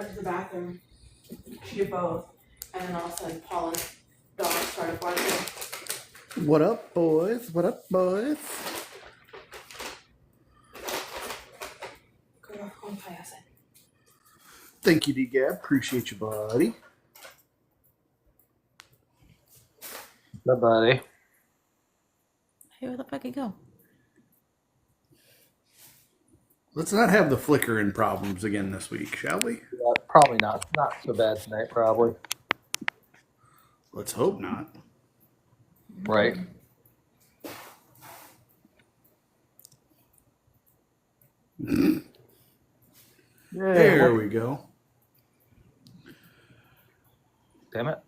went to the bathroom. She did both. And then all of a sudden, Paula's dog started barking. What up, boys? What up, boys? Thank you, D-Gab. Appreciate you, buddy. Bye, buddy. Hey, where the fuck it go? Let's not have the flickering problems again this week, shall we? Yeah, probably not. Not so bad tonight, probably. Let's hope not. Right. There we go. Damn it.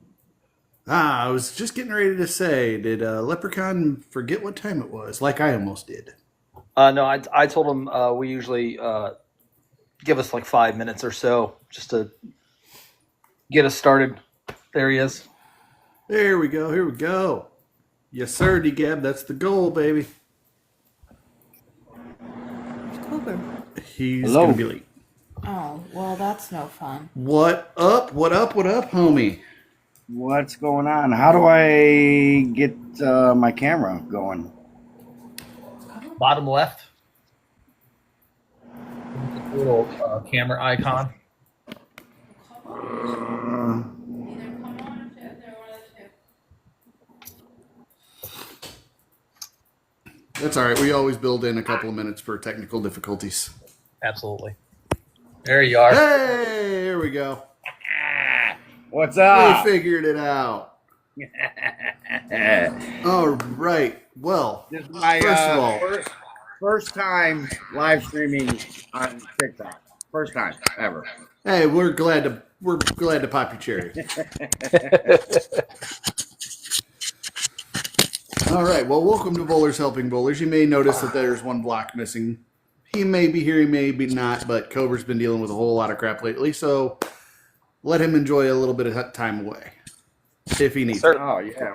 I was just getting ready to say, did Leprechaun forget what time it was? Like I almost did. No, I told him we usually give us like 5 minutes or so just to get us started. There he is. There we go. Here we go. Yes, sir, D-Gab. That's the goal, baby. Cooper. He's going to be late. Oh, well, that's no fun. What up? What up? What up, homie? What's going on? How do I get my camera going? Bottom left. Little camera icon. That's all right. We always build in a couple of minutes for technical difficulties. Absolutely. There you are. Hey, here we go. What's up? We figured it out. All right. Well, This is my first of all, first time live streaming on TikTok. First time ever. hey, we're glad to pop your cherry. All right. Well, welcome to Bowlers Helping Bowlers. You may notice that there's one block missing. He may be here, he may be not, but Cobra's been dealing with a whole lot of crap lately, so let him enjoy a little bit of time away if he needs it. Oh yeah.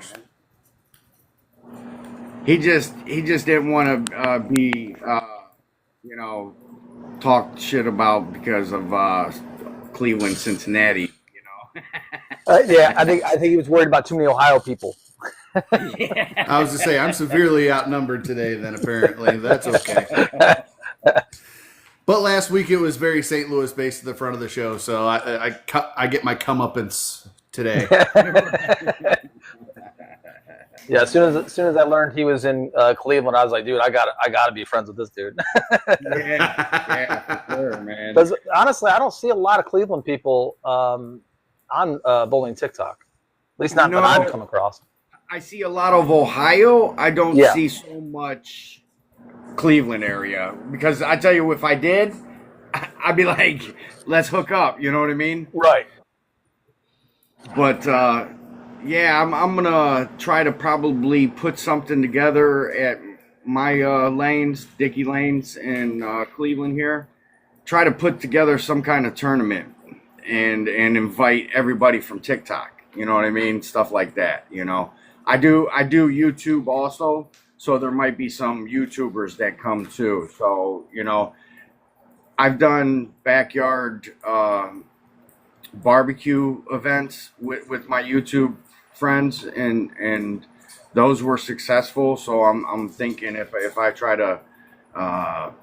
He just didn't want to be talked shit about because of Cleveland, Cincinnati. Yeah, I think he was worried about too many Ohio people. I was to say I'm severely outnumbered today. Then apparently that's okay. But last week it was very St. Louis based at the front of the show, so I get my comeuppance today. Yeah, as soon as I learned he was in Cleveland, I was like, dude, I gotta be friends with this dude. yeah, for sure, man. Because honestly, I don't see a lot of Cleveland people on bowling TikTok. At least not that I've come across. I see a lot of Ohio. I don't Yeah. see so much Cleveland area because I tell you, if I did, I'd be like, let's hook up. You know what I mean? Right. But yeah, I'm gonna try to probably put something together at my lanes, Dickey Lanes in Cleveland here. Try to put together some kind of tournament and invite everybody from TikTok. You know what I mean? Stuff like that. You know, I do YouTube also, so there might be some YouTubers that come too. So you know, I've done backyard barbecue events with my YouTube friends, and those were successful. So I'm thinking if I try to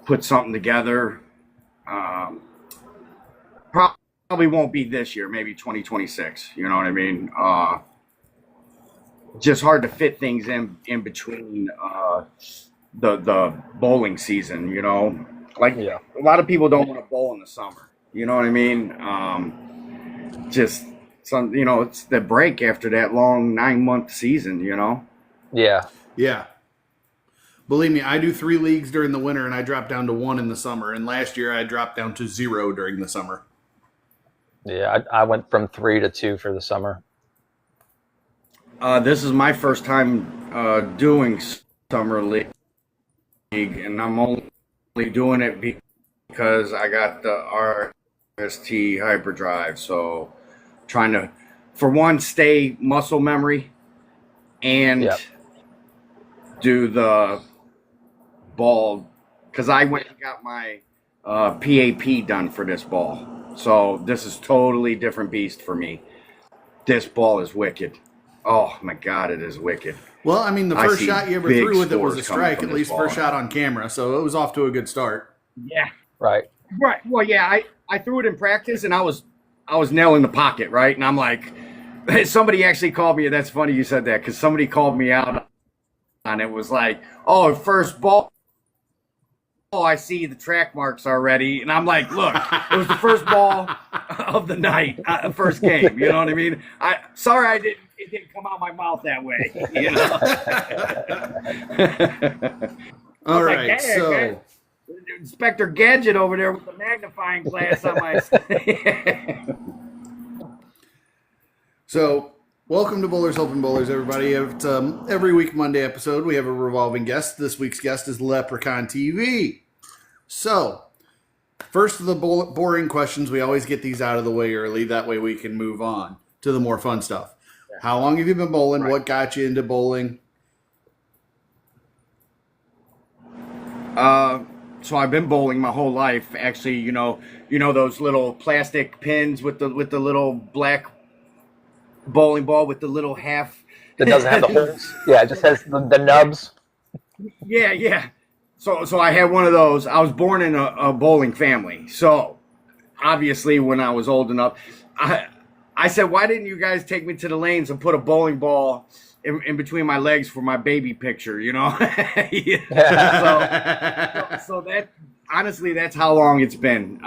put something together, probably won't be this year, maybe 2026. You know what I mean? Just hard to fit things in between the bowling season. You know, like Yeah. a lot of people don't want to bowl in the summer. You know what I mean? Just some, it's the break after that long 9-month season. You know. Yeah. Yeah. Believe me, I do 3 leagues during the winter, and I dropped down to 1 in the summer. And last year I dropped down to 0 during the summer. Yeah, I went from 3 to 2 for the summer. This is my first time doing summer league, and I'm only doing it because I got the RST hyperdrive. So trying to, for one, stay muscle memory and Yep. do the ball, because I went and got my PAP done for this ball. So this is totally different beast for me. This ball is wicked. Oh my God, it is wicked. Well, I mean, the I first see shot you ever big threw with it was a scores coming strike, from at this least ball. first shot on camera, so it was off to a good start. Yeah. Right. Right. Well, yeah, I threw it in practice and I was nailing the pocket, right? And I'm like, somebody actually called me. That's funny you said that because somebody called me out on it. Was like, oh, first ball. Oh, I see the track marks already. And I'm like, look, it was the first ball of the night, first game. You know what I mean? It didn't come out my mouth that way. You know? All like, right, "Dang, so man." Inspector Gadget over there with the magnifying glass on my. So, welcome to Bowlers Helping Bowlers, everybody. It's, every week Monday episode, we have a revolving guest. This week's guest is Leprechaun TV. So, first of the boring questions, we always get these out of the way early. That way we can move on to the more fun stuff. How long have you been bowling? Right. What got you into bowling? So I've been bowling my whole life. Actually, you know those little plastic pins with the little black bowling ball with the little half. It doesn't have the holes. Yeah, it just has the nubs. Yeah. So I had one of those. I was born in a bowling family. So obviously, when I was old enough, I said, "Why didn't you guys take me to the lanes and put a bowling ball in between my legs for my baby picture?" You know. So that honestly, that's how long it's been.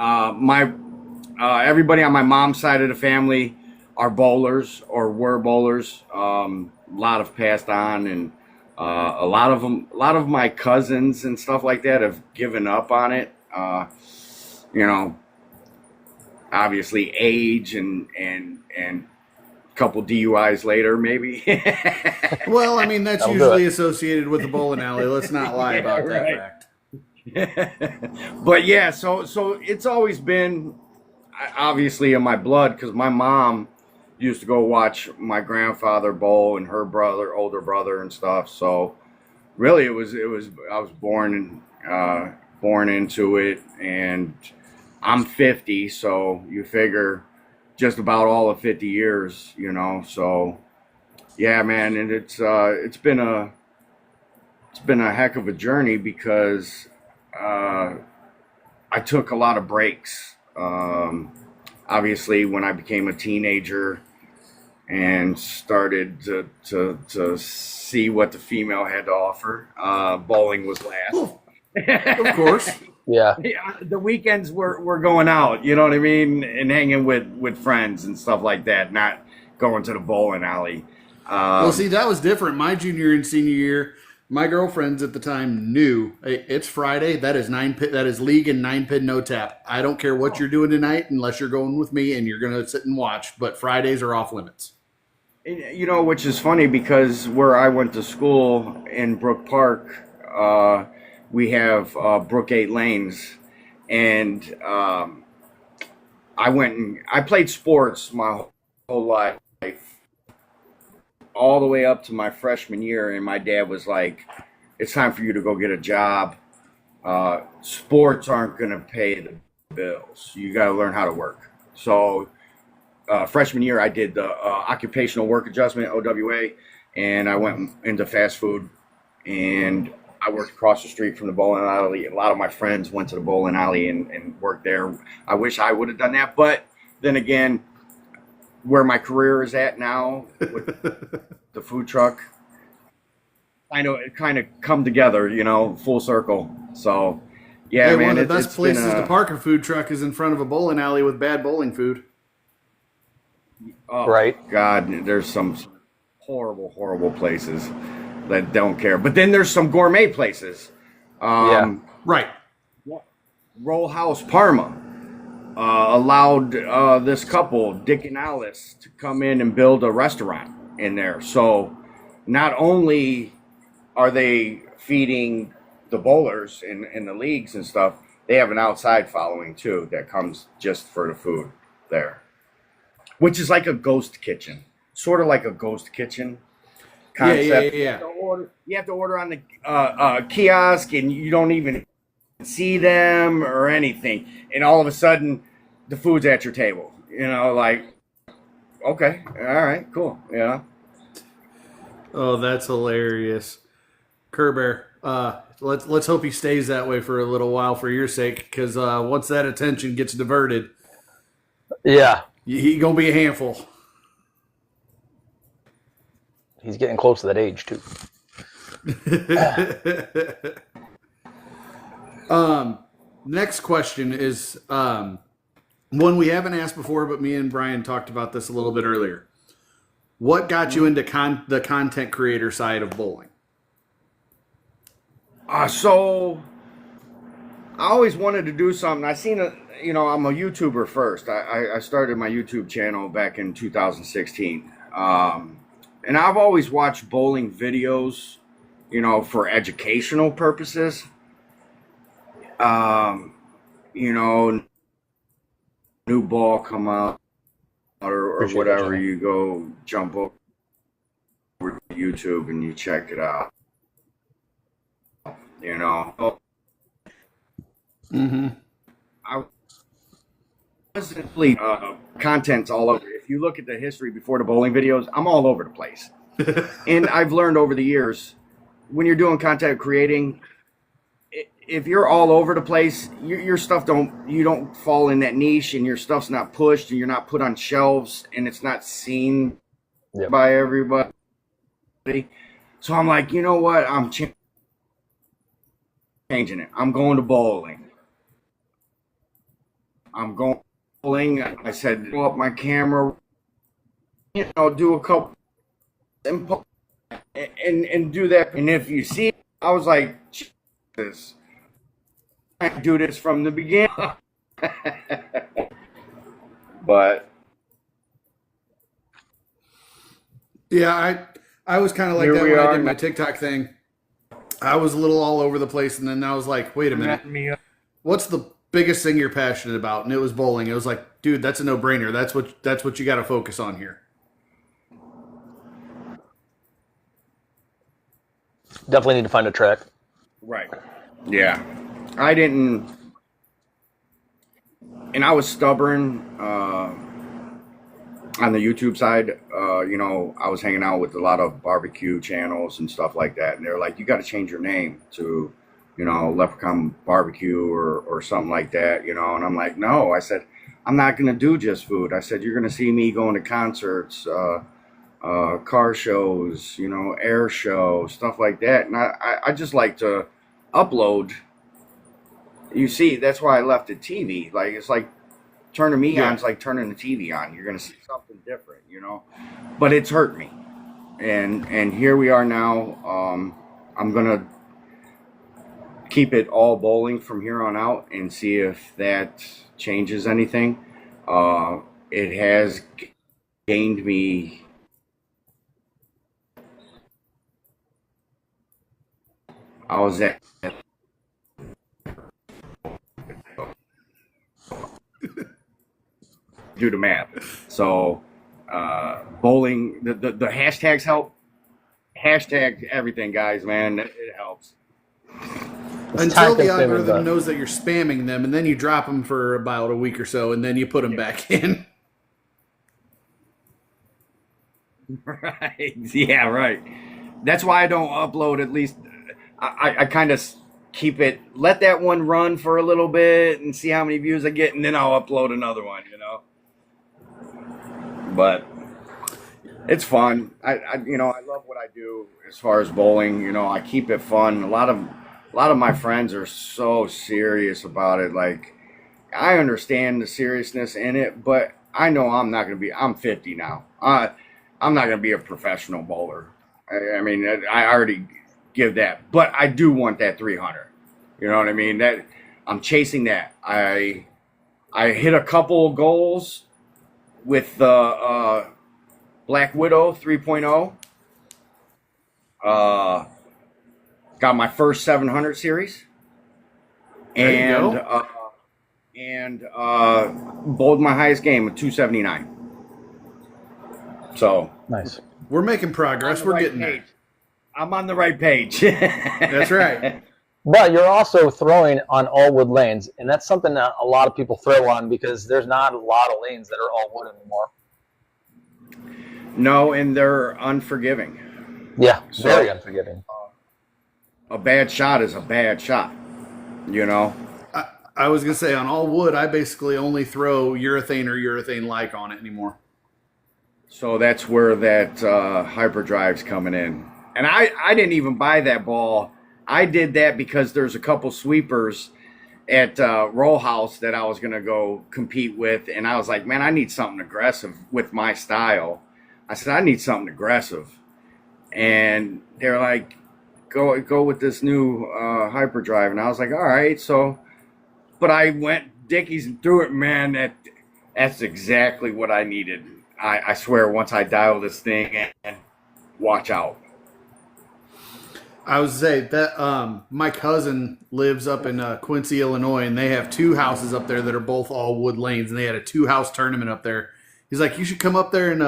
Everybody on my mom's side of the family are bowlers or were bowlers. A lot have passed on, and a lot of my cousins and stuff like that have given up on it. Obviously age and a couple DUIs later, maybe. Well, I mean, that's That'll do usually it. associated with the bowling alley. Let's not lie about that Right. fact. But yeah, so it's always been obviously in my blood because my mom used to go watch my grandfather bowl and her older brother and stuff. So really, I was born into it, and I'm 50, so you figure just about all of 50 years, So yeah, man, and it's been a heck of a journey because I took a lot of breaks. Obviously, when I became a teenager and started to see what the female had to offer, bowling was last. Of course. Yeah. Yeah, the weekends were going out, you know what I mean, and hanging with friends and stuff like that, not going to the bowling alley. Well, see, that was different. My junior and senior year, my girlfriends at the time knew, hey, it's Friday. That is that is league and 9-pin no tap. I don't care what you're doing tonight unless you're going with me and you're going to sit and watch. But Fridays are off limits. Which is funny because where I went to school in Brook Park, we have Brook 8 lanes, and I played sports my whole life, all the way up to my freshman year, and my dad was like, "It's time for you to go get a job. Sports aren't going to pay the bills. You got to learn how to work." So freshman year, I did the occupational work adjustment, OWA, and I went into fast food, and I worked across the street from the bowling alley. A lot of my friends went to the bowling alley and worked there. I wish I would have done that, but then again, where my career is at now with the food truck, kind of come together, full circle. So, yeah, Hey, man, one of the best it's places been to park a food truck is in front of a bowling alley with bad bowling food. Oh, Right. God, there's some horrible places that don't care. But then there's some gourmet places. Right. Roll House Parma allowed this couple, Dick and Alice, to come in and build a restaurant in there. So not only are they feeding the bowlers in the leagues and stuff, they have an outside following too that comes just for the food there, which is like a ghost kitchen, sort of like a ghost kitchen concept. Yeah. You have to order on the kiosk, and you don't even see them or anything. And all of a sudden, the food's at your table. You know, like, okay, all right, cool. Yeah. Oh, that's hilarious. Kerber, let's hope he stays that way for a little while for your sake, because once that attention gets diverted, Yeah, he gonna be a handful. he's getting close to that age too. Next question is one we haven't asked before, but me and Brian talked about this a little bit earlier. What got you into the content creator side of bowling? So I always wanted to do something. I seen I'm a YouTuber first. I started my YouTube channel back in 2016. And I've always watched bowling videos, for educational purposes. New ball come out or whatever, you go jump over to YouTube and you check it out. Mm-hmm. I wasn't content's all over. If you look at the history before the bowling videos, I'm all over the place. And I've learned over the years, when you're doing content creating, if you're all over the place, your stuff you don't fall in that niche, and your stuff's not pushed, and you're not put on shelves, and it's not seen by everybody. So I'm like, you know what? I'm changing it. I'm going to bowling. I'm going bowling. I said, pull up my camera, do a couple and do that. And if you see, I was like, Jesus, I do this from the beginning. But yeah, I was kind of like Here that we when I are did my now. TikTok thing. I was a little all over the place, and then I was like, wait a minute, what's the biggest thing you're passionate about? And it was bowling. It was like, dude, that's a no-brainer. That's what you got to focus on here. Definitely need to find a track. Right. Yeah. I didn't. And I was stubborn on the YouTube side. I was hanging out with a lot of barbecue channels and stuff like that. And they're like, you got to change your name to, Leprechaun Barbecue or something like that, And I'm like, no. I said, I'm not going to do just food. I said, you're going to see me going to concerts, car shows, air shows, stuff like that. And I just like to upload. You see, that's why I left it TV. Like, it's like turning me on. It's like turning the TV on. You're going to see something different, But it's hurt me. And here we are now. I'm going to keep it all bowling from here on out and see if that changes anything. It has gained me I was at do the math. So bowling, the hashtags help. Hashtag everything, guys, man. It helps. Until the algorithm knows that you're spamming them, and then you drop them for about a week or so, and then you put them back in. Right. Yeah, right. That's why I don't upload. At least I kind of keep it, let that one run for a little bit and see how many views I get, and then I'll upload another one, But it's fun. I love what I do as far as bowling. I keep it fun. A lot of my friends are so serious about it. Like, I understand the seriousness in it, but I know I'm 50 now. I'm not going to be a professional bowler. I mean, I already give that, but I do want that 300. You know what I mean? That I'm chasing that. I hit a couple goals with the Black Widow 3.0. Got my first 700 series, and bowled my highest game at 279. So Nice. We're making progress. We're getting there. I'm on the right page. That's right. But you're also throwing on all wood lanes, and that's something that a lot of people throw on because there's not a lot of lanes that are all wood anymore. No, and they're unforgiving. Yeah, So- very unforgiving. A bad shot is a bad shot. You know. I was gonna say on all wood, I basically only throw urethane or urethane-like on it anymore. So that's where that hyperdrive's coming in. And I didn't even buy that ball. I did that because there's a couple sweepers at Roll House that I was going to go compete with. And I was like, man, I need something aggressive with my style. I said, I need something aggressive. And they're like, go with this new hyperdrive. And I was like, all right. So, but I went Dickies and threw it, man. That's exactly what I needed. I swear, once I dial this thing and watch out. I was say that my cousin lives up in Quincy, Illinois, and they have 2 houses up there that are both all wood lanes, and they had a 2-house tournament up there. He's like, you should come up there and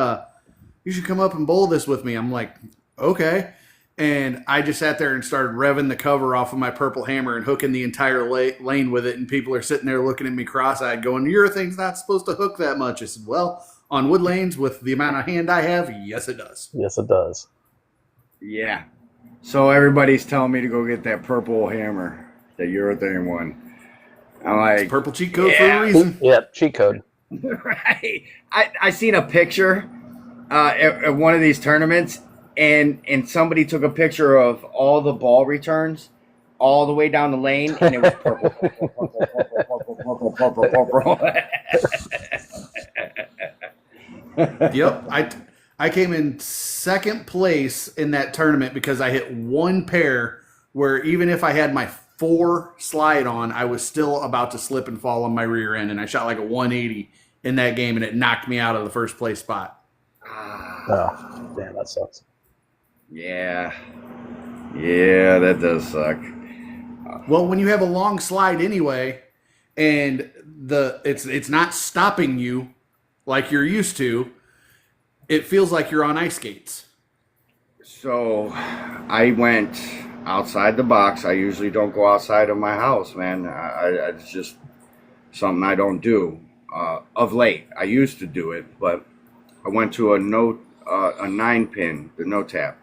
you should come up and bowl this with me. I'm like, okay. And I just sat there and started revving the cover off of my purple hammer and hooking the entire lane with it, and people are sitting there looking at me cross-eyed going, your thing's not supposed to hook that much. I said, well, on wood lanes with the amount of hand I have, yes, it does. Yes, it does. Yeah. So everybody's telling me to go get that purple hammer, the urethane one. I'm like, Purple cheat code for Yeah. a reason. Yeah, cheat code. right. I seen a picture at one of these tournaments, and somebody took a picture of all the ball returns all the way down the lane, and it was purple, purple. Yep. I came in second place in that tournament because I hit one pair where even if I had my 4 slide on, I was still about to slip and fall on my rear end, and I shot like a 180 in that game, and it knocked me out of the first place spot. Oh, damn, that sucks. Yeah. Yeah, that does suck. Well, when you have a long slide anyway, and it's not stopping you like you're used to, it feels like you're on ice skates. So I went outside the box. I usually don't go outside of my house, man. It's just something I don't do of late. I used to do it, but I went to a 9-pin, the no tap.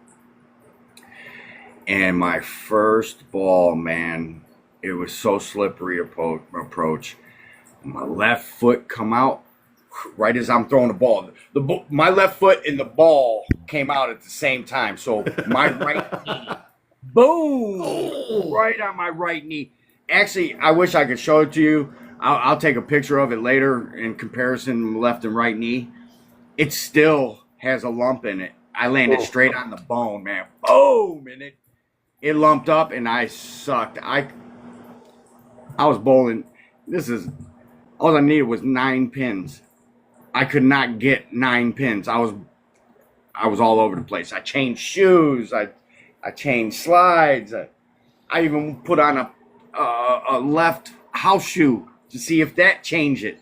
And my first ball, man, it was so slippery approach. My left foot come out right as I'm throwing the ball. My left foot and the ball came out at the same time. So my right knee, boom, right on my right knee. Actually, I wish I could show it to you. I'll take a picture of it later in comparison left and right knee. It still has a lump in it. I landed straight on the bone, man. Boom, and it lumped up, and I sucked. I was bowling. All I needed was 9 pins. I could not get 9 pins. I was all over the place. I changed shoes. I changed slides. I even put on a left house shoe to see if that changed it.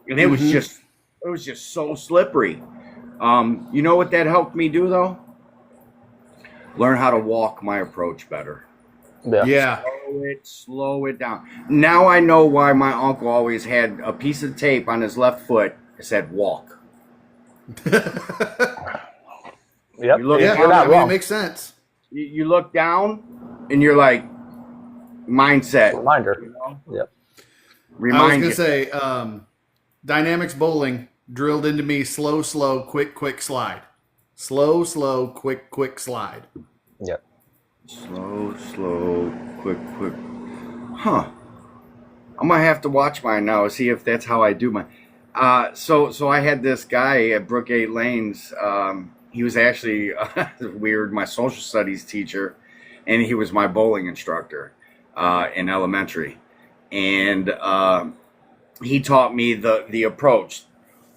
And it was just so slippery. You know what that helped me do though? Learn how to walk my approach better. Yeah. Slow it down. Now I know why my uncle always had a piece of tape on his left foot that said walk. Yep. You look Yeah, You're not I mean, it wrong. makes sense. You look down and you're like, mindset. Reminder. You know? Yep. I was Remind going you. to say, Dynamics Bowling drilled into me slow, quick slide. Slow, quick slide. Yep. Slow, quick. Huh. I might have to watch mine now, see if that's how I do mine. So I had this guy at Brook 8 Lanes. He was actually weird, my social studies teacher, and he was my bowling instructor in elementary. And he taught me the approach.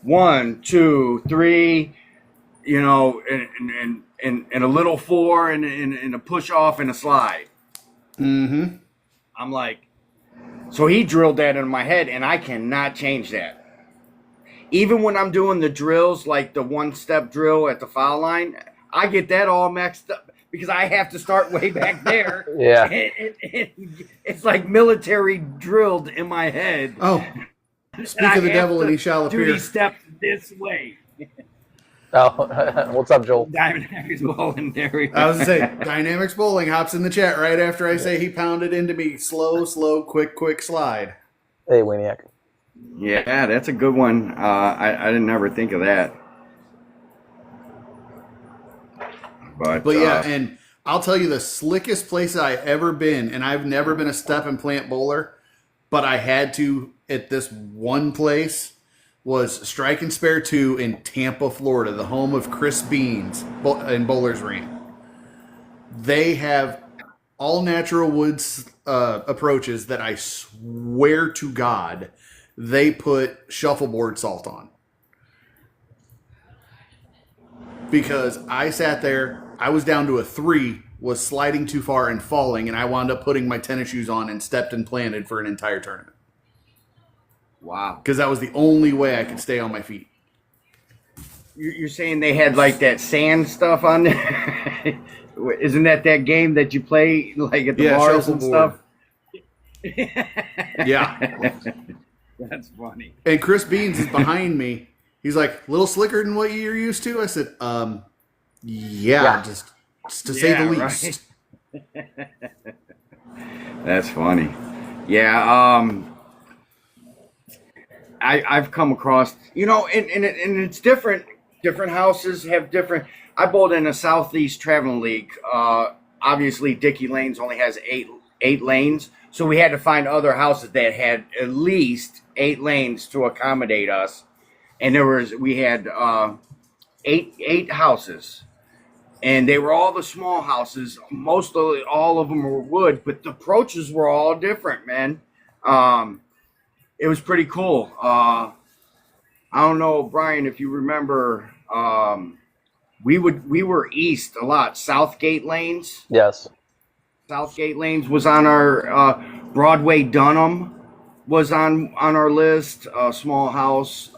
1, 2, 3, you know, and a little 4 and a push off and a slide. Mm-hmm. I'm like, so he drilled that in my head, and I cannot change that. Even when I'm doing the drills, like the 1-step drill at the foul line, I get that all mixed up. because I have to start way back there. Yeah. It's like military drilled in my head. Oh, speak of the devil and he shall Do appear. these steps this way. Oh, what's up, Joel? Diamond Harry's bowling there. I was gonna say, Dynamics Bowling hops in the chat right after I say he pounded into me. Slow, quick slide. Hey, Waniac. Yeah, that's a good one. I didn't never think of that. But yeah, and I'll tell you the slickest place I ever been, and I've never been a step and plant bowler, but I had to at this one place, was Strike and Spare 2 in Tampa, Florida, the home of Chris Beans in Bowler's Arena. They have all natural woods approaches that I swear to God they put shuffleboard salt on. Because I sat there, I was down to a 3, was sliding too far and falling, and I wound up putting my tennis shoes on and stepped and planted for an entire tournament. wow. Because that was the only way I could stay on my feet. You're saying they had like that sand stuff on there? Isn't that game that you play like at the bars and stuff? Yeah. That's funny. And Chris Beans is behind me. He's like, a little slicker than what you're used to? I said, yeah. Just to say the least. Right. That's funny. Yeah, I've come across, and it's different. Different houses have different. I bowled in a Southeast Traveling League. Obviously, Dickey Lanes only has eight lanes, so we had to find other houses that had at least 8 lanes to accommodate us. And we had eight houses, and they were all the small houses. All of them were wood, but the approaches were all different, man. It was pretty cool. I don't know, Brian, if you remember, we were east a lot. Southgate Lanes. Yes. Southgate Lanes was on our Broadway Dunham was on our list. Small house.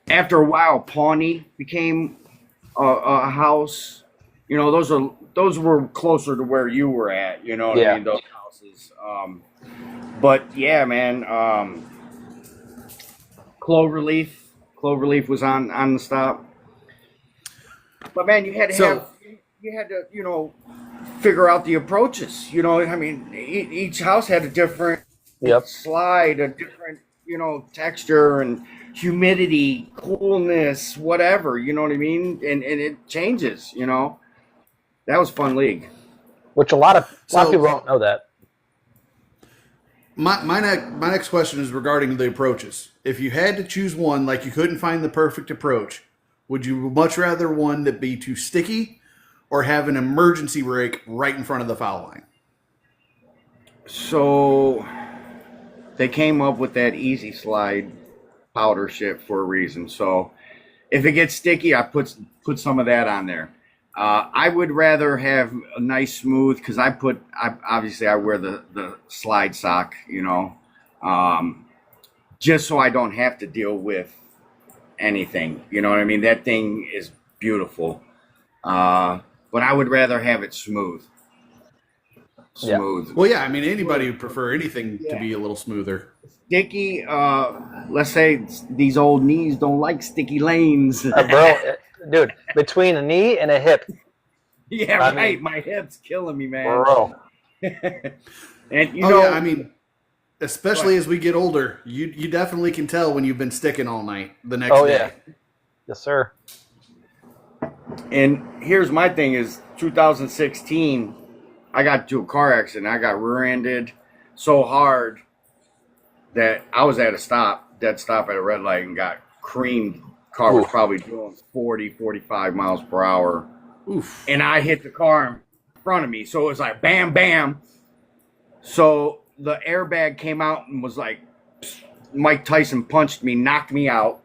After a while, Pawnee became a house. Those were closer to where you were at. You know what I mean? Those houses. But yeah, man. Cloverleaf was on the stop. But man, you had to figure out the approaches. Each house had a different slide, a different, texture and humidity, coolness, whatever, you know what I mean? And it changes, That was fun league. Which a lot of people don't know that. My next question is regarding the approaches. If you had to choose one, like you couldn't find the perfect approach, would you much rather one that be too sticky or have an emergency break right in front of the foul line? So they came up with that easy slide powder shit for a reason. So if it gets sticky, I put some of that on there. I would rather have a nice smooth, because I wear the slide sock, just so I don't have to deal with anything. You know what I mean? That thing is beautiful. But I would rather have it smooth. Smooth. Yeah. Well, yeah, anybody would prefer anything to be a little smoother. Sticky, let's say these old knees don't like sticky lanes. Bro, dude, between a knee and a hip. Yeah, right. My hip's killing me, man. Bro. And especially as we get older, you definitely can tell when you've been sticking all night the next day. Yeah. Yes, sir. And here's my thing is 2016, I got into a car accident. I got rear-ended so hard that I was at a dead stop at a red light and got creamed. Car was probably doing 40, 45 miles per hour. Oof. And I hit the car in front of me. So it was like bam, bam. So the airbag came out and was like, Mike Tyson punched me, knocked me out.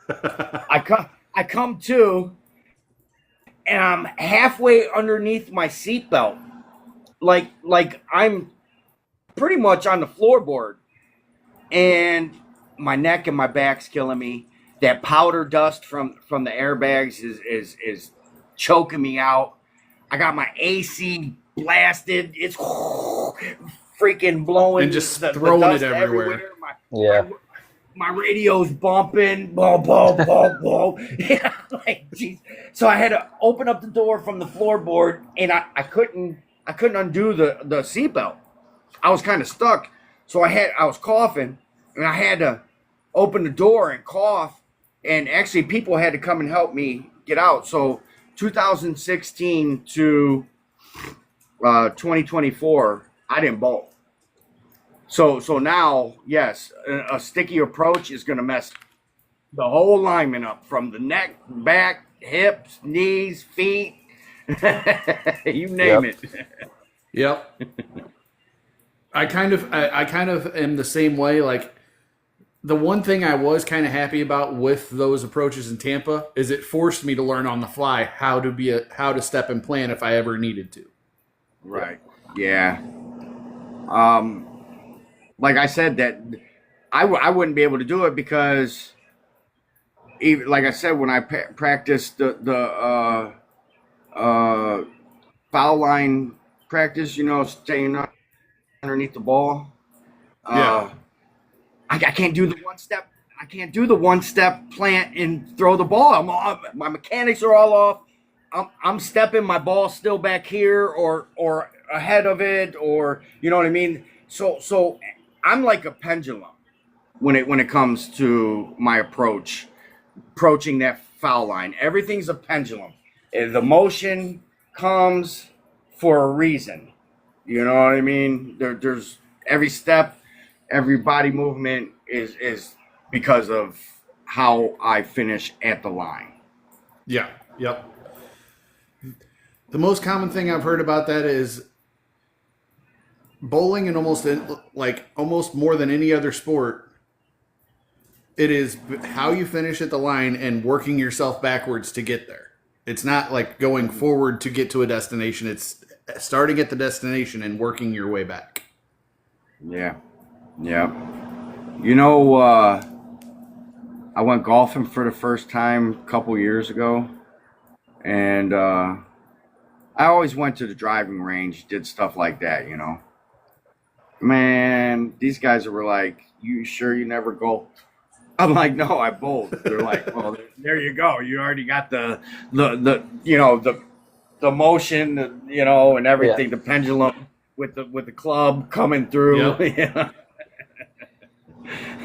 I come to, and I'm halfway underneath my seatbelt. Like I'm pretty much on the floorboard. And my neck and my back's killing me. That powder dust from the airbags is choking me out. I got my AC blasted. It's freaking blowing And just the throwing it dust everywhere. Yeah. My radio's bumping, boom, boom, boom, boom. Yeah, like, geez. So I had to open up the door from the floorboard, and I couldn't undo the seatbelt. I was kind of stuck, so I was coughing, and I had to open the door and cough, and actually people had to come and help me get out. So 2016 to 2024, I didn't bolt. So now, yes, a sticky approach is going to mess the whole alignment up from the neck, back, hips, knees, feet, you name it. Yep. I kind of am the same way. Like, the one thing I was kind of happy about with those approaches in Tampa is it forced me to learn on the fly how to step and plan if I ever needed to. Right. Yeah. Like I said, that I wouldn't be able to do it because, even like I said, when I practiced the foul line practice, staying underneath the ball. Yeah. I can't do the one step. I can't do the one step plant and throw the ball. My mechanics are all off. I'm stepping. My ball's still back here or ahead of it, or you know what I mean. So I'm like a pendulum when it comes to my approaching that foul line. Everything's a pendulum. The motion comes for a reason. You know what I mean? There's every step, every body movement is because of how I finish at the line. Yeah. Yep. The most common thing I've heard about that is bowling, and almost more than any other sport, it is how you finish at the line and working yourself backwards to get there. It's not like going forward to get to a destination. It's starting at the destination and working your way back. Yeah. Yeah. I went golfing for the first time a couple years ago, and I always went to the driving range, did stuff like that, Man, these guys were like, "You sure you never golfed?" I'm like, "No, I bowled." They're like, "Well, there you go. You already got the motion, and everything, the pendulum with the club coming through." Yep.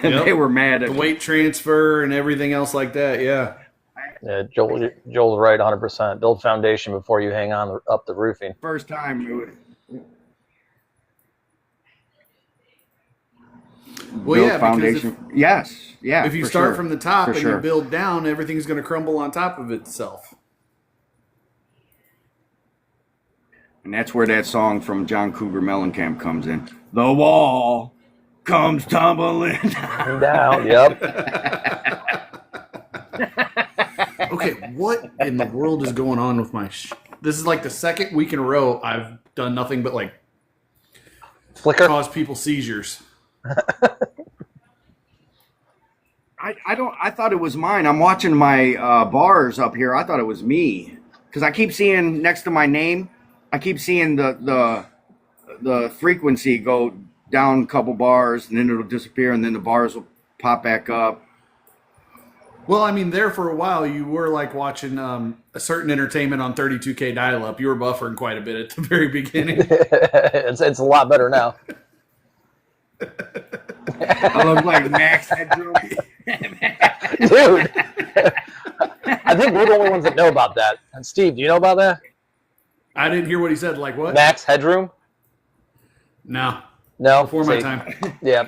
And they were mad at the weight transfer and everything else like that. Yeah. Yeah, Joel's right 100%. Build foundation before you hang on up the roofing. first time. Well, yeah, foundation. Yes, yeah. If you for start sure. from the top For and sure. you build down, everything's going to crumble on top of itself. And that's where that song from John Cougar Mellencamp comes in. The wall comes tumbling Down. Yep. Okay, what in the world is going on with my This is like the second week in a row I've done nothing but like Flicker. cause people seizures. I thought it was mine. I'm watching my bars up here. I thought it was me because I keep seeing next to my name. I keep seeing the frequency go down a couple bars and then it'll disappear and then the bars will pop back up. Well, I mean, there for a while you were like watching a certain entertainment on 32K dial-up. You were buffering quite a bit at the very beginning. It's a lot better now. I look like Max Headroom. Dude. I think we're the only ones that know about that. And Steve, do you know about that? I didn't hear what he said. Like what? Max Headroom? No. No. Before my See, time. Yeah.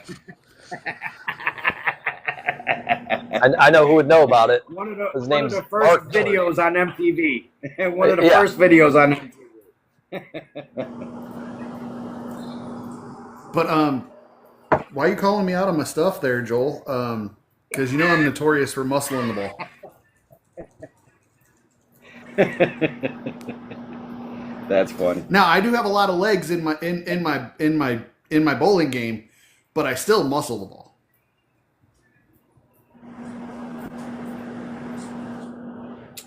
I know who would know about it. One of His the name's first Art. videos on MTV. One of the Yeah. first videos on MTV. But why are you calling me out on my stuff there, Joel? Because I'm notorious for muscling the ball. That's funny. Now I do have a lot of legs in my bowling game, but I still muscle the ball.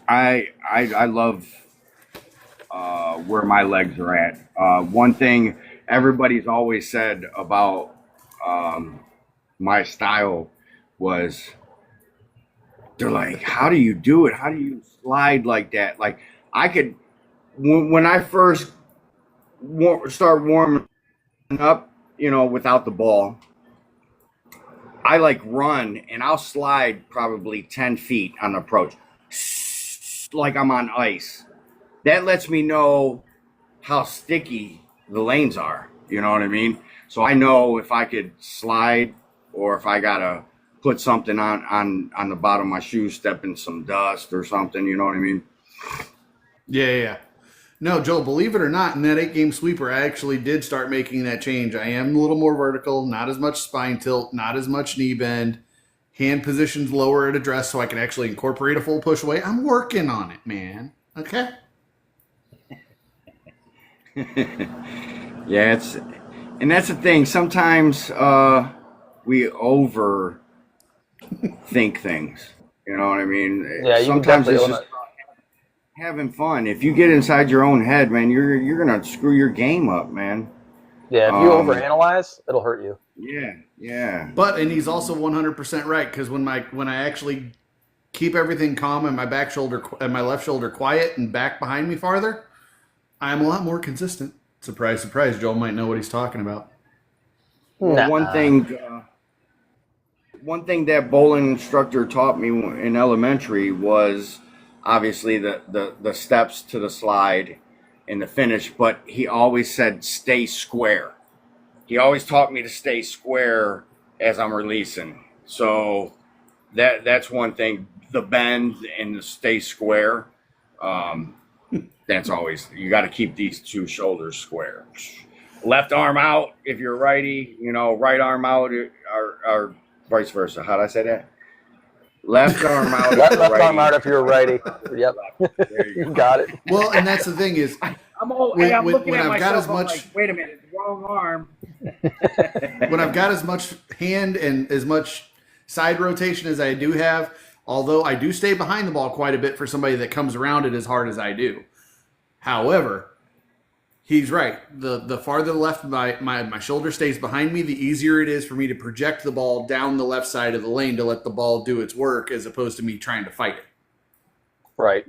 I love where my legs are at. One thing everybody's always said about my style was, they're like, how do you do it? How do you slide like that? Like, I could, when I first start warming up, without the ball, I like run and I'll slide probably 10 feet on the approach, like I'm on ice. That lets me know how sticky the lanes are. You know what I mean? So I know if I could slide or if I gotta put something on the bottom of my shoe, step in some dust or something. You know what I mean? Yeah. No, Joel, believe it or not, in that 8-game sweeper, I actually did start making that change. I am a little more vertical, not as much spine tilt, not as much knee bend, hand positions lower at address so I can actually incorporate a full push away. I'm working on it, man. Okay? Yeah, and that's the thing. Sometimes we overthink things. You know what I mean? Yeah, you sometimes can it's definitely just having fun. If you get inside your own head, man, you're gonna screw your game up, man. Yeah, if you overanalyze, it'll hurt you. Yeah. But, and he's also 100% right, because when I actually keep everything calm and my back shoulder and my left shoulder quiet and back behind me farther, I'm a lot more consistent. Surprise, surprise. Joel might know what he's talking about. Well, Nah. one thing that bowling instructor taught me in elementary was obviously the steps to the slide and the finish, but he always said stay square. He always taught me to stay square as I'm releasing. So that's one thing. The bend and the stay square. That's always, you got to keep these two shoulders square. Left arm out if you're righty, right arm out or vice versa. How'd I say that? Left arm out if you're Left righty. arm out if you're a righty. Yep. There you You go. got it. Well, and that's the thing is, I'm looking looking at at I've got myself. as I'm much- like, wait a minute, wrong arm. when I've got as much hand and as much side rotation as I do have, although I do stay behind the ball quite a bit for somebody that comes around it as hard as I do. However, he's right. The farther left my shoulder stays behind me, the easier it is for me to project the ball down the left side of the lane to let the ball do its work as opposed to me trying to fight it. Right.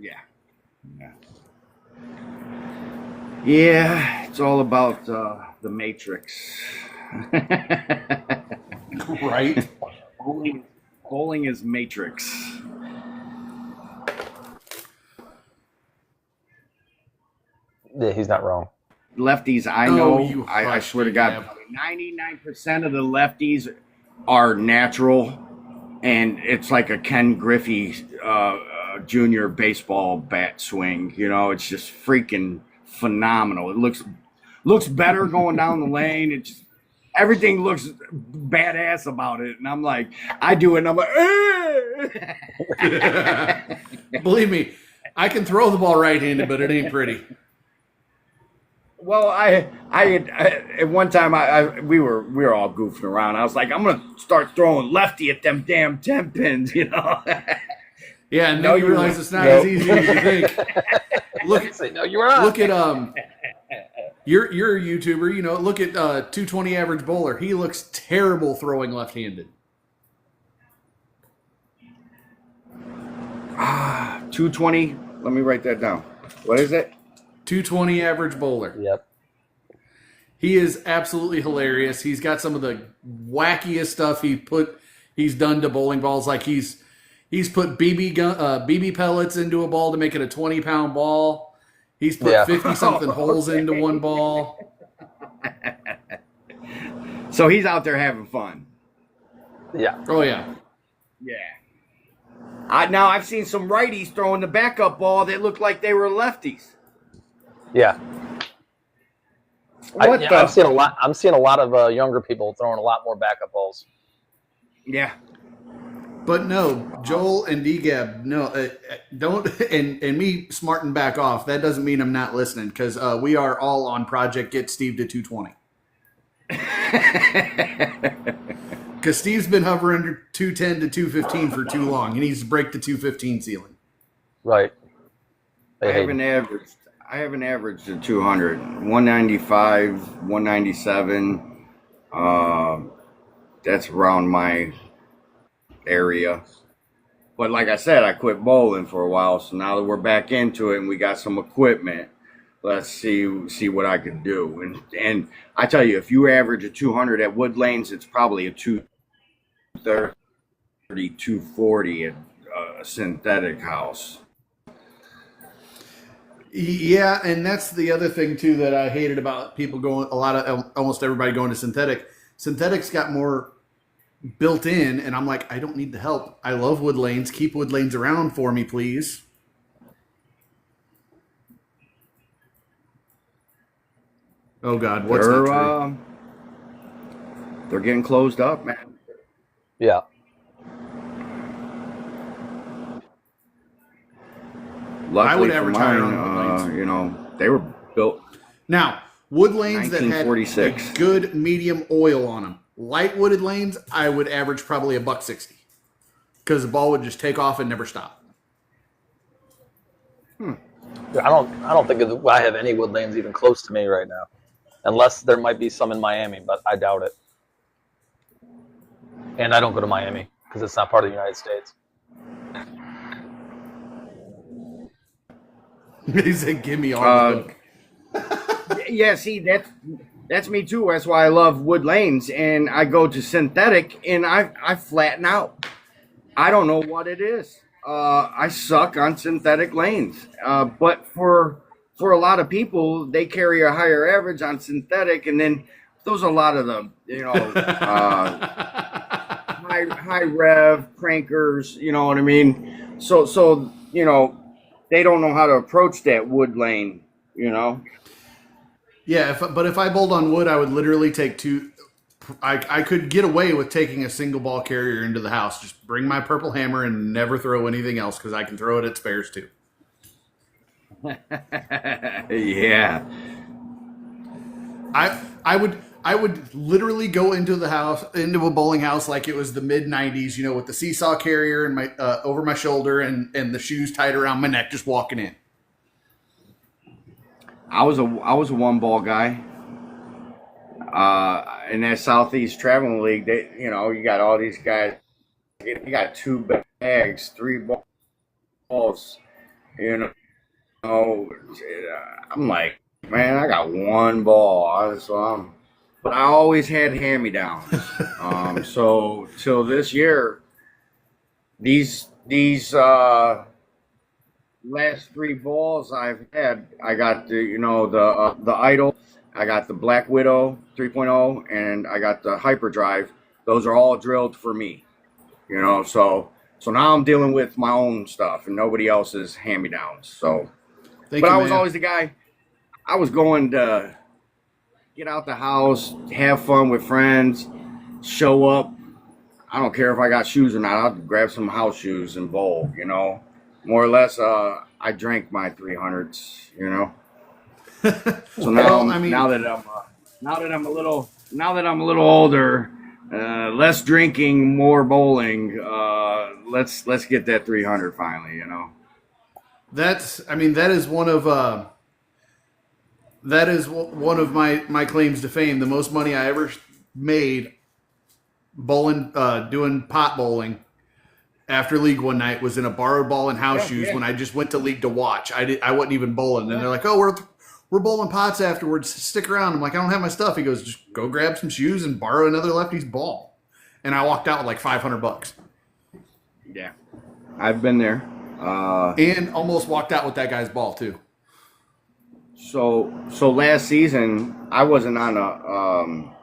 Yeah, it's all about the matrix. Right? Bowling is matrix. Yeah, he's not wrong. Lefties, I Oh, know. you I hush swear to me, God, Deb. 99% of the lefties are natural, and it's like a Ken Griffey junior baseball bat swing. It's just freaking phenomenal. It looks better going down the lane. It's everything looks badass about it, and I'm like, I do it, and I'm like, Believe me, I can throw the ball right-handed, but it ain't pretty. Well, I at one time we were all goofing around. I was like, I'm gonna start throwing lefty at them damn 10 pins, Yeah, and No, then you you realize won't. it's not Nope. as easy as you think. Say, no, you were on. Look at you're a YouTuber, look at 220 average bowler. He looks terrible throwing left-handed. 220. Let me write that down. What is it? 220 average bowler. Yep. He is absolutely hilarious. He's got some of the wackiest stuff he's done to bowling balls. Like he's put BB pellets into a ball to make it a 20-pound ball. He's put Yeah. 50-something holes into one ball. So he's out there having fun. Yeah. Oh yeah. Yeah. Now I've seen some righties throwing the backup ball that looked like they were lefties. Yeah. What the? I'm seeing a lot of younger people throwing a lot more backup balls. Yeah. But no, Joel and DGAB, no, don't, and me smarting back off, that doesn't mean I'm not listening, because we are all on Project Get Steve to 220. Because Steve's been hovering under 210 to 215 for too long. He needs to break the 215 ceiling. Right. I Hey, haven't averaged. I haven't averaged a 200. 195, 197. That's around my area. But like I said, I quit bowling for a while, so now that we're back into it and we got some equipment, let's see what I can do. And I tell you, if you average a 200 at Wood Lanes, it's probably a 230, 240 at a synthetic house. Yeah, and that's the other thing too that I hated about people going. Almost everybody going to synthetic. Synthetic's got more built in, and I'm like, I don't need the help. I love Wood Lanes. Keep Wood Lanes around for me, please. Oh God, what's not true? They're getting closed up, man. Yeah. Luckily I would for advertise mine, on Wood Lanes. they were built Now, wood lanes that had 1946. a good medium oil on them. Light wooded lanes, I would average probably $1.60 because the ball would just take off and never stop. I don't think I have any wood lanes even close to me right now, unless there might be some in Miami, but I doubt it. And I don't go to Miami because it's not part of the United States. He said, "Give me all." Yeah, see, that's me too. That's why I love Wood Lanes, and I go to synthetic, and I flatten out. I don't know what it is. I suck on synthetic lanes, but for a lot of people, they carry a higher average on synthetic, and then those are a lot of the high rev crankers. You know what I mean? So they don't know how to approach that wood lane. Yeah, but if I bowled on wood, I would literally take two. I could get away with taking a single ball carrier into the house. Just bring my purple hammer and never throw anything else because I can throw it at spares too. Yeah. I would literally go into a bowling house like it was the mid '90s, with the seesaw carrier and my over my shoulder and the shoes tied around my neck, just walking in. I was a one ball guy. In that Southeast Traveling League, you got all these guys. You got 2 bags, 3 balls. I'm like, man, I got 1 ball. But I always had hand-me-downs. So till this year, these last 3 balls I've had, I got the Idol, I got the Black Widow 3.0, and I got the Hyperdrive. Those are all drilled for me, So now I'm dealing with my own stuff and nobody else's hand-me-downs. So, I was always the guy. I was going to get out the house, have fun with friends, show up. I don't care if I got shoes or not. I'll grab some house shoes and bowl. More or less, I drank my 300s, So now, now that I'm a little older, less drinking, more bowling. Let's get that 300 finally, That is one of my claims to fame. The most money I ever made bowling, doing pot bowling after league one night was in a borrowed ball and house shoes when I just went to league to watch. I wasn't even bowling, and they're like, "Oh, we're bowling pots afterwards. Stick around." I'm like, "I don't have my stuff." He goes, "Just go grab some shoes and borrow another lefty's ball." And I walked out with like $500. Yeah, I've been there. And almost walked out with that guy's ball too. So last season I wasn't on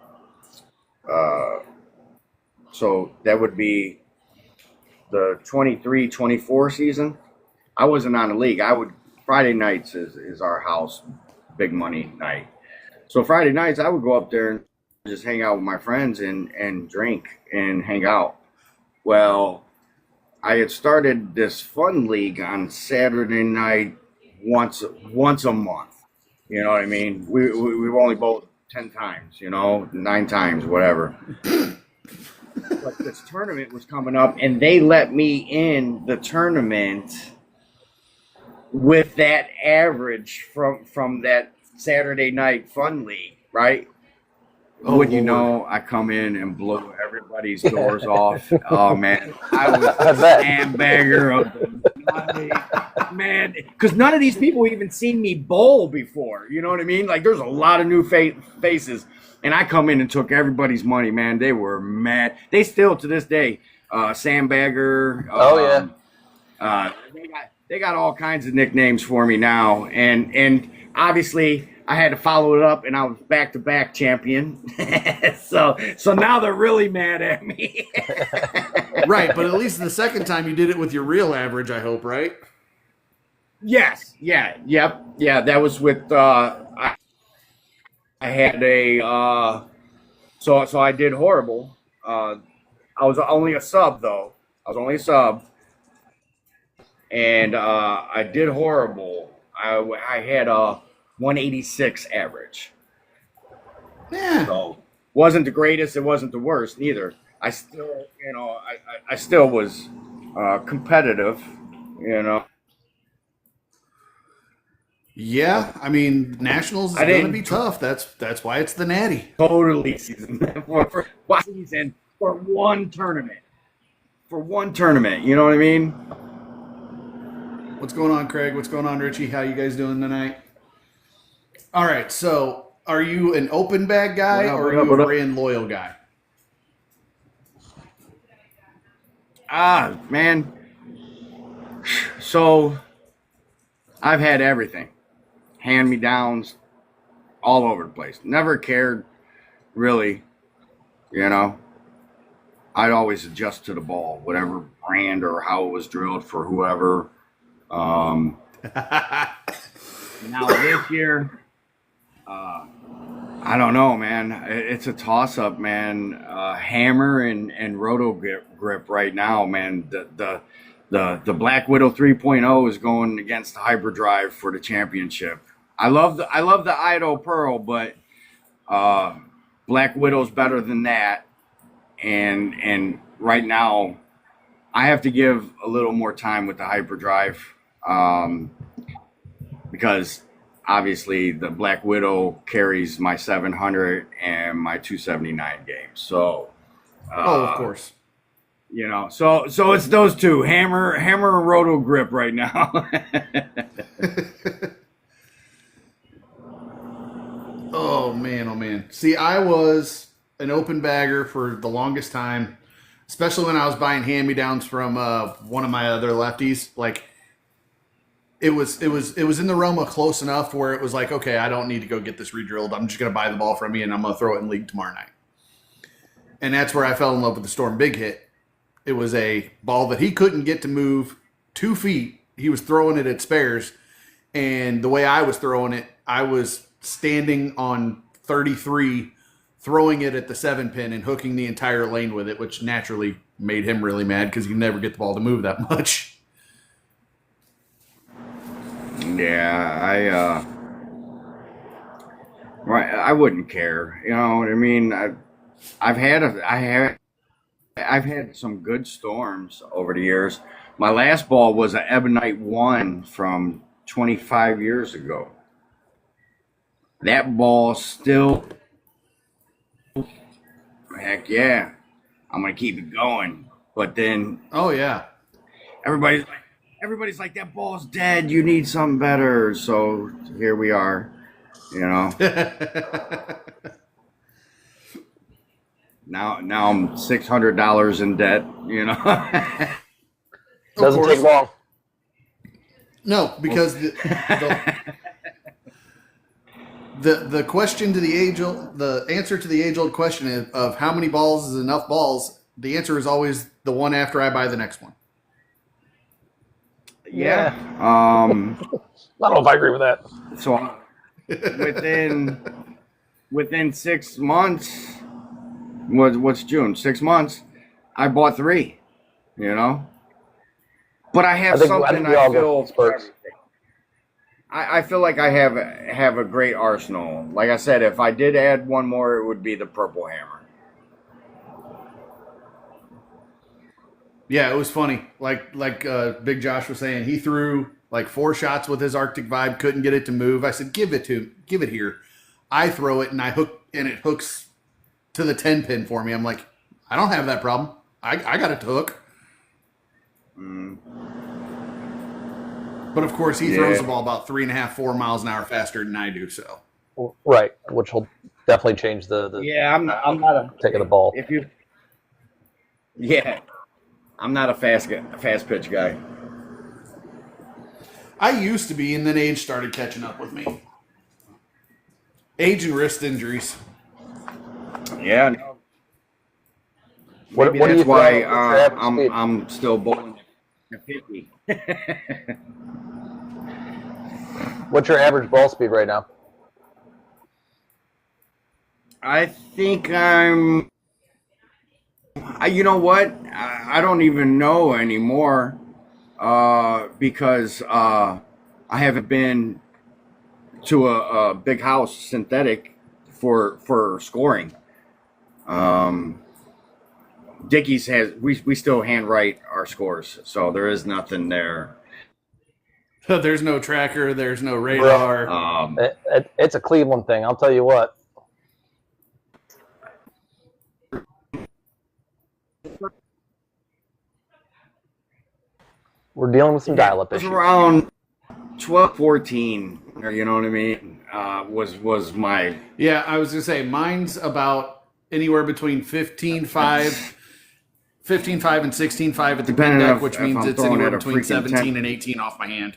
so that would be the 23-24 season. I wasn't on the league. Friday nights is our house big money night. So Friday nights I would go up there and just hang out with my friends and drink and hang out. Well, I had started this fun league on Saturday night once a month. You know what I mean? We've only bowled 10 times, 9 times, whatever. But this tournament was coming up, and they let me in the tournament with that average from that Saturday night fun league, right? Oh, Would you Lord. know, I come in and blow everybody's doors off. Oh man, I was I bet. handbagger of the night, man. Because none of these people even seen me bowl before. You know what I mean? Like, there's a lot of new faces, and I come in and took everybody's money. Man, they were mad. They still to this day, sandbagger. Oh, yeah. They got all kinds of nicknames for me now, and obviously I had to follow it up, and I was back-to-back champion. so now they're really mad at me. Right, but at least the second time you did it with your real average, I hope, right? Yes, yeah, yep, yeah. That was with I had a so I did horrible. I was only a sub though. I was only a sub, and I did horrible. I had a 186 average. Yeah. So wasn't the greatest, it wasn't the worst neither. I still, I still was competitive, Yeah, I mean, Nationals is I going to didn't- be tough. That's why it's the Natty. totally season for one season for one tournament. For one tournament, you know what I mean? What's going on, Craig? What's going on, Richie? How you guys doing tonight? All right, so are you an open bag guy What up, or what are up, you what a up? brand loyal guy? Man. So I've had everything. Hand-me-downs all over the place. Never cared really, I'd always adjust to the ball, whatever brand or how it was drilled for whoever. Now this year, I don't know, man. It's a toss-up, man. Hammer and Roto grip right now, man. The Black Widow 3.0 is going against the Hyperdrive for the championship. I love the Ido Pearl, but Black Widow's better than that. And right now, I have to give a little more time with the Hyperdrive because obviously the Black Widow carries my 700 and my 279 games. So, Of course. so it's those two, Hammer and Roto grip right now. Oh man. See, I was an open bagger for the longest time, especially when I was buying hand-me-downs from one of my other lefties. Like, it was in the realm of close enough where it was like, okay, I don't need to go get this redrilled. I'm just gonna buy the ball from you and I'm gonna throw it in league tomorrow night. And that's where I fell in love with the Storm Big Hit. It was a ball that he couldn't get to move 2 feet. He was throwing it at spares, and the way I was throwing it, I was standing on 33, throwing it at the 7-pin and hooking the entire lane with it, which naturally made him really mad because you never get the ball to move that much. Yeah, I wouldn't care. You know what I mean? I've had some good storms over the years. My last ball was an Ebonite 1 from 25 years ago. That ball still, heck yeah, I'm gonna keep it going. But then Oh, yeah. everybody's like, that ball's dead. You need something better. So here we are. Now I'm $600 in debt. Doesn't take long. No, because the question to the answer to the age-old question of how many balls is enough balls, the answer is always the one after I buy the next one. Yeah. I don't know if I agree with that. So within 6 months, what's June? 6 months, I bought 3. But I have I think something we all I go feel. Spurs. I feel like I have a great arsenal. Like I said, if I did add one more, it would be the Purple Hammer. Yeah, it was funny. Like Big Josh was saying, he threw like 4 shots with his Arctic Vibe, couldn't get it to move. I said, give it here. I throw it and it hooks to the 10 pin for me. I'm like, I don't have that problem. I got it to hook. But of course, he throws the ball about 3.5, 4 miles an hour faster than I do. So Right, which will definitely change the I'm not a take of the ball. I'm not a fast pitch guy. I used to be, and then age started catching up with me. Age and wrist injuries. Yeah. No. What Maybe do you that's why throw? What's your average speed? I'm still bowling at 50. What's your average ball speed right now? I think you know what? I don't even know anymore because I haven't been to a big house synthetic for scoring. Dickies we still handwrite our scores, so there is nothing there. There's no tracker. There's no radar. It's a Cleveland thing. I'll tell you what. We're dealing with some dial-up It was issues. around 12, 14, or you know what I mean? Was my Yeah, I was going to say, mine's about anywhere between 15.5 and 16.5 at the pin Depending deck, if which means I'm it's throwing anywhere at a between freaking 17 and 18 off my hand.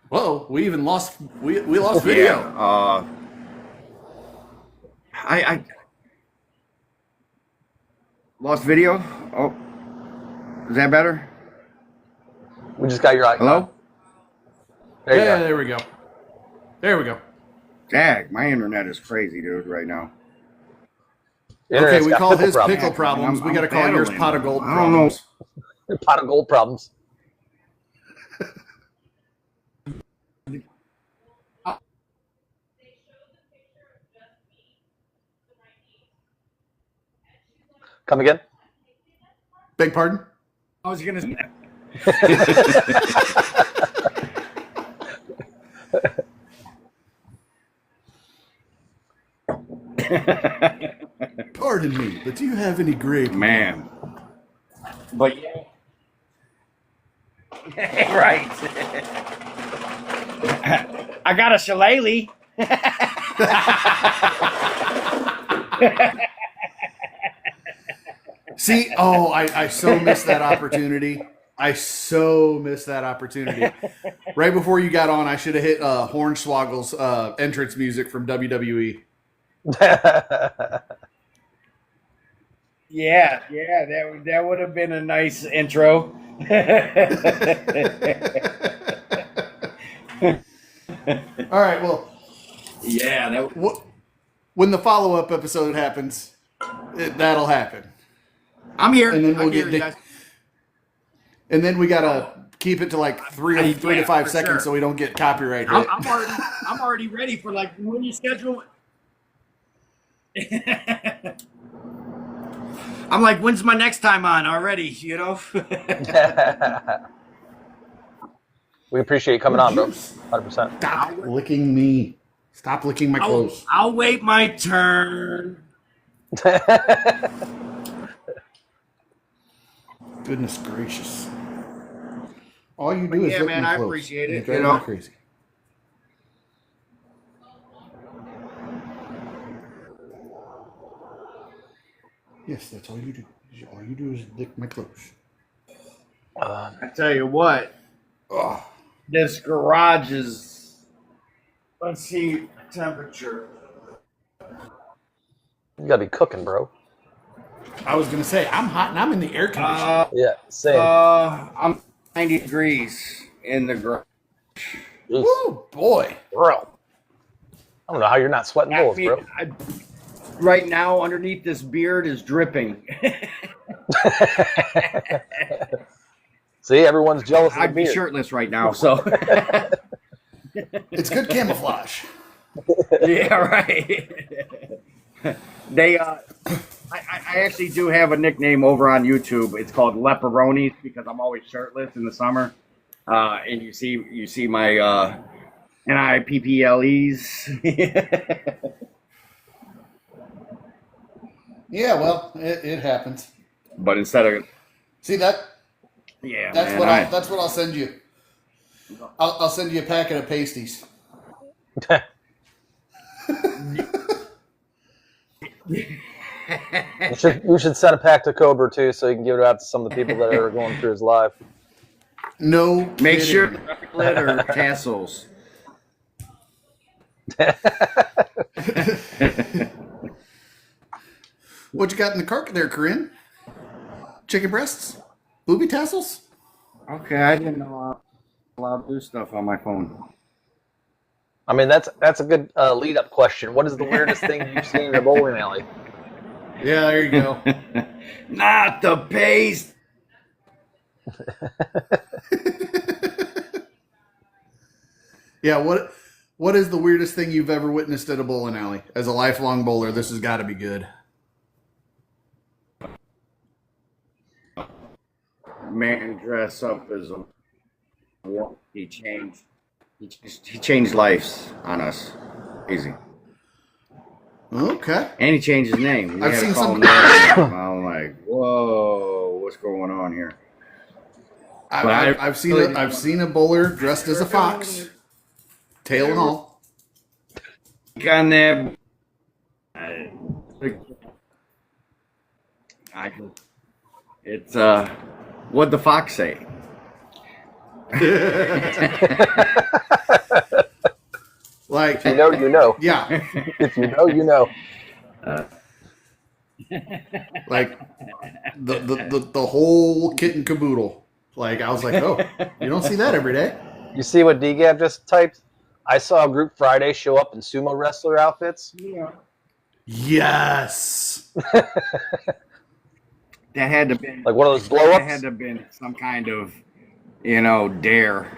Whoa, we even lost we lost video. Yeah, I lost video. Oh, is that better? We just got your icon. Hello? There you Yeah, go. there we go. There we go. Dag, my internet is crazy, dude, right now. Internet's Okay, we got call his problems. pickle problems. We got to call I'm yours battling. pot of gold I don't know. problems. Pot of gold problems. Come again? Beg pardon? I was gonna. Pardon me, but do you have any grape? Man. But yeah. Right. I got a shillelagh. See, I so missed that opportunity. I so missed that opportunity. Right before you got on, I should have hit Hornswoggle's entrance music from WWE. Yeah, that would have been a nice intro. All right, well, Yeah, that. when the follow-up episode happens, that'll happen. I'm here. And then we'll I'm get here, guys. And then we gotta keep it to like three to 5 for seconds sure. so we don't get copyright hit. I'm already ready for like when you schedule. I'm like, when's my next time on already? You know. We appreciate you coming on, bro. 100%. Stop licking me. Stop licking my clothes. I'll wait my turn. Goodness gracious. All you do is yeah, lick man, my I clothes. appreciate it, You're you driving know. me crazy. Yes, that's all you do. All you do is lick my clothes. I tell you what, Oh, this garage is. Let's see temperature. You gotta be cooking, bro. I was gonna say I'm hot and I'm in the air conditioner. Yeah, same. I'm 90 degrees in the garage. Jeez. Woo, boy. Bro. I don't know how you're not sweating I bullets, mean, bro. right now, underneath this beard is dripping. See, everyone's jealous of the I'd be beard. shirtless right now, so. It's good camouflage. Yeah, right. They, I actually do have a nickname over on YouTube. It's called Leperonis because I'm always shirtless in the summer, and you see my NIPPLEs. Yeah, well, it happens. But instead of See that? yeah, That's man, what I- that's what I'll send you. I'll send you a packet of pasties. You should send a pack to Cobra too, so you can give it out to some of the people that are going through his live. No, make kidding. sure glitter tassels. What you got in the cart there, Corinne? Chicken breasts, booby tassels. Okay, I didn't know I allowed to do stuff on my phone. I mean, that's a good lead-up question. What is the weirdest thing you've seen in a bowling alley? Yeah, there you go. Not the paste. Yeah, what is the weirdest thing you've ever witnessed at a bowling alley? As a lifelong bowler, this has got to be good. Man dress up as a he changed lives on us. Easy. Okay. And he changed his name. We I've had to seen call some- him that. I'm like, whoa, what's going on here? I've seen a bowler dressed as a fox, tail and all. On that, it's what'd the fox say? Like, You know, you know. yeah, If you know, you know. like the whole kit and caboodle. Like, I was like, oh, you don't see that every day. You see what DGAB just typed? I saw a group Friday show up in sumo wrestler outfits. Yes. That had to been Like one of those that had blow-ups. to have been some kind of, dare.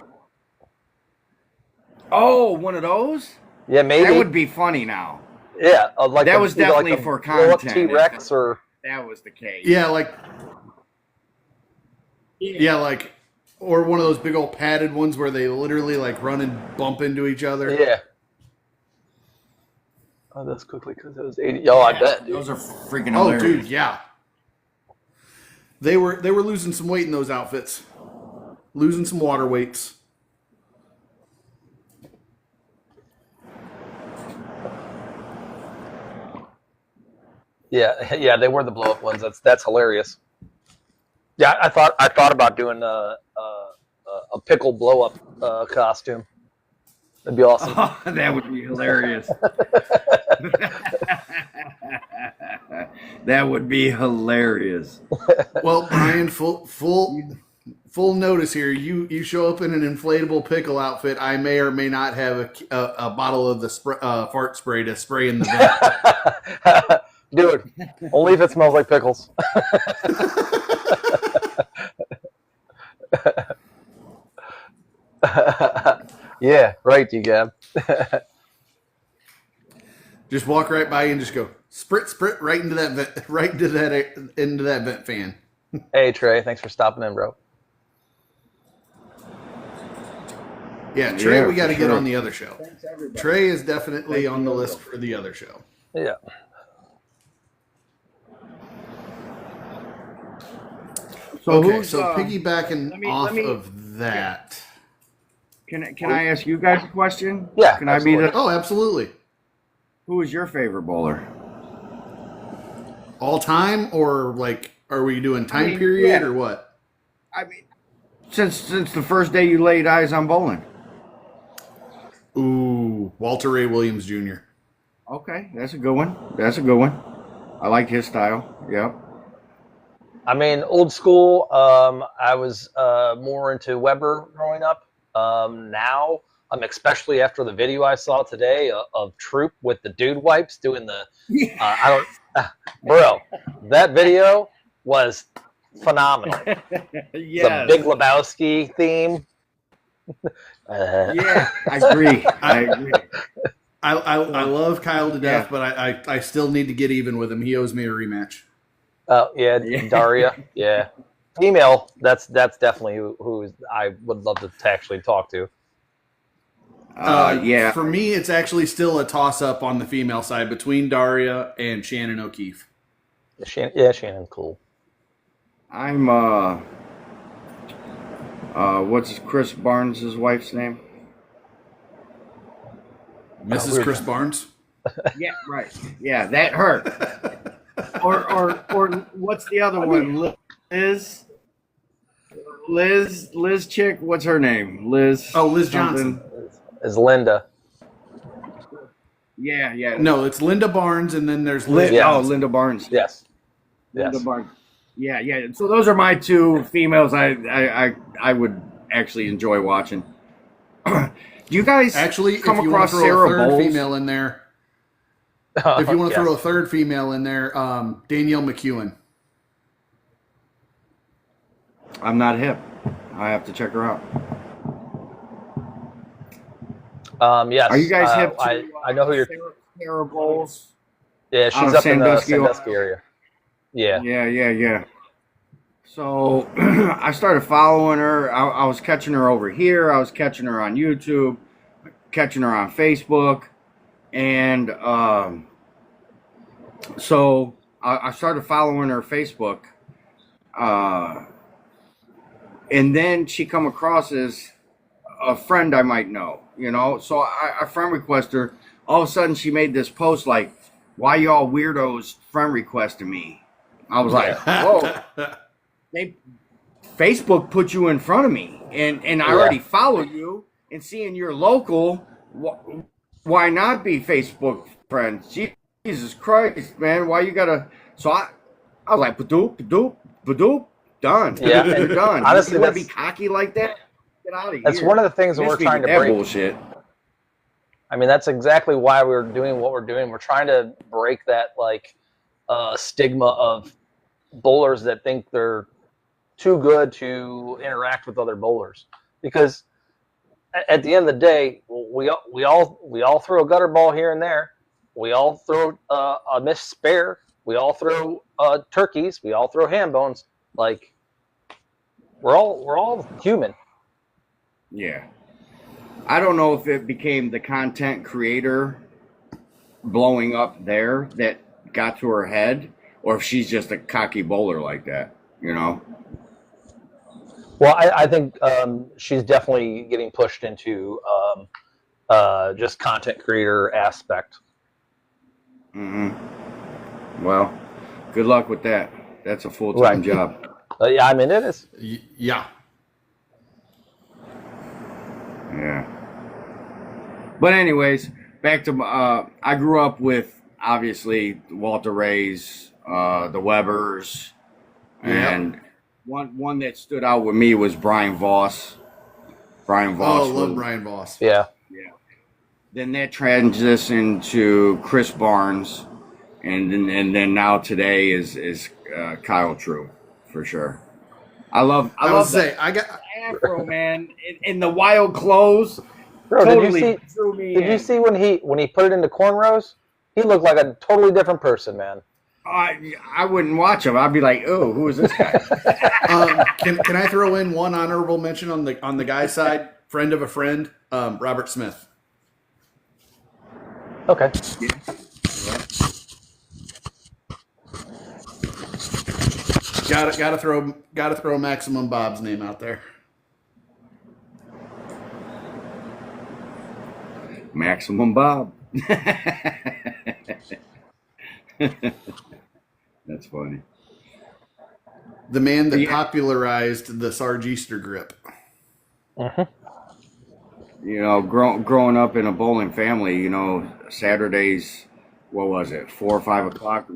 Oh, one of those? Yeah, maybe. That would be funny now. Yeah, like That was either definitely a for blow-up content. T-Rex or That was the case. Yeah, like, or one of those big old padded ones where they literally like run and bump into each other. yeah. Oh, that's quickly because it was 80. Oh, I bet. Dude. Those are freaking Oh, hilarious. dude, yeah. They were losing some weight in those outfits, losing some water weights. Yeah, they were the blow-up ones. That's hilarious. Yeah, I thought about doing a pickle blow-up costume. That'd be awesome. Oh, that would be hilarious. That would be hilarious. Well, Brian, full notice here. You show up in an inflatable pickle outfit. I may or may not have a bottle of the fart spray to spray in the vent. Dude, only if it smells like pickles. Yeah, right, you Gab. Just walk right by and just go sprit right into that vent, right into that vent fan. Hey Trey, thanks for stopping in, bro. Yeah, Trey, Yeah, we got to for get sure. on the other show. Trey is definitely on the list for the other show. Yeah. So Okay, who's, so piggybacking let me- off let me- of that. Can I ask you guys a question? Yeah, Can I be the? Oh, absolutely. Who is your favorite bowler? All time, or like, are we doing time mean, period yeah. or what? I mean, since the first day you laid eyes on bowling. Ooh, Walter Ray Williams Jr. Okay, that's a good one. That's a good one. I like his style. Yep. I mean, old school. I was more into Weber growing up. Now, especially after the video I saw today of Troop with the dude wipes doing the. Bro, that video was phenomenal. The Big Lebowski theme. Yeah, I agree. I agree. I love Kyle to death, but I still need to get even with him. He owes me a rematch. Oh yeah, Daria. Yeah, female. That's definitely who I would love to actually talk to. Yeah. For me, it's actually still a toss up on the female side between Daria and Shannon O'Keefe. Shannon's cool. I'm what's Chris Barnes' wife's name? Mrs. Chris Barnes. Yeah, right. Yeah, that her. or what's the other one? Liz chick. What's her name? Liz. Oh, Liz something. Johnson. Is Linda? Yeah. No, it's Linda Barnes, and then there's Liz. Yeah. Oh, Linda Barnes. Yes. Linda Barnes. Yeah. So those are my two females. I would actually enjoy watching. Do you guys Actually, come if you want across to throw Sarah a third Bowles? female in there, if you want to throw a third female in there, Danielle McEwen. I'm not hip. I have to check her out. Yes. Are you guys hip to I know who you're. Sarah Bowles? Yeah, out she's of up in the Sandusky, Sandusky area. Yeah. Yeah. So I started following her. I was catching her over here. I was catching her on YouTube, catching her on Facebook. And so I started following her Facebook. And then she come across as a friend I might know, you know. So I friend request her. All of a sudden she made this post like, "Why y'all weirdos friend requesting me?" I was like, "Whoa!" Facebook put you in front of me, and I already follow you. And seeing you're local, why not be Facebook friends? Jesus Christ, man! Why you gotta? So I was like, "Badoop, done. Yeah, You're done." honestly, you want to that's- be cocky like that? Get out of here. That's one of the things that we're trying to that break. bullshit. I mean, that's exactly why we're doing what we're doing. We're trying to break that stigma of bowlers that think they're too good to interact with other bowlers. Because at the end of the day, we all throw a gutter ball here and there. We all throw a missed spare. We all throw turkeys. We all throw ham bones. Like we're all human. Yeah. I don't know if it became the content creator blowing up there that got to her head, or if she's just a cocky bowler like that, you know? Well, I think she's definitely getting pushed into just content creator aspect. Mm-hmm. Well, good luck with that. That's a full-time job. Yeah, I mean, it is. Yeah. Yeah. But anyways, back to I grew up with obviously Walter Rays, the Webbers, and one that stood out with me was Brian Voss. Brian Voss. Oh, love Brian Voss. Yeah. Then that transitioned to Chris Barnes, and then now today is Kyle True for sure. I love say I got afro, man, in the wild clothes. Bro, Totally did you see when he put it into cornrows? He looked like a totally different person, man. I wouldn't watch him. I'd be like, oh, who is this guy? can I throw in one honorable mention on the guy's side? Friend of a friend, Robert Smith. Okay. Gotta throw Maximum Bob's name out there. Maximum Bob. That's funny. The man that popularized the Sarge Easter grip. Mm-hmm. You know, growing up in a bowling family, you know, Saturdays, what was it, 4 or 5 o'clock,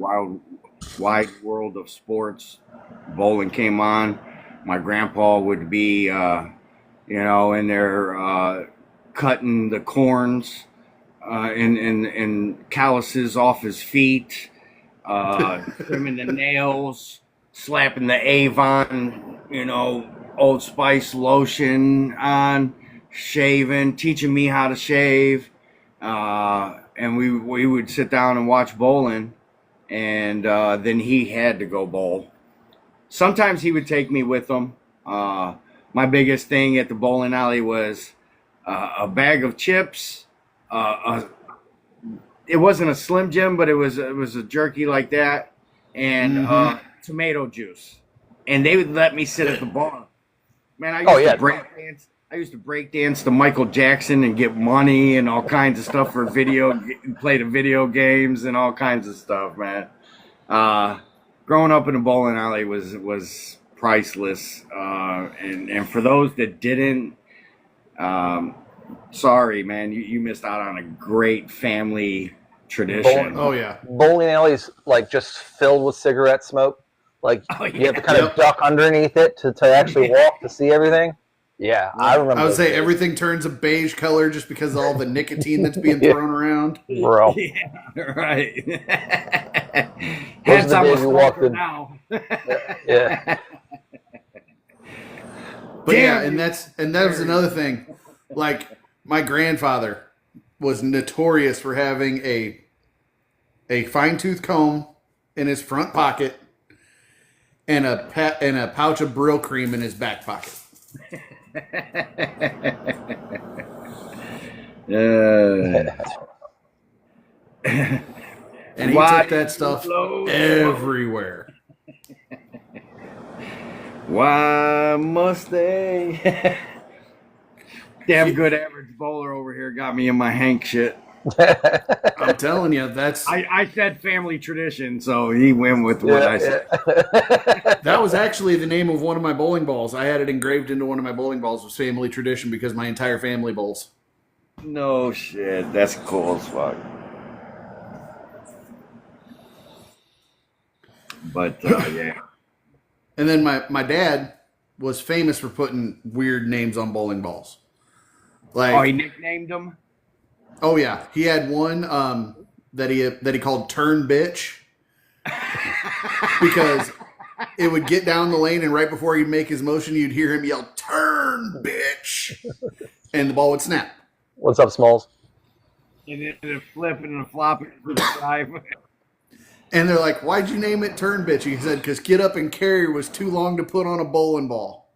wide world of sports, bowling came on. My grandpa would be, you know, in there cutting the corns and calluses off his feet, trimming the nails, slapping the Avon, you know, Old Spice lotion on, shaving, teaching me how to shave. and we would sit down and watch bowling, and then he had to go bowl. Sometimes he would take me with him. My biggest thing at the bowling alley was a bag of chips. It wasn't a Slim Jim, but it was a jerky like that, and tomato juice. And they would let me sit at the bar. Man, I used to break dance. I used to break dance to Michael Jackson and get money and all kinds of stuff for play the video games and all kinds of stuff, man. Growing up in a bowling alley was priceless. And for those that didn't, sorry, man, you missed out on a great family tradition. Oh yeah. Bowling alleys like just filled with cigarette smoke. Like you have to kind of duck underneath it to actually walk to see everything. Yeah, I remember. I would say everything turns a beige color just because of all the nicotine that's being thrown around. Bro. Yeah, right. Those are the days you walked in. Now. Yeah. But yeah, and that was another thing. Like my grandfather was notorious for having a fine-tooth comb in his front pocket and a pouch of Brill cream in his back pocket. And he took that stuff everywhere. Why must they? Damn good average bowler over here got me in my Hank shit. I'm telling you, that's I said family tradition, so he went with what I said. that was actually the name of one of my bowling balls. I had it engraved into one of my bowling balls. Was family tradition because my entire family bowls. No shit, that's cool as fuck. But yeah. And then my dad was famous for putting weird names on bowling balls. Like, he nicknamed them? Oh yeah, he had one that he called Turn Bitch because it would get down the lane and right before he'd make his motion, you'd hear him yell "Turn Bitch," and the ball would snap. What's up, Smalls? And then it flipping and flopping to the side. And they're like, "Why'd you name it Turn Bitch?" He said, "Because Get Up and Carry was too long to put on a bowling ball."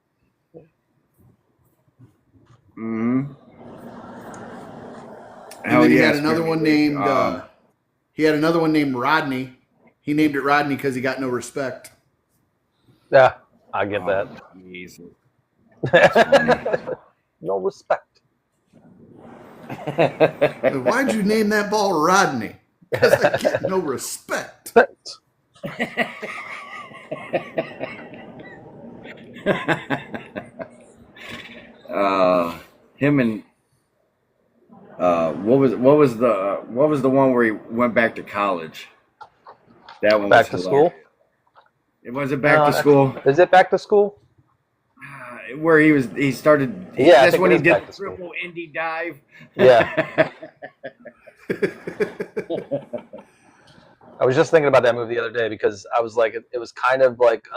Mm-hmm. And then he had another one named Rodney. He named it Rodney because he got no respect. Yeah, I get that. Jesus. No respect. Why'd you name that ball Rodney? Because I get no respect. Him and what was the one where he went back to college? That one Back was to school? It was it back to school? Is it back to school? Where he started. Yeah, that's when he did back the to school. triple indie dive. Yeah. I was just thinking about that movie the other day because I was like, it was kind of like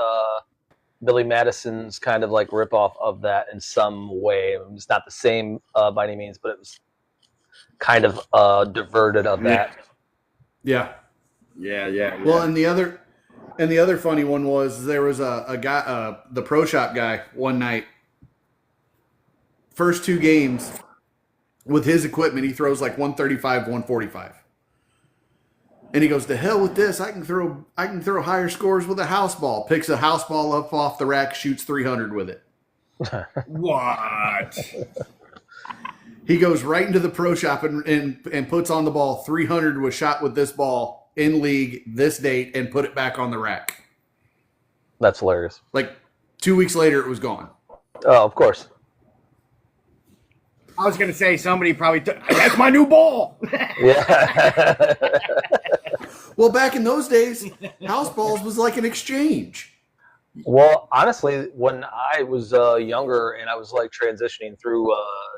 Billy Madison's kind of like ripoff of that in some way. It's not the same by any means, but it was kind of diverted of that. Yeah. Yeah. Well, and the other funny one was there was a guy, the Pro Shop guy, one night. First two games with his equipment, he throws like 135, 145. And he goes, "To hell with this! I can throw higher scores with a house ball." Picks a house ball up off the rack, shoots 300 with it. What? He goes right into the Pro Shop and puts on the ball. 300 was shot with this ball in league this date, and put it back on the rack. That's hilarious. Like 2 weeks later, it was gone. Oh, of course. I was gonna say somebody probably took. That's my new ball. Yeah. Well, back in those days, house balls was like an exchange. Well, honestly, when I was younger and I was like transitioning through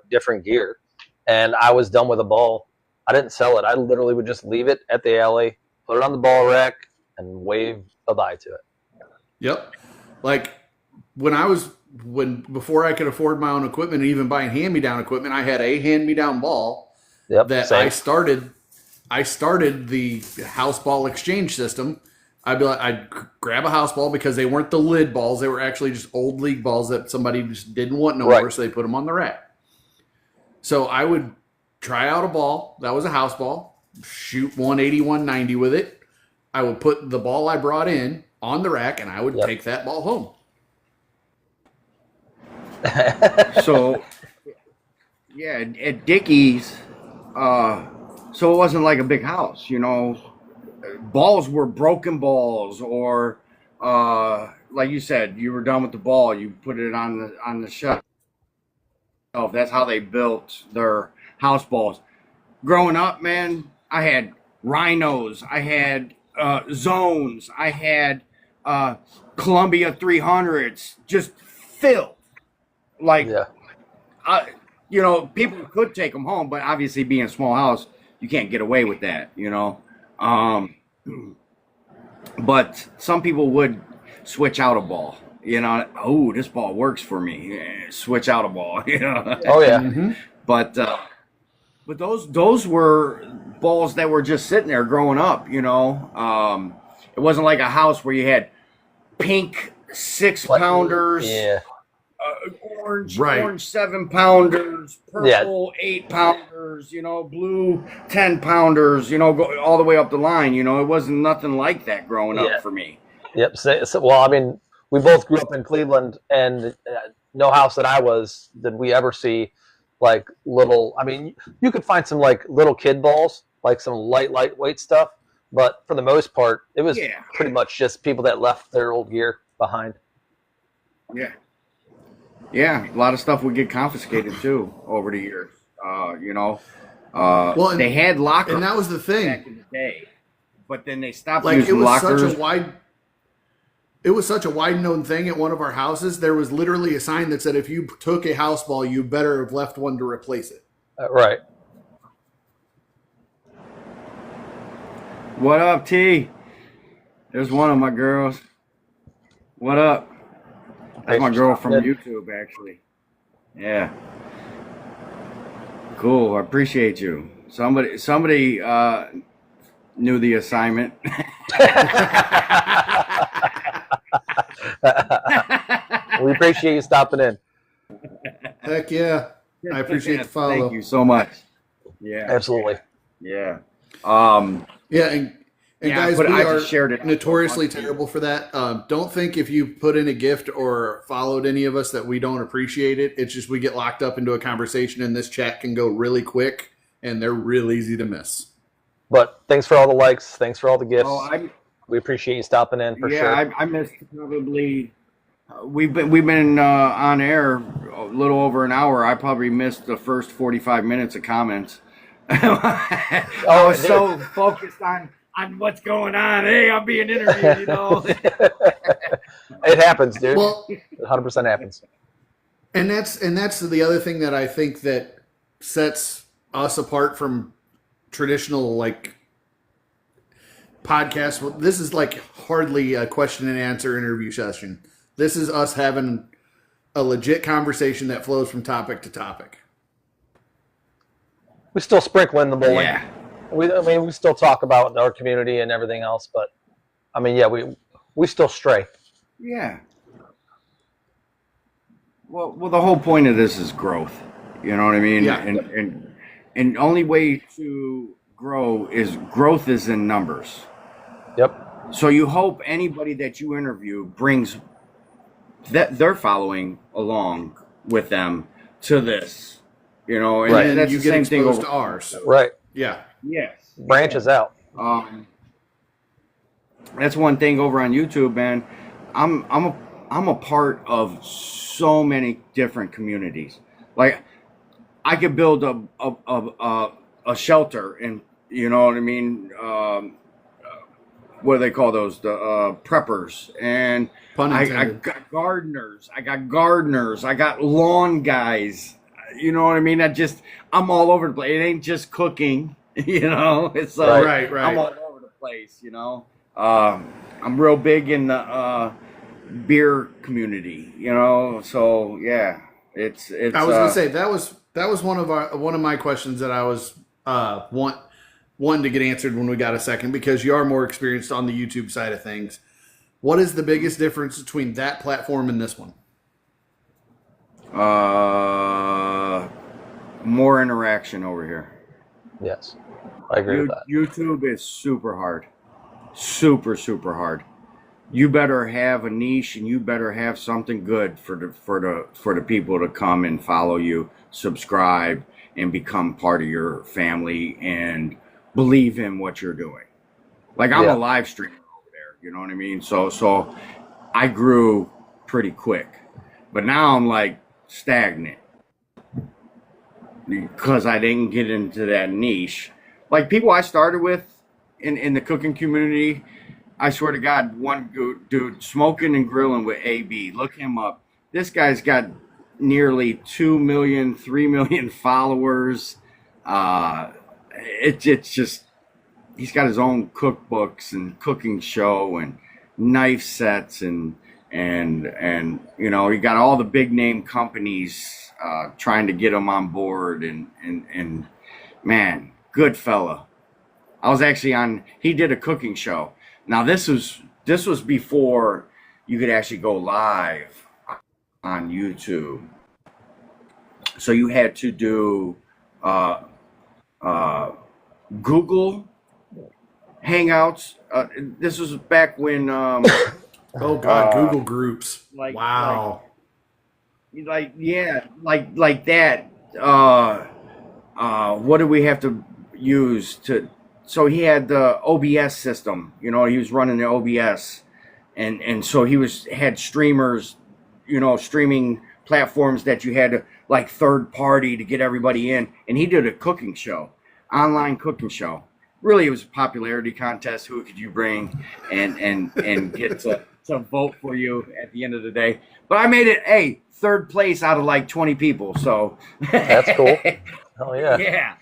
different gear, and I was done with a ball, I didn't sell it. I literally would just leave it at the alley, put it on the ball rack, and wave bye-bye to it. Yep. Like before I could afford my own equipment and even buying hand-me-down equipment, I had a hand-me-down ball Yep. that Same. I started the house ball exchange system. I'd grab a house ball because they weren't the lid balls; they were actually just old league balls that somebody just didn't want no more, Right. so they put them on the rack. So I would try out a ball that was a house ball, shoot 180, 190 with it. I would put the ball I brought in on the rack, and I would Yep. take that ball home. So, yeah, at Dickey's, so it wasn't like a big house, you know. Balls were broken balls, or like you said, you were done with the ball, you put it on the shelf. That's how they built their house balls. Growing up, man, I had rhinos, I had zones, I had Columbia 300s, just filled. Like, Yeah. you know, people could take them home, but obviously being a small house, you can't get away with that, you know. But some people would switch out a ball, you know. Oh, this ball works for me. Switch out a ball, you know. Oh yeah. Mm-hmm. But those were balls that were just sitting there growing up, you know. It wasn't like a house where you had pink 6-pounders. Yeah. Orange, Right. orange 7-pounders, purple 8-pounders, you know, blue 10-pounders, you know, go all the way up the line. You know, it wasn't nothing like that growing Yeah. up for me. Yep. Well, I mean, we both grew up in Cleveland, and no house that I was did we ever see like little. I mean, you could find some like little kid balls, like some lightweight stuff, but for the most part, it was Yeah. pretty much just people that left their old gear behind. Yeah. Yeah, a lot of stuff would get confiscated too over the years. You know, Well, and- they had lockers And that was the back thing. in the day, but then they stopped Like it using was lockers. such a wide known thing at one of our houses. There was literally a sign that said if you took a house ball, you better have left one to replace it. Right. What up, T? There's one of my girls. What up? That's my girl from YouTube, actually. Yeah. Cool. I appreciate you. Somebody knew the assignment. We appreciate you stopping in. Heck yeah. I appreciate the follow. Thank you so much. Yeah. Absolutely. Yeah. Yeah, and Yeah, guys, but we I are just shared it. notoriously terrible for that. Don't think if you put in a gift or followed any of us that we don't appreciate it. It's just we get locked up into a conversation, and this chat can go really quick, and they're real easy to miss. But thanks for all the likes. Thanks for all the gifts. Oh, We appreciate you stopping in for sure. I missed probably. We've been on air a little over an hour. I probably missed the first 45 minutes of comments. I was dude. so focused on what's going on. Hey, I'm being interviewed, you know. It happens, dude. Well, It 100% happens. and that's the other thing that I think that sets us apart from traditional like podcasts. Well, this is like hardly a question and answer interview session. This is us having a legit conversation that flows from topic to topic. We still sprinkle in the bowling. Yeah. We still talk about our community and everything else, but I mean, yeah, we still stray. Yeah. Well, the whole point of this is growth. You know what I mean? Yeah. And only way to grow is in numbers. Yep. So you hope anybody that you interview brings that their following along with them to this, you know, and Right. And that's you the get same thing exposed over. to ours. Right. Yeah. Yes. Branches out. That's one thing over on YouTube, man. I'm a part of so many different communities. Like I could build a shelter, and you know what I mean. What do they call those? The preppers, and Pun I intended. got gardeners. I got lawn guys. You know what I mean? I'm all over the place. It ain't just cooking. You know, it's Right. I'm all over the place. You know, I'm real big in the beer community. You know, so yeah, it's. I was gonna say that was one of my questions that I was one to get answered when we got a second, because you are more experienced on the YouTube side of things. What is the biggest difference between that platform and this one? More interaction over here. Yes, I agree with that. YouTube is super hard. Super, super hard. You better have a niche, and you better have something good for the people to come and follow you, subscribe, and become part of your family and believe in what you're doing. Like, I'm a live streamer over there, you know what I mean? So I grew pretty quick, but now I'm like stagnant because I didn't get into that niche. Like, people I started with in the cooking community, I swear to God, one dude smoking and grilling with AB. Look him up. This guy's got nearly 2 million, 3 million followers. It's just, he's got his own cookbooks and cooking show and knife sets and you know, he got all the big name companies trying to get him on board and man, good fella. I was actually he did a cooking show. Now this was before you could actually go live on YouTube. So you had to do Google Hangouts. This was back when Oh God, Google Groups. like- Wow. like that. What do we have to use to? So he had the OBS system. You know, he was running the OBS, and so he had streamers, you know, streaming platforms that you had to, like, third party to get everybody in, and he did a cooking show, online cooking show. Really, it was a popularity contest. Who could you bring and get to vote for you at the end of the day? But I made it third place out of like 20 people. So That's cool. Oh yeah.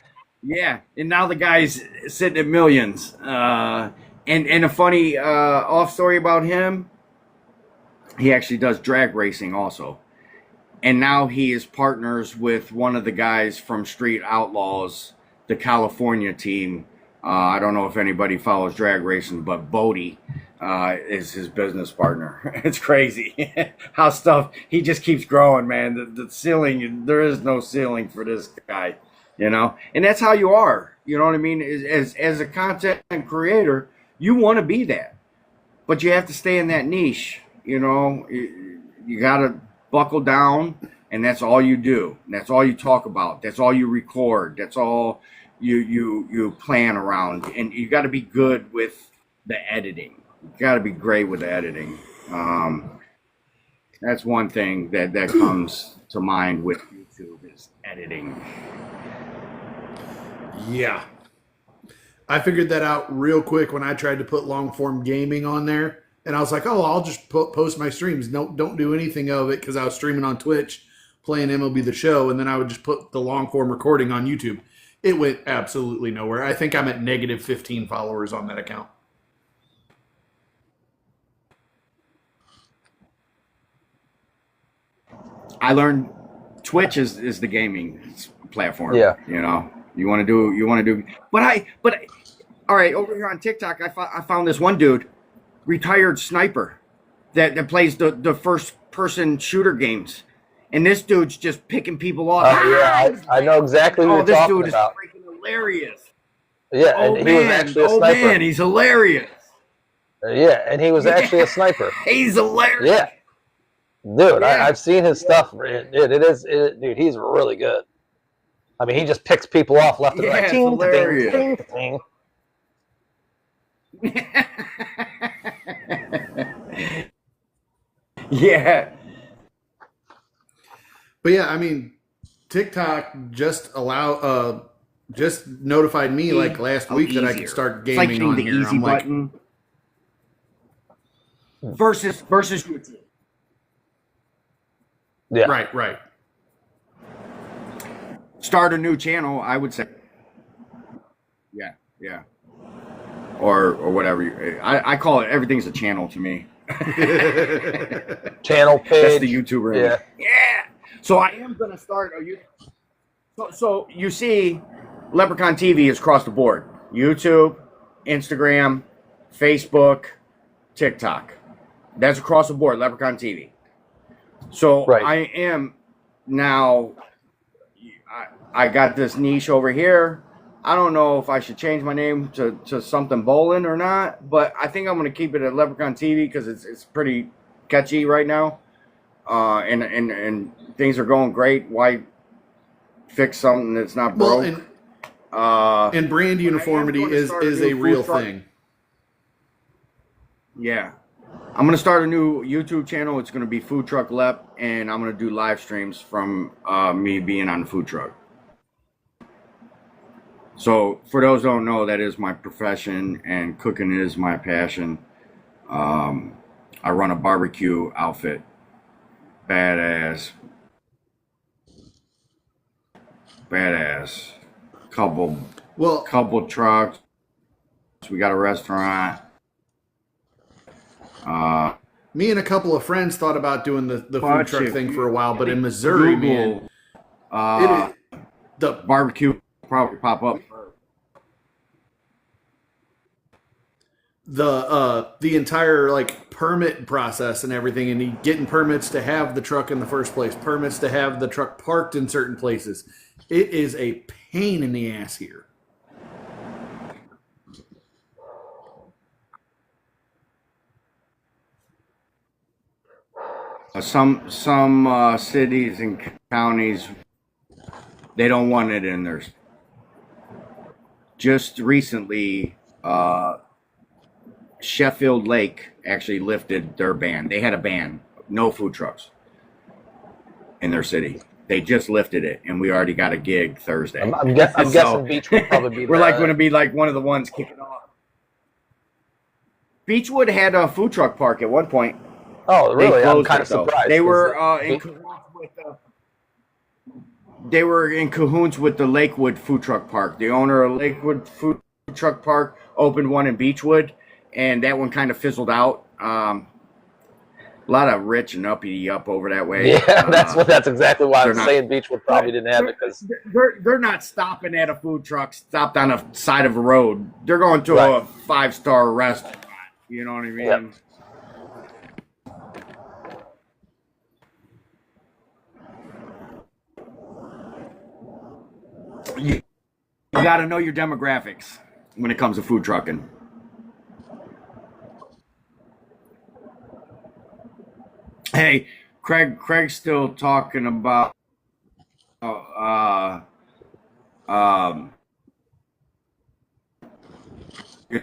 Yeah. And now the guy's sitting at millions. And a funny off story about him, he actually does drag racing also. And now he is partners with one of the guys from Street Outlaws, the California team. I don't know if anybody follows drag racing, but Bodie is his business partner. It's crazy how he just keeps growing, man. The ceiling, there is no ceiling for this guy, you know? And that's how you are, you know what I mean? As a content creator, you want to be that, but you have to stay in that niche, you know? You got to buckle down, and that's all you do. That's all you talk about. That's all you record. That's all you plan around, and you got to be good with the editing. You got to be great with the editing. That's one thing that comes to mind with YouTube is editing. Yeah. I figured that out real quick when I tried to put long form gaming on there, and I was like, "Oh, I'll just post my streams. No, don't do anything of it," because I was streaming on Twitch, playing MLB The Show, and then I would just put the long form recording on YouTube. It went absolutely nowhere. I think I'm at negative 15 followers on that account. I learned Twitch is the gaming platform. Yeah. You know, you want to do, but all right, over here on TikTok, I found this one dude, retired sniper, that plays the first person shooter games. And this dude's just picking people off. I know exactly what you're this talking dude about. is freaking hilarious. Yeah, and he was actually a sniper. Oh man, he's hilarious. Yeah, and he was actually a sniper. He's hilarious. Yeah, dude, Yeah. I've seen his stuff. Dude, he's really good. I mean, he just picks people off left and Yeah, right. it's Ting, hilarious. ting, ting, ting. Yeah. But yeah, I mean, TikTok just notified me like last week that I could start It's like gaming hitting on the here. easy I'm like, button versus YouTube. Yeah, right. Start a new channel, I would say. Yeah. Or whatever. I call it, everything's a channel to me. channel page. That's the YouTuber. Yeah. Yeah. So I am going to start a YouTube. So you see, Leprechaun TV is across the board. YouTube, Instagram, Facebook, TikTok. That's across the board, Leprechaun TV. So Right. I am now, I got this niche over here. I don't know if I should change my name to something bowling or not, but I think I'm going to keep it at Leprechaun TV because it's pretty catchy right now. And things are going great. Why fix something that's not broke? And brand uniformity going to is start a a new real food truck. thing. Yeah. I'm going to start a new YouTube channel. It's going to be Food Truck Lep, and I'm going to do live streams from me being on the food truck. So for those who don't know, that is my profession, and cooking is my passion. I run a barbecue outfit. Badass. Couple trucks. We got a restaurant. Me and a couple of friends thought about doing the food Watch truck it. thing for a while, but in Missouri, man, Google, the barbecue probably pop up. the entire like permit process and everything, and getting permits to have the truck in the first place, permits to have the truck parked in certain places. It is a pain in the ass here. Some cities and counties, they don't want it in theirs. Just recently, Sheffield Lake actually lifted their ban. They had a ban, no food trucks in their city. They just lifted it, and we already got a gig Thursday. I'm guessing Beach would probably be. We're like going to be like one of the ones kicking off. Beechwood had a food truck park at one point. Oh, They really? I'm closed kind it, of though. surprised. They were Is in cahoots with they were in cahoots with the Lakewood Food Truck Park. The owner of Lakewood Food Truck Park opened one in Beechwood, and that one kind of fizzled out. A lot of rich and uppity up over that way. Yeah, that's exactly why I was they're saying Beechwood probably didn't have it because they're not stopping at a food truck stopped on the side of a road. They're going to Right. a 5-star restaurant. You know what I mean? Yep. You got to know your demographics when it comes to food trucking. Hey, Craig's still talking about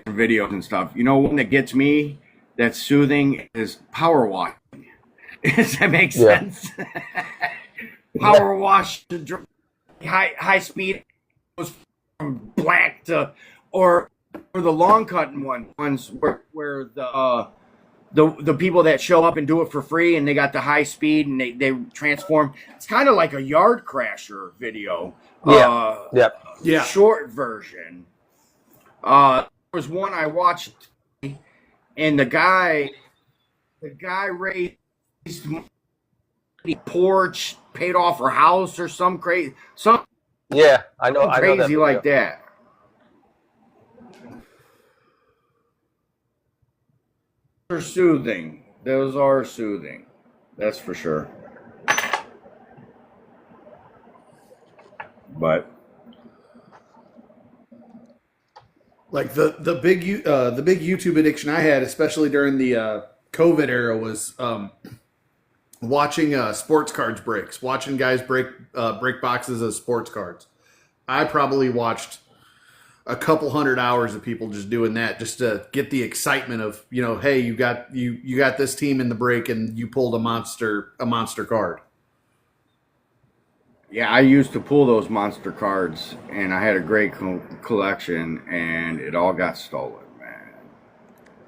videos and stuff. You know, one that gets me that's soothing is power washing. Does that make Yeah. sense? Power wash to high speed goes from black to or the long cutting ones where the people that show up and do it for free and they got the high speed and they transform. It's kind of like a yard crasher video. Yeah. Yep. Yeah. Short version. There was one I watched and the guy raised porch, paid off her house or some Yeah, I know. I know that crazy video. like that. They're soothing. Those are soothing. That's for sure. But Like the big YouTube addiction I had, especially during the COVID era, was watching sports cards breaks, watching guys break boxes of sports cards. I probably watched a couple hundred hours of people just doing that, just to get the excitement of, you know, hey, you got this team in the break and you pulled a monster card. yeah, I used to pull those monster cards, and I had a great collection, and it all got stolen, man.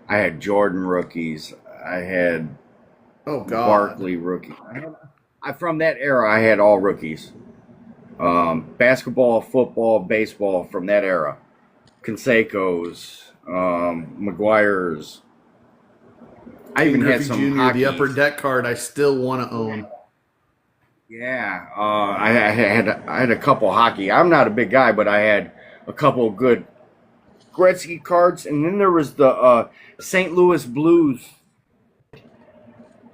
I had Jordan rookies. I had Oh God, Barkley rookies. From that era, I had all rookies. Basketball, football, baseball from that era. Canseco's, McGuire's. I even had Griffey some Jr., hockey. the upper deck card I still want to own. Yeah, I had a couple hockey. I'm not a big guy, but I had a couple of good Gretzky cards, and then there was the St. Louis Blues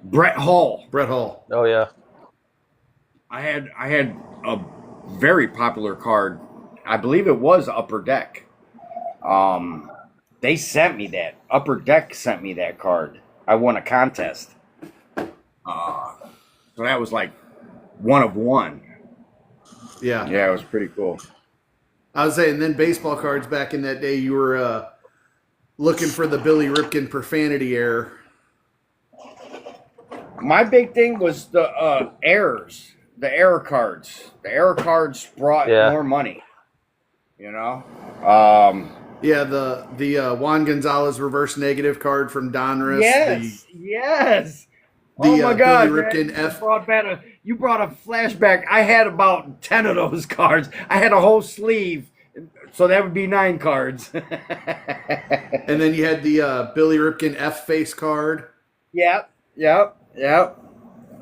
Brett Hall. Brett Hall. Oh yeah. I had a very popular card. I believe it was Upper Deck. They sent me that. Upper Deck sent me that card. I won a contest. So that was like one of one. Yeah. Yeah, it was pretty cool. I was saying, then baseball cards back in that day, you were looking for the Billy Ripken profanity error. My big thing was the errors, the error cards. The error cards brought more money. You know? Yeah, the Juan Gonzalez reverse negative card from Donruss. Yes. The, Oh my God! Billy Ripken man, you brought a flashback. I had about 10 of those cards. I had a whole sleeve, so that would be 9 cards. And then you had the Billy Ripken F face card. Yep.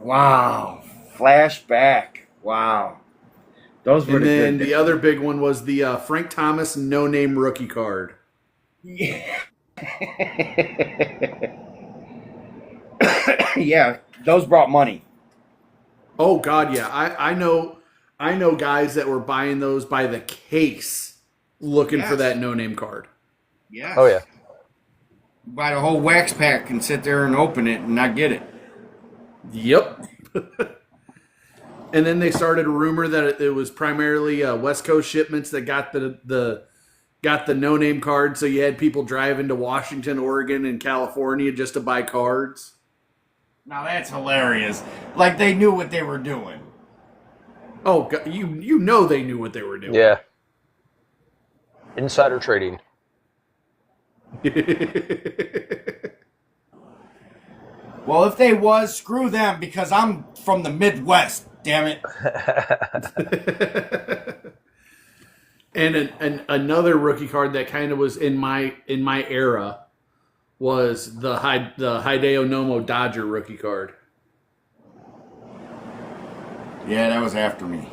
Wow, flashback. Wow, those were. And then good the other big one was the Frank Thomas no name rookie card. Yeah. Yeah, those brought money. Oh God, yeah. I know guys that were buying those by the case looking for that no name card. Yeah. Oh yeah. Buy the whole wax pack and sit there and open it and not get it. Yep. And then they started a rumor that it was primarily West Coast shipments that got the no name card. So you had people driving to Washington, Oregon, and California just to buy cards. Now that's hilarious. Like they knew what they were doing. Oh, God, you know they knew what they were doing. Yeah. Insider trading. Well, if they was, screw them because I'm from the Midwest. Damn it. And another rookie card that kind of was in my era was the Hideo Nomo Dodger rookie card. Yeah, that was after me.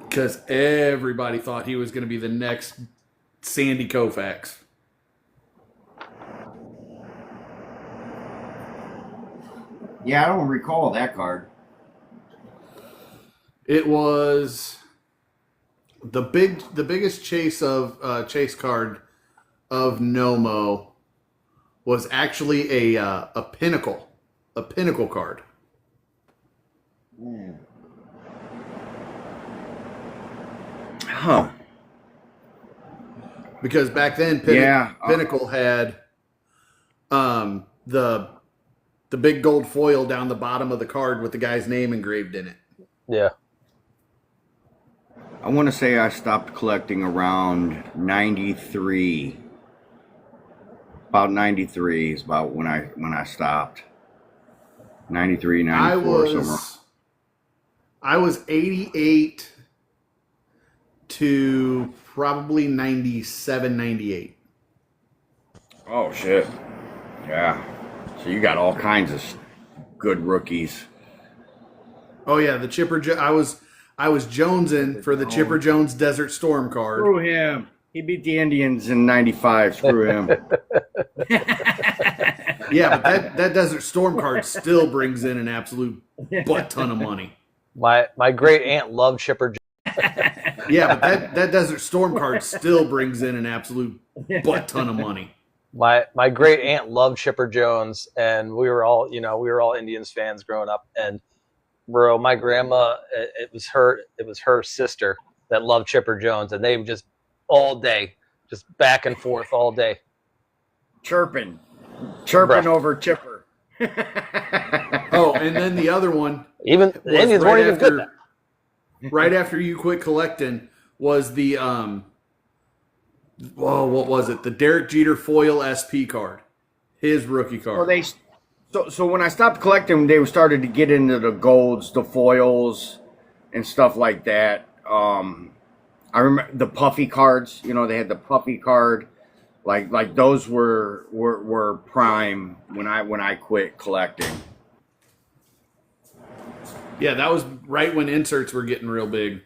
Because everybody thought he was going to be the next Sandy Koufax. Yeah, I don't recall that card. It was the biggest chase card of Nomo was actually a pinnacle card. Huh. Because back then, Pinnacle had the big gold foil down the bottom of the card with the guy's name engraved in it. Yeah. I want to say I stopped collecting around 93. About 93 is about when I stopped. 93, 94 somewhere. I was 88 to probably 97, 98. Oh shit. Yeah. So you got all kinds of good rookies. Oh yeah, the Chipper. I was jonesing for the Chipper Jones Desert Storm card. Screw him. He beat the Indians in 95. Screw him. Yeah, but that Desert Storm card still brings in an absolute butt ton of money. My great aunt loved Chipper. Yeah, but that Desert Storm card still brings in an absolute butt ton of money. My great aunt loved Chipper Jones, and we were all Indians fans growing up. And bro, my grandma, it was her sister that loved Chipper Jones, and they would just all day, just back and forth all day, Chirping Bruh. over Chipper. Oh, and then the other one, even the was Indians weren't even good. right after you quit collecting was the what was it? The Derek Jeter foil SP card, his rookie card. So when I stopped collecting, they started to get into the golds, the foils, and stuff like that. I remember the puffy cards. You know, they had the puffy card. Like those were prime when I quit collecting. Yeah, that was right when inserts were getting real big.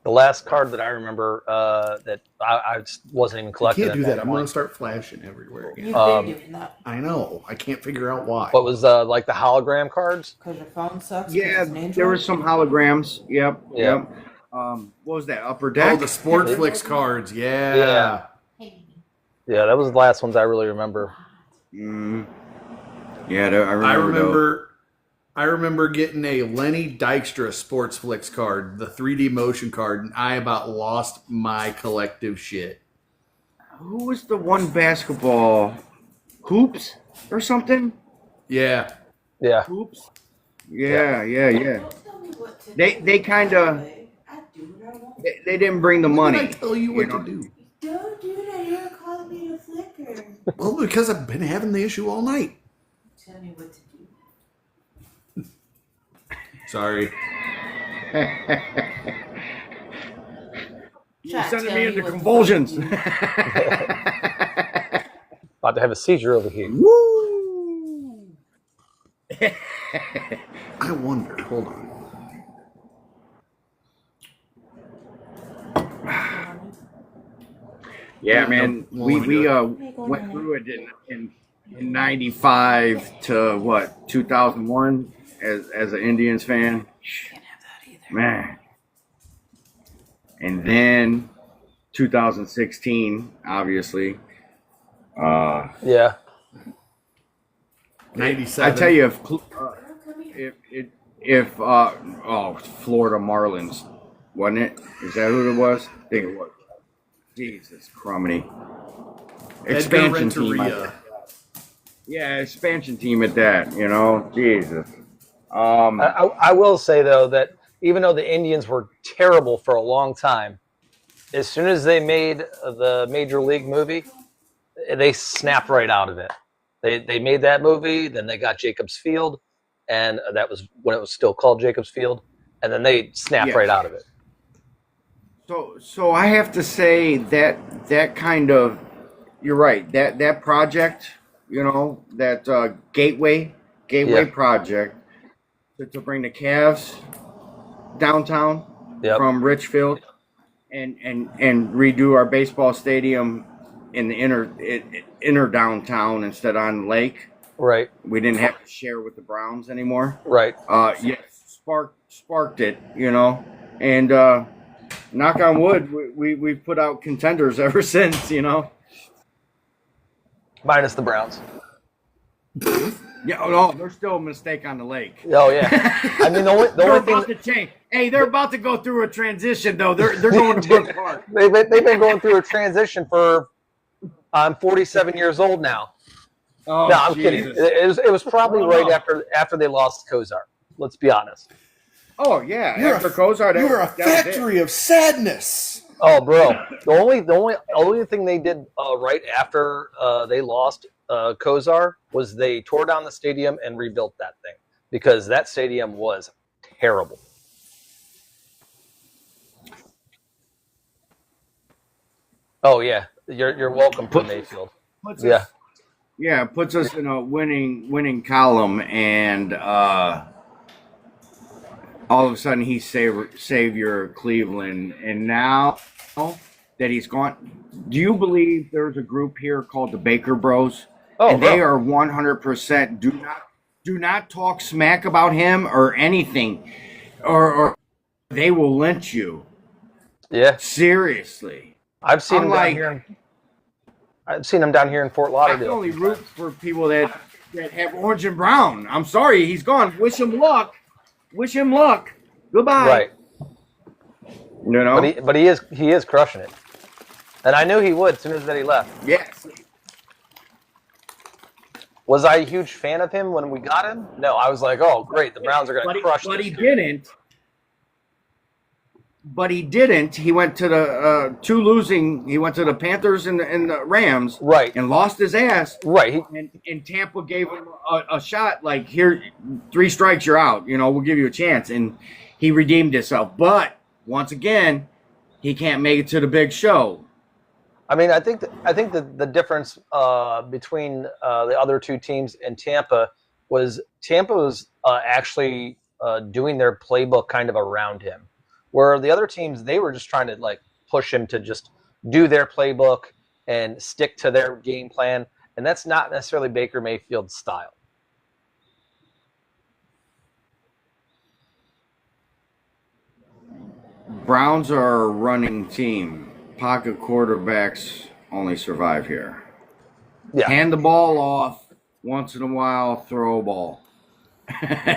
The last card that I remember that I just wasn't even You collecting. can't do at that. I'm going to point. start flashing everywhere again. You've Um, been doing that I know. I can't figure out why. What was like the hologram cards? because your phone sucks. 'cause Yeah, it's an Android. there were some holograms. Yep. Yeah. Yep. What was that? Upper Oh, deck? the Sportflix cards. Yeah. Yeah. Yeah, that was the last ones I really remember. Mm. Yeah, I remember. I remember getting a Lenny Dykstra Sportsflix card, the 3D motion card, and I about lost my collective shit. Who was the one basketball? Hoops or something? Yeah. Yeah. Hoops. Yeah. Don't tell me what to They- do. they kinda- I do what I want. They didn't bring the When did money. I tell you what know? to do? Don't do that. You're calling me a flicker. Well, because I've been having the issue all night. Tell me what to do. Sorry. You're Chat, sending tell me me into what to convulsions. do. About to have a seizure over here. Woo! I wonder. Hold on. Yeah, No, man. no, We let me do went through it in 95 to what 2001 as an Indians fan. Can't have that either. Man. And then 2016, obviously. Yeah. 97. I tell you, if Girl, come here. Florida Marlins, wasn't it? Is that who it was? I think it was. Jesus, crummy. Expansion team. Yeah, expansion team at that. You know, Jesus. I will say though that even though the Indians were terrible for a long time, as soon as they made the Major League movie, they snapped right out of it. They made that movie, then they got Jacobs Field, and that was when it was still called Jacobs Field, and then they snapped Yeah. right out of it. So I have to say that kind of, you're right. That project, you know, that gateway Yeah. project to bring the Cavs downtown Yep. from Richfield and redo our baseball stadium in the inner downtown instead on the lake. Right. We didn't have to share with the Browns anymore. Right. Sparked it, you know, and knock on wood, we've put out contenders ever since, you know. Minus the Browns. Yeah, no, there's still a mistake on the lake. Oh yeah. I mean the only They're thing about to change. Hey, they're about to go through a transition though. They're going to Brook Park. they've been going through a transition for. I'm 47 years old now. Oh, No, I'm kidding. Jesus. It was probably Oh, right no. after they lost Kozar. Let's be honest. Oh yeah, You're after Kozar, You're a that was it. factory of sadness. Oh, bro. The only thing they did right after they lost Kozar was they tore down the stadium and rebuilt that thing because that stadium was terrible. Oh yeah, you're welcome to Mayfield. Puts Yeah. us, yeah, puts us in a winning column, and all of a sudden he's savior of Cleveland, and now that he's gone, do you believe there's a group here called the Baker Bros? Oh, and they bro. are 100% do not talk smack about him or anything, or they will lynch you. Yeah, Seriously. I've seen him down Unlike- here. I've seen him down here in Fort I can Lauderdale. only root for people that have orange and brown. I'm sorry, he's gone. Wish him luck. Wish him luck. Goodbye. Right. You know? But he is crushing it. And I knew he would as soon as that he left. Yes. Was I a huge fan of him when we got him? No, I was like, oh great, the Browns are But gonna he, crush but this he dude. didn't. But he didn't. He went to the he went to the Panthers and the Rams Right. and lost his ass. Right. And Tampa gave him a shot like, here, 3 strikes, you're out. You know, we'll give you a chance. And he redeemed himself. But once again, he can't make it to the big show. I mean, I think the difference between the other two teams and Tampa was actually doing their playbook kind of around him, where the other teams, they were just trying to like push him to just do their playbook and stick to their game plan, and that's not necessarily Baker Mayfield's style. Browns are a running team. Pocket quarterbacks only survive here. Yeah. Hand the ball off once in a while, throw a ball.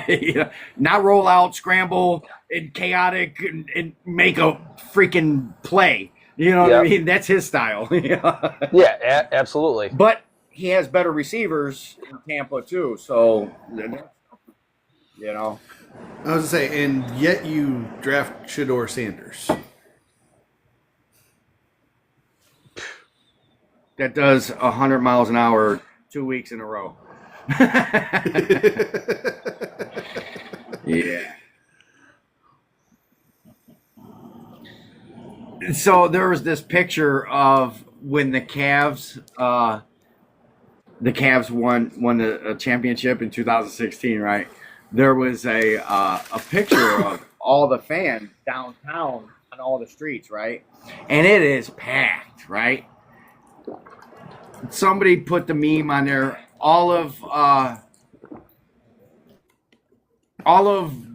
You know, not roll out, scramble, and chaotic, and make a freaking play. You know what I mean? That's his style. Yeah, absolutely. But he has better receivers in Tampa too. So, you know. I was gonna say, and yet you draft Shedeur Sanders. That does 100 miles an hour 2 weeks in a row. Yeah. So there was this picture of when the Cavs won the championship in 2016, right? There was a picture of all the fans downtown on all the streets, right? And it is packed, right? Somebody put the meme on there. All of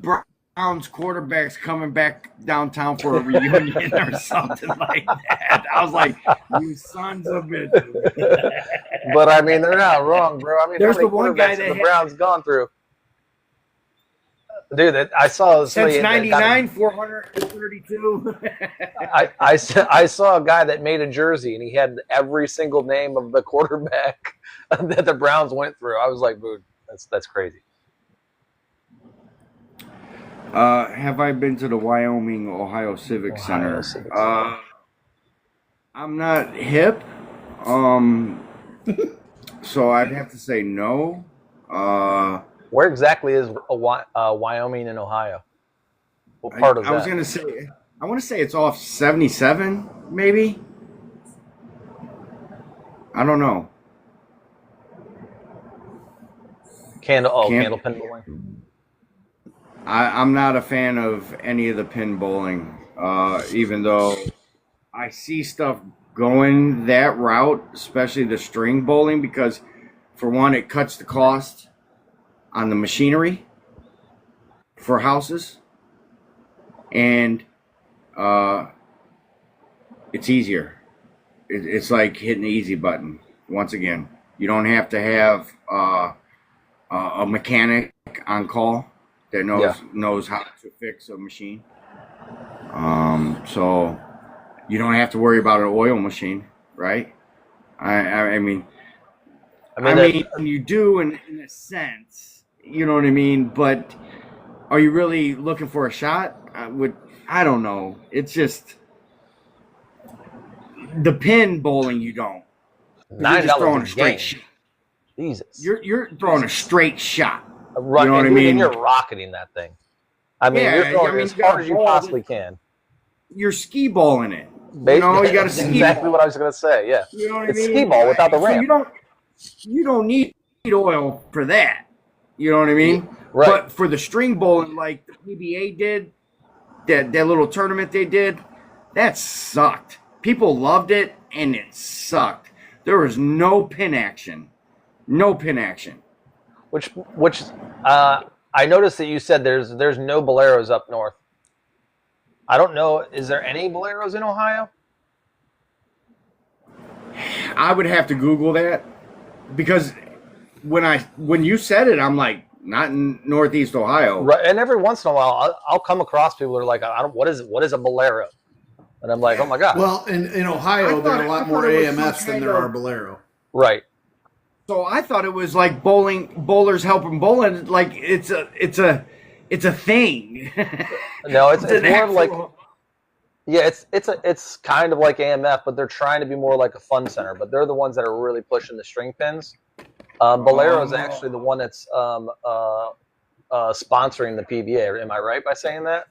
Brown's quarterbacks coming back downtown for a reunion or something like that. I was like, you sons of bitches. But I mean, they're not wrong, bro. I mean, There's how many the one guy quarterbacks have that the Browns gone through. Dude, that I saw Since 99, 432. I saw a guy that made a jersey and he had every single name of the quarterback that the Browns went through. I was like, dude, that's crazy. Have I been to the Wyoming Ohio Civic Center? I'm not hip, so I'd have to say no. Where exactly is Wyoming and Ohio? What part of that? I was gonna say, I want to say it's off 77, maybe. I don't know. Candlepin bowling. I'm not a fan of any of the pin bowling, even though I see stuff going that route, especially the string bowling, because for one, it cuts the cost on the machinery for houses, and it's easier. It's like hitting the easy button. Once again, you don't have to have a mechanic on call that knows how to fix a machine. So you don't have to worry about an oil machine, right? I mean, you do in a sense, you know what I mean? But are you really looking for a shot? I don't know. It's just the pin bowling. You don't. You're just throwing a straight shot. Jesus. You're throwing a straight shot. You know what I mean? And you're rocketing that thing. I mean, you're throwing as hard as you possibly can. You're skee balling it. You know, you got to ski. Exactly what I was going to say. Yeah, you know what it's I mean? Skee ball without the ramp. So you don't need oil for that. You know what I mean? Right. But for the string bowling, like the PBA did, that little tournament they did, that sucked. People loved it, and it sucked. There was no pin action. No pin action. Which I noticed that you said there's no Boleros up north. I don't know. Is there any Boleros in Ohio? I would have to Google that, because when you said it, I'm like, not in Northeast Ohio. Right. And every once in a while, I'll come across people who are like, what is a Bolero? And I'm like, oh my god. Well, in Ohio, there are a lot more AMFs than there are Bolero. Right. So I thought it was like bowlers helping bowling. Like it's a thing. No, it's more of like, yeah, it's kind of like AMF, but they're trying to be more like a fun center. But they're the ones that are really pushing the string pins. Bolero is actually the one that's sponsoring the PBA. Am I right by saying that?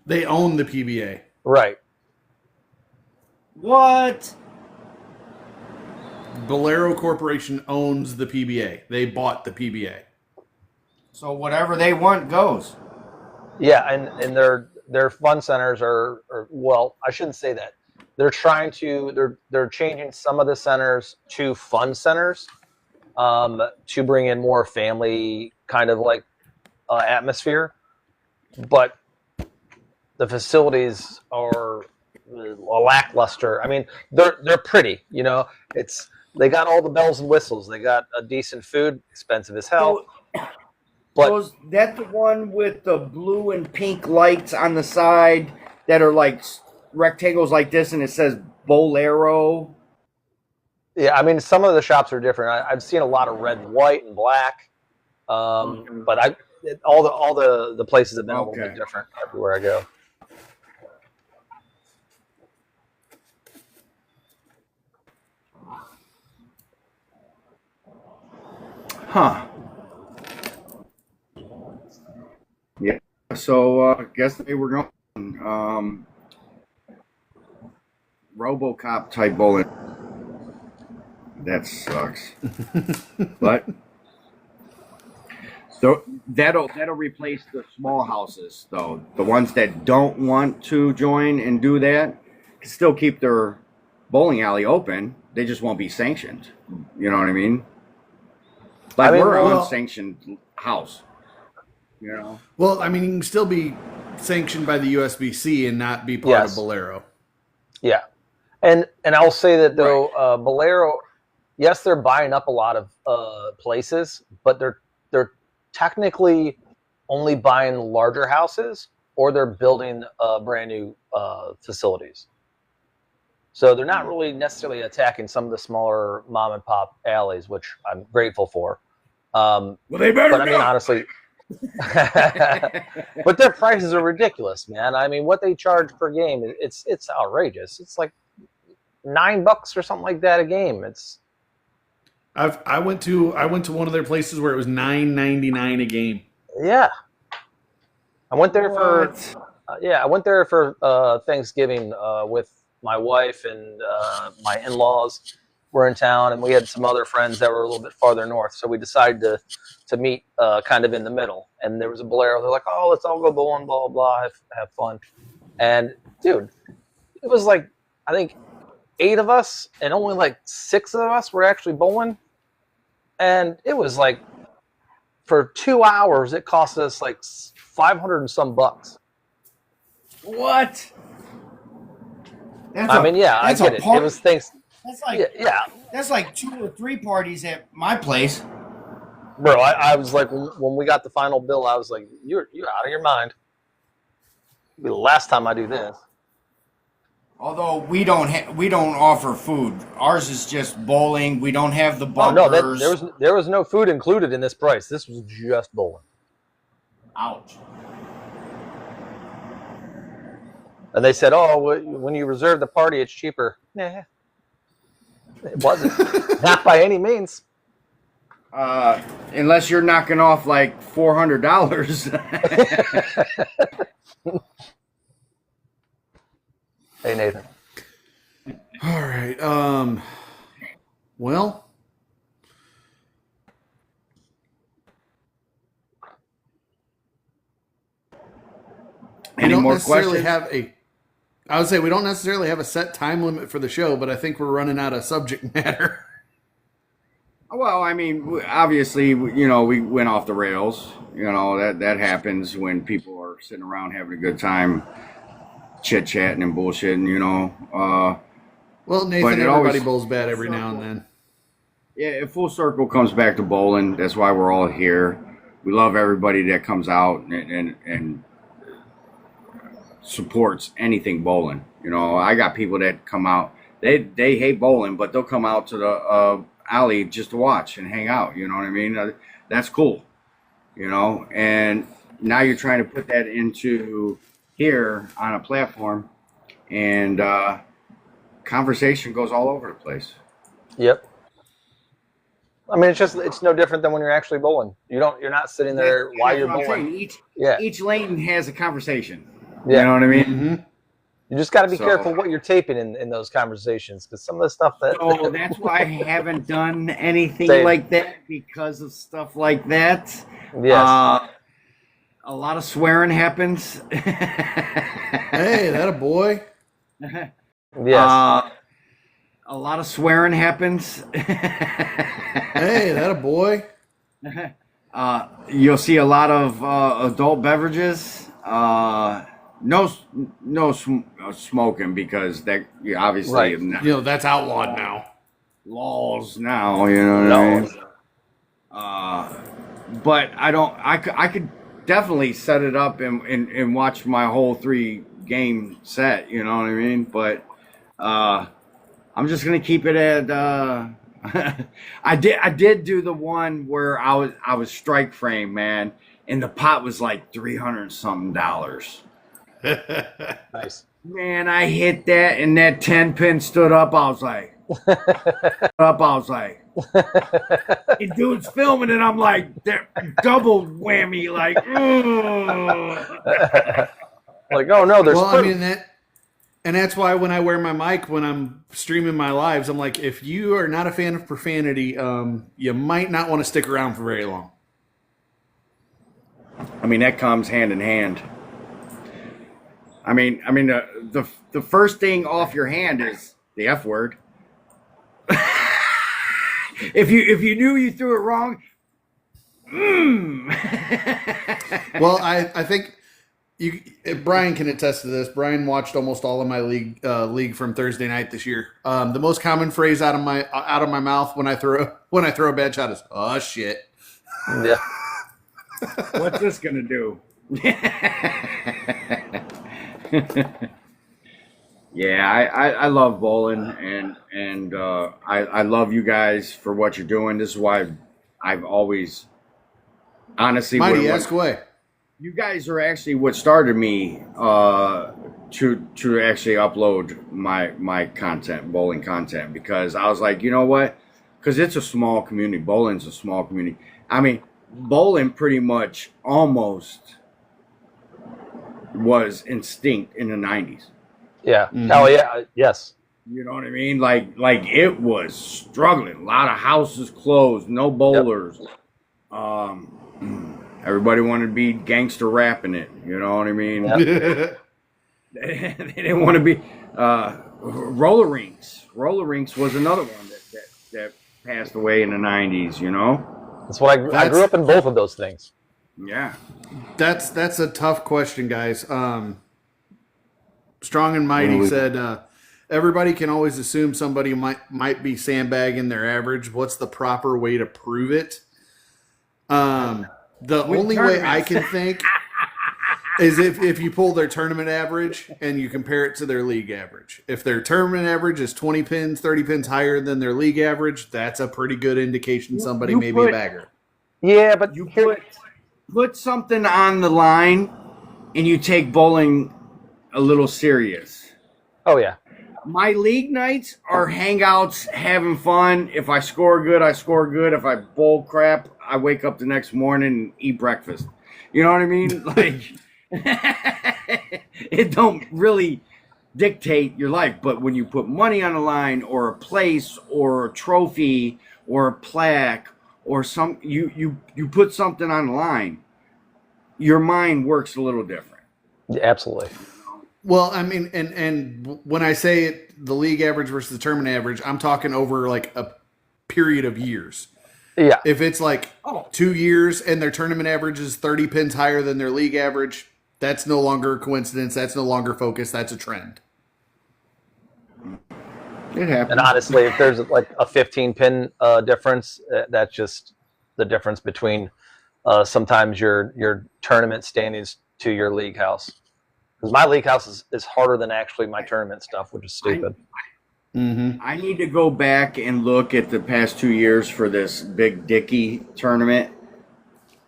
They own the PBA. Right. What? Bolero Corporation owns the PBA. They bought the PBA. So whatever they want goes. Yeah, and their fun centers are well, I shouldn't say that. They're changing some of the centers to fun centers, to bring in more family kind of like atmosphere, but the facilities are lackluster. I mean, they're pretty, you know. They got all the bells and whistles. They got a decent food, expensive as hell. But That's the one with the blue and pink lights on the side that are like rectangles like this, and it says Bolero. yeah, I mean, some of the shops are different. I've seen a lot of red and white and black, but all the places have been a little bit different everywhere I go. Huh. Yeah. So I guess they were going RoboCop type bowling. That sucks. But so that'll replace the small houses though. The ones that don't want to join and do that can still keep their bowling alley open. They just won't be sanctioned. You know what I mean? Like, we're an unsanctioned house, you know. Well, I mean, you can still be sanctioned by the USBC and not be part of Bolero. Yeah, and I'll say that though, Bolero, yes, they're buying up a lot of places, but they're technically only buying larger houses, or they're building brand new facilities. So they're not really necessarily attacking some of the smaller mom and pop alleys, which I'm grateful for. Well, they better. But I mean, honestly, but their prices are ridiculous, man. I mean, what they charge per game, it's outrageous. It's like $9 or something like that a game. I went to one of their places where it was $9.99 a game. Yeah, I went there for Thanksgiving with my wife and my in-laws were in town, and we had some other friends that were a little bit farther north. So we decided to meet kind of in the middle. And there was a Bolero. They're like, "Oh, let's all go bowling, blah blah, have fun." And dude, it was like, I think 8 of us, and only like 6 of us were actually bowling. And it was like, for 2 hours, it cost us like $500 and some bucks. What? I mean, yeah, I get it. It was things. That's like Yeah, that's like 2 or 3 parties at my place. bro. I was like, when we got the final bill, I was like, "You're out of your mind." It'll be the last time I do this. Although we don't offer food. Ours is just bowling. We don't have the Oh bumpers. no, there was no food included in this price. This was just bowling. Ouch. And they said, "Oh, when you reserve the party, it's cheaper." Nah, it wasn't. Not by any means. Unless you're knocking off like $400. Hey, Nathan. All right. Well, Any more questions? I would say we don't necessarily have a set time limit for the show, but I think we're running out of subject matter. Well, I mean, obviously, you know, we went off the rails. You know, that happens when people are sitting around having a good time, chit-chatting and bullshitting, you know. Well, Nathan, everybody bowls bad every now and then. Yeah, it full circle comes back to bowling. That's why we're all here. We love everybody that comes out and supports anything bowling. You know, I got people that come out. They hate bowling, but they'll come out to the alley just to watch and hang out. You know what I mean? That's cool. You know, and now you're trying to put that into here on a platform, and conversation goes all over the place. Yep. I mean, it's no different than when you're actually bowling. You're not sitting there while you're bowling. Each lane has a conversation. Yeah. You know what I mean? Mm-hmm. You just got to be careful what you're taping in those conversations, because some of the stuff that. So that's why I haven't done anything Same. like that, because of stuff like that. Yes. A lot of swearing happens. Hey, that a boy? Yes. A lot of swearing happens. Hey, that a boy? You'll see a lot of adult beverages. Smoking because that obviously Right. You know, that's outlawed now. laws now. You know what I mean? But I could definitely set it up and watch my whole 3-game set. You know what I mean? But I'm just gonna keep it at. I did do the one where I was strike frame, man, and the pot was like $300 something. Nice. Man, I hit that and that 10 pin stood up. I was like, and dude's filming it. I'm like, double whammy, like, ugh. Like, oh no, there's Well, I proof. mean that's why when I wear my mic when I'm streaming my lives, I'm like, if you are not a fan of profanity, you might not want to stick around for very long. I mean, that comes hand in hand. I mean, the first thing off your hand is the F word. if you knew you threw it wrong, Well, I think Brian can attest to this. Brian watched almost all of my league from Thursday night this year. The most common phrase out of my mouth when I throw a bad shot is "oh shit." Yeah. what's this gonna do? Yeah, I love bowling and I love you guys for what you're doing. This is why I've always honestly Mighty, ask away. you guys are actually what started me to actually upload my content, bowling content, because I was like, you know what? Because it's a small community. Bowling's a small community. I mean, bowling pretty much almost was extinct in the 90s. Yeah. Mhm. Oh yeah. Yes. You know what I mean? Like it was struggling. A lot of houses closed, no bowlers. Everybody wanted to be gangster rapping it. You know what I mean? Yep. They didn't want to be roller rinks. Roller rinks was another one that passed away in the 90s. You know? That's what I grew up in both of those things. Yeah. That's a tough question, guys. Strong and Mighty said everybody can always assume somebody might be sandbagging their average. What's the proper way to prove it? The only way I can think is if you pull their tournament average and you compare it to their league average. If their tournament average is 20 pins, 30 pins higher than their league average, that's a pretty good indication somebody may be a bagger. Yeah, but You put something on the line and you take bowling a little serious. Oh yeah. My league nights are hangouts, having fun. If I score good, I score good. If I bowl crap, I wake up the next morning and eat breakfast. You know what I mean? Like, it don't really dictate your life. But when you put money on the line, or a place, or a trophy, or a plaque, or you put something on the line, your mind works a little different. Yeah, absolutely. Well, I mean, and when I say it, the league average versus the tournament average, I'm talking over like a period of years. Yeah. If it's like 2 years and their tournament average is 30 pins higher than their league average, that's no longer a coincidence. That's no longer focus. That's a trend. It happens. And honestly, if there's like a 15 pin difference, that's just the difference between sometimes your tournament standings to your league house. Because my league house is harder than actually my tournament stuff, which is stupid. Mm-hmm. I need to go back and look at the past 2 years for this Big Dicky tournament.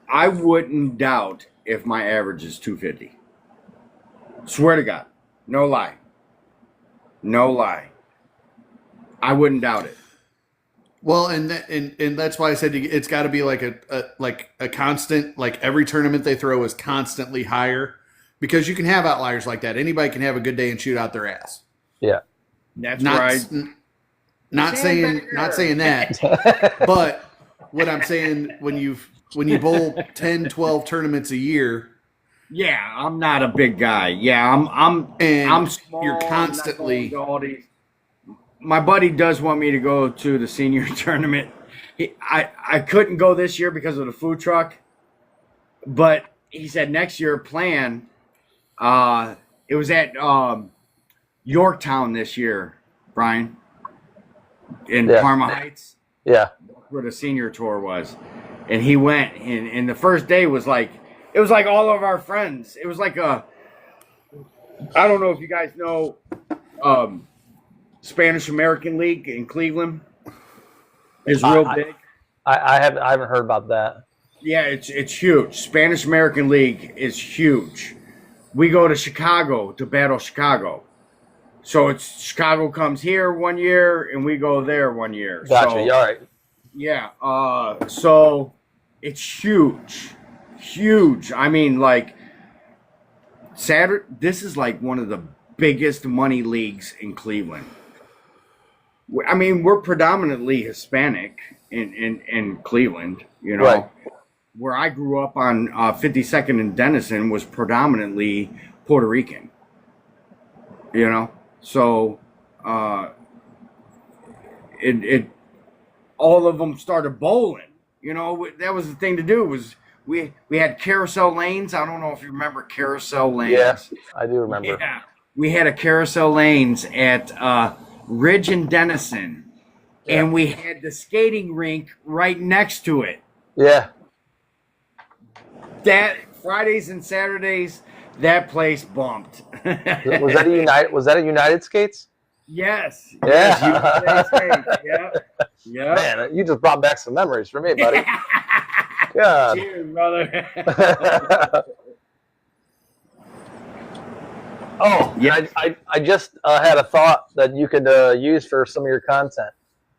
I wouldn't doubt if my average is 250. Swear to God. No lie. No lie. I wouldn't doubt it. Well, and that's why I said it's got to be like a constant, like every tournament they throw is constantly higher, because you can have outliers like that. Anybody can have a good day and shoot out their ass. Yeah. That's Not right. not saying that, but what I'm saying, when you bowl 10, 12 tournaments a year, Yeah, I'm not a big guy. Yeah, And I'm small. you're I'm not constantly. going to all these. My buddy does want me to go to the senior tournament. I couldn't go this year because of the food truck, but he said next year plan. It was at Yorktown this year, Brian, in Yeah. Parma Heights, Yeah. where the senior tour was, and he went, and the first day was like it was like all of our friends. It was like I don't know if you guys know Spanish American League in Cleveland is real big. I haven't heard about that. Yeah, it's huge. Spanish American League is huge. We go to Chicago to battle Chicago. So it's Chicago comes here one year and we go there one year. Gotcha. So, Yeah, all right. yeah. So it's huge. Huge. I mean, like Saturday, this is like one of the biggest money leagues in Cleveland. I mean, we're predominantly Hispanic in Cleveland, you know. Right. Where I grew up on 52nd and Denison was predominantly Puerto Rican, you know. So it all of them started bowling. You know, that was the thing to do. Was we had carousel lanes. I don't know if you remember carousel lanes. Yeah, I do remember. Yeah, we had a carousel lanes at Ridge and Denison, and we had the skating rink right next to it. Yeah. That Fridays and Saturdays, that place bumped. Was that a United Skates? Yes. Yeah. Yes, yeah. Man, you just brought back some memories for me, buddy. God. Cheers, brother. Oh, yeah. I just had a thought that you could use for some of your content.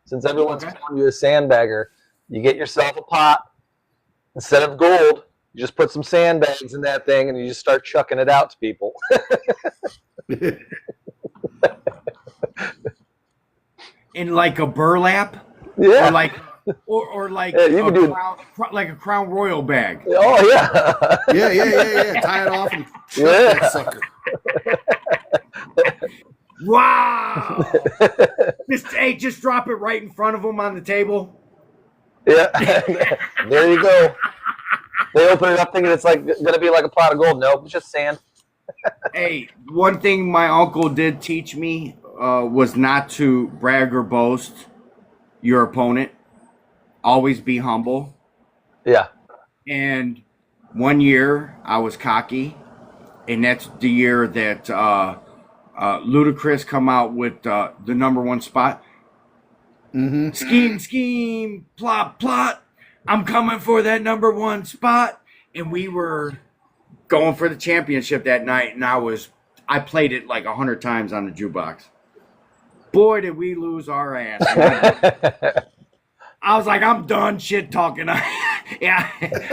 Since everyone's calling you a sandbagger, you get yourself a pot. Instead of gold, you just put some sandbags in that thing and you just start chucking it out to people. In like a burlap, Yeah. or like Yeah, you can do- like a Crown Royal bag. Oh, yeah. Yeah. Tie it off and chuck Yeah. that sucker. Wow! just drop it right in front of them on the table. Yeah. There you go. They open it up thinking it's like going to be like a pot of gold. Nope, it's just sand. Hey, one thing my uncle did teach me was not to brag or boast your opponent. Always be humble. Yeah. And one year I was cocky, and that's the year that Ludacris come out with the #1 spot. Mm-hmm. Scheme, plot. I'm coming for that #1 spot. And we were going for the championship that night, and I played it like 100 times on the jukebox. Boy, did we lose our ass. I was like, I'm done shit talking. Yeah,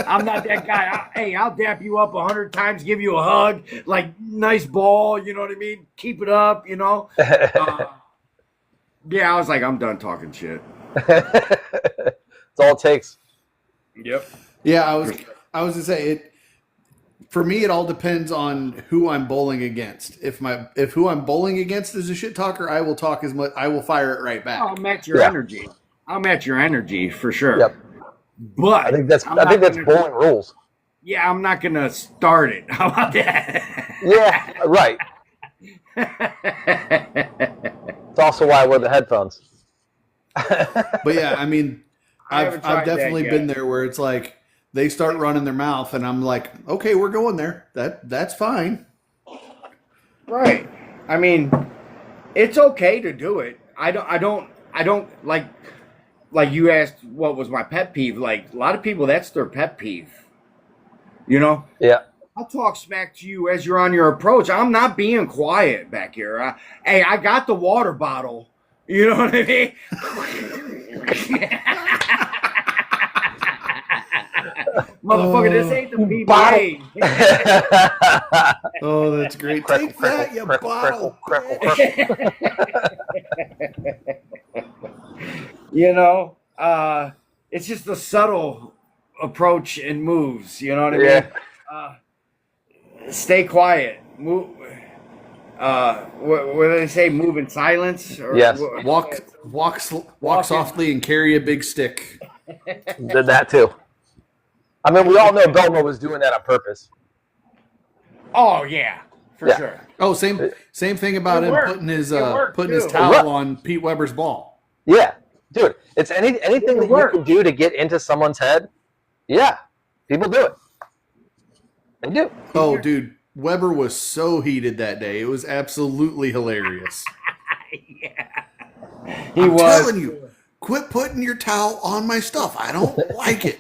I'm not that guy. I'll dap you up 100 times, give you a hug, like nice ball, you know what I mean? Keep it up, you know? Yeah, I was like, I'm done talking shit. That's all it takes. Yep. Yeah, I was gonna say it. For me, it all depends on who I'm bowling against. If who I'm bowling against is a shit talker, I will talk as much. I will fire it right back. I'll match your Yeah. energy. I'll match your energy for sure. Yep. But I think that's I'm not gonna- bowling rules. Yeah, I'm not gonna start it. How about that? Yeah, right. It's also why I wear the headphones. But yeah, I mean, haven't tried I've that definitely yet. been there where it's like they start running their mouth, and I'm like, okay, we're going there. That's fine. Right. I mean, it's okay to do it. I don't like you asked what was my pet peeve. Like a lot of people, that's their pet peeve. You know? Yeah. I'll talk smack to you as you're on your approach. I'm not being quiet back here. Hey, I got the water bottle. You know what I mean? Motherfucker, this ain't the PBA. Oh, that's great. Take that, you bottle. You know, it's just a subtle approach and moves. You know what I mean? Yeah. stay quiet. Move. What do they say? Move in silence. Or Yes. Walk softly and carry a big stick. Did that too. I mean, we all know Belmo was doing that on purpose. Oh yeah, for Yeah. sure. Oh, same thing about It him worked. putting his It worked, putting his too. towel on Pete Weber's ball. Yeah, dude. It's anything that you worked. can do to get into someone's head. Yeah, people do it. They do. Oh, dude, Weber was so heated that day. It was absolutely hilarious. He I'm was. telling you, quit putting your towel on my stuff. I don't like it.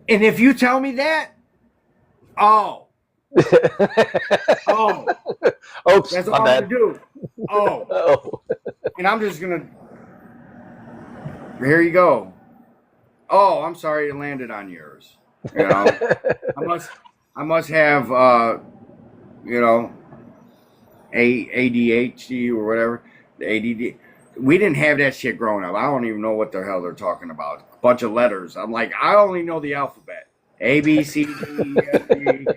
And if you tell me that, oh, Oops, that's my all I'm bad. gonna do. Oh, Oh. and I'm just gonna. Here you go. Oh, I'm sorry it landed on yours. You know, I must have ADHD or whatever. The ADD. We didn't have that shit growing up. I don't even know what the hell they're talking about. A bunch of letters. I'm like, I only know the alphabet. A, B, C, D, E, F, G.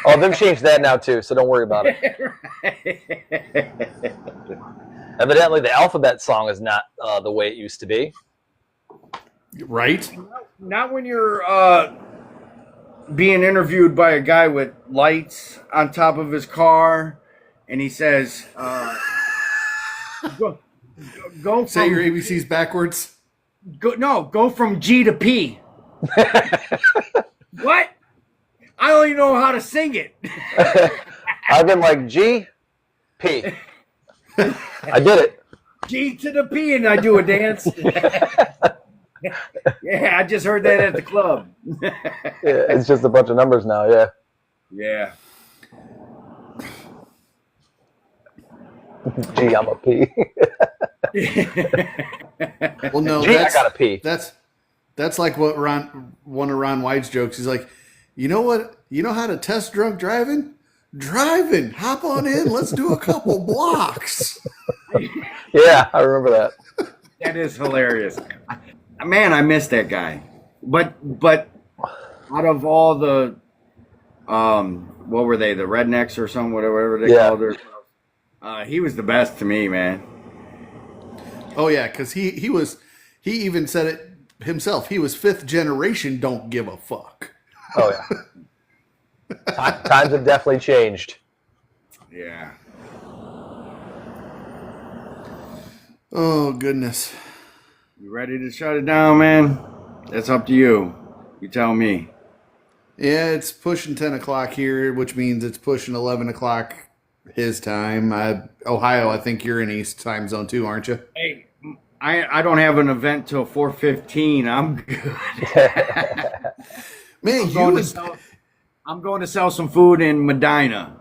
Oh, they've changed that now too, so don't worry about it. Evidently, the alphabet song is not the way it used to be. Right? Not when you're being interviewed by a guy with lights on top of his car, and he says, "Go from Say your ABCs backwards. go from G to P." What? I don't even know how to sing it. I've been like G, P. I did it. G to the P, and I do a dance. Yeah, I just heard that at the club. Yeah, it's just a bunch of numbers now. Yeah. Yeah. G, I'm a P. Well, no, G, I got a P. That's like what one of Ron White's jokes. He's like, you know what? You know how to test drunk driving? Driving. Hop on in. Let's do a couple blocks. Yeah, I remember that. That is hilarious. Man, I miss that guy. But out of all the what were they, the rednecks or something, whatever they Yeah. called themselves, he was the best to me, man. Oh yeah, because he even said it himself. He was fifth generation. Don't give a fuck. Oh yeah. Times have definitely changed. Yeah. Oh goodness. You ready to shut it down, man? That's up to you. You tell me. Yeah, it's pushing 10 o'clock here, which means it's pushing 11 o'clock his time. Ohio, I think you're in East time zone too, aren't you? Hey, I don't have an event till 4:15. I'm good. Man, I'm going to sell some food in Medina.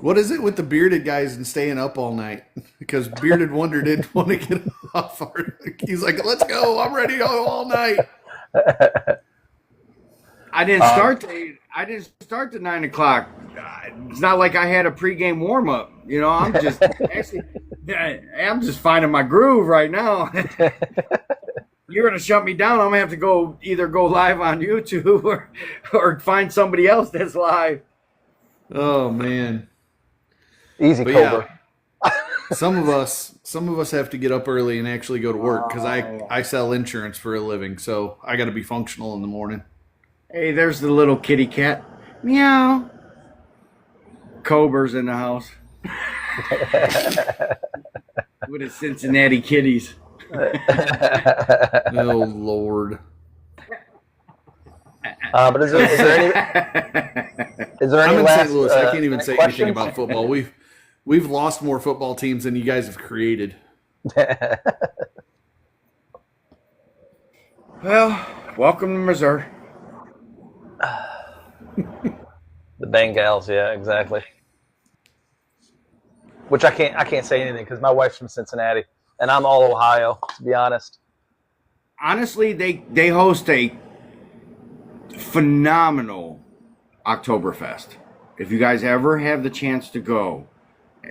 what is it with the bearded guys and staying up all night? Because Bearded Wonder didn't want to get off. He's like, let's go. I'm ready to go all night. I didn't start to 9 o'clock. It's not like I had a pregame warm up. You know, I'm just I'm just finding my groove right now. You're gonna shut me down. I'm gonna have to either go live on YouTube or find somebody else that's live. Oh man. Easy, But Cobra. yeah, some of us have to get up early and actually go to work because I sell insurance for a living, so I got to be functional in the morning. Hey, there's the little kitty cat. Meow. Cobra's in the house. With his Cincinnati kitties. Oh Lord. But is there any I'm in last St. Louis. I can't even say questions? anything about football. We've lost more football teams than you guys have created. Well, welcome to Missouri. The Bengals, yeah, exactly. Which I can't say anything because my wife's from Cincinnati and I'm all Ohio, to be honest. Honestly, they host a phenomenal Oktoberfest. If you guys ever have the chance to go,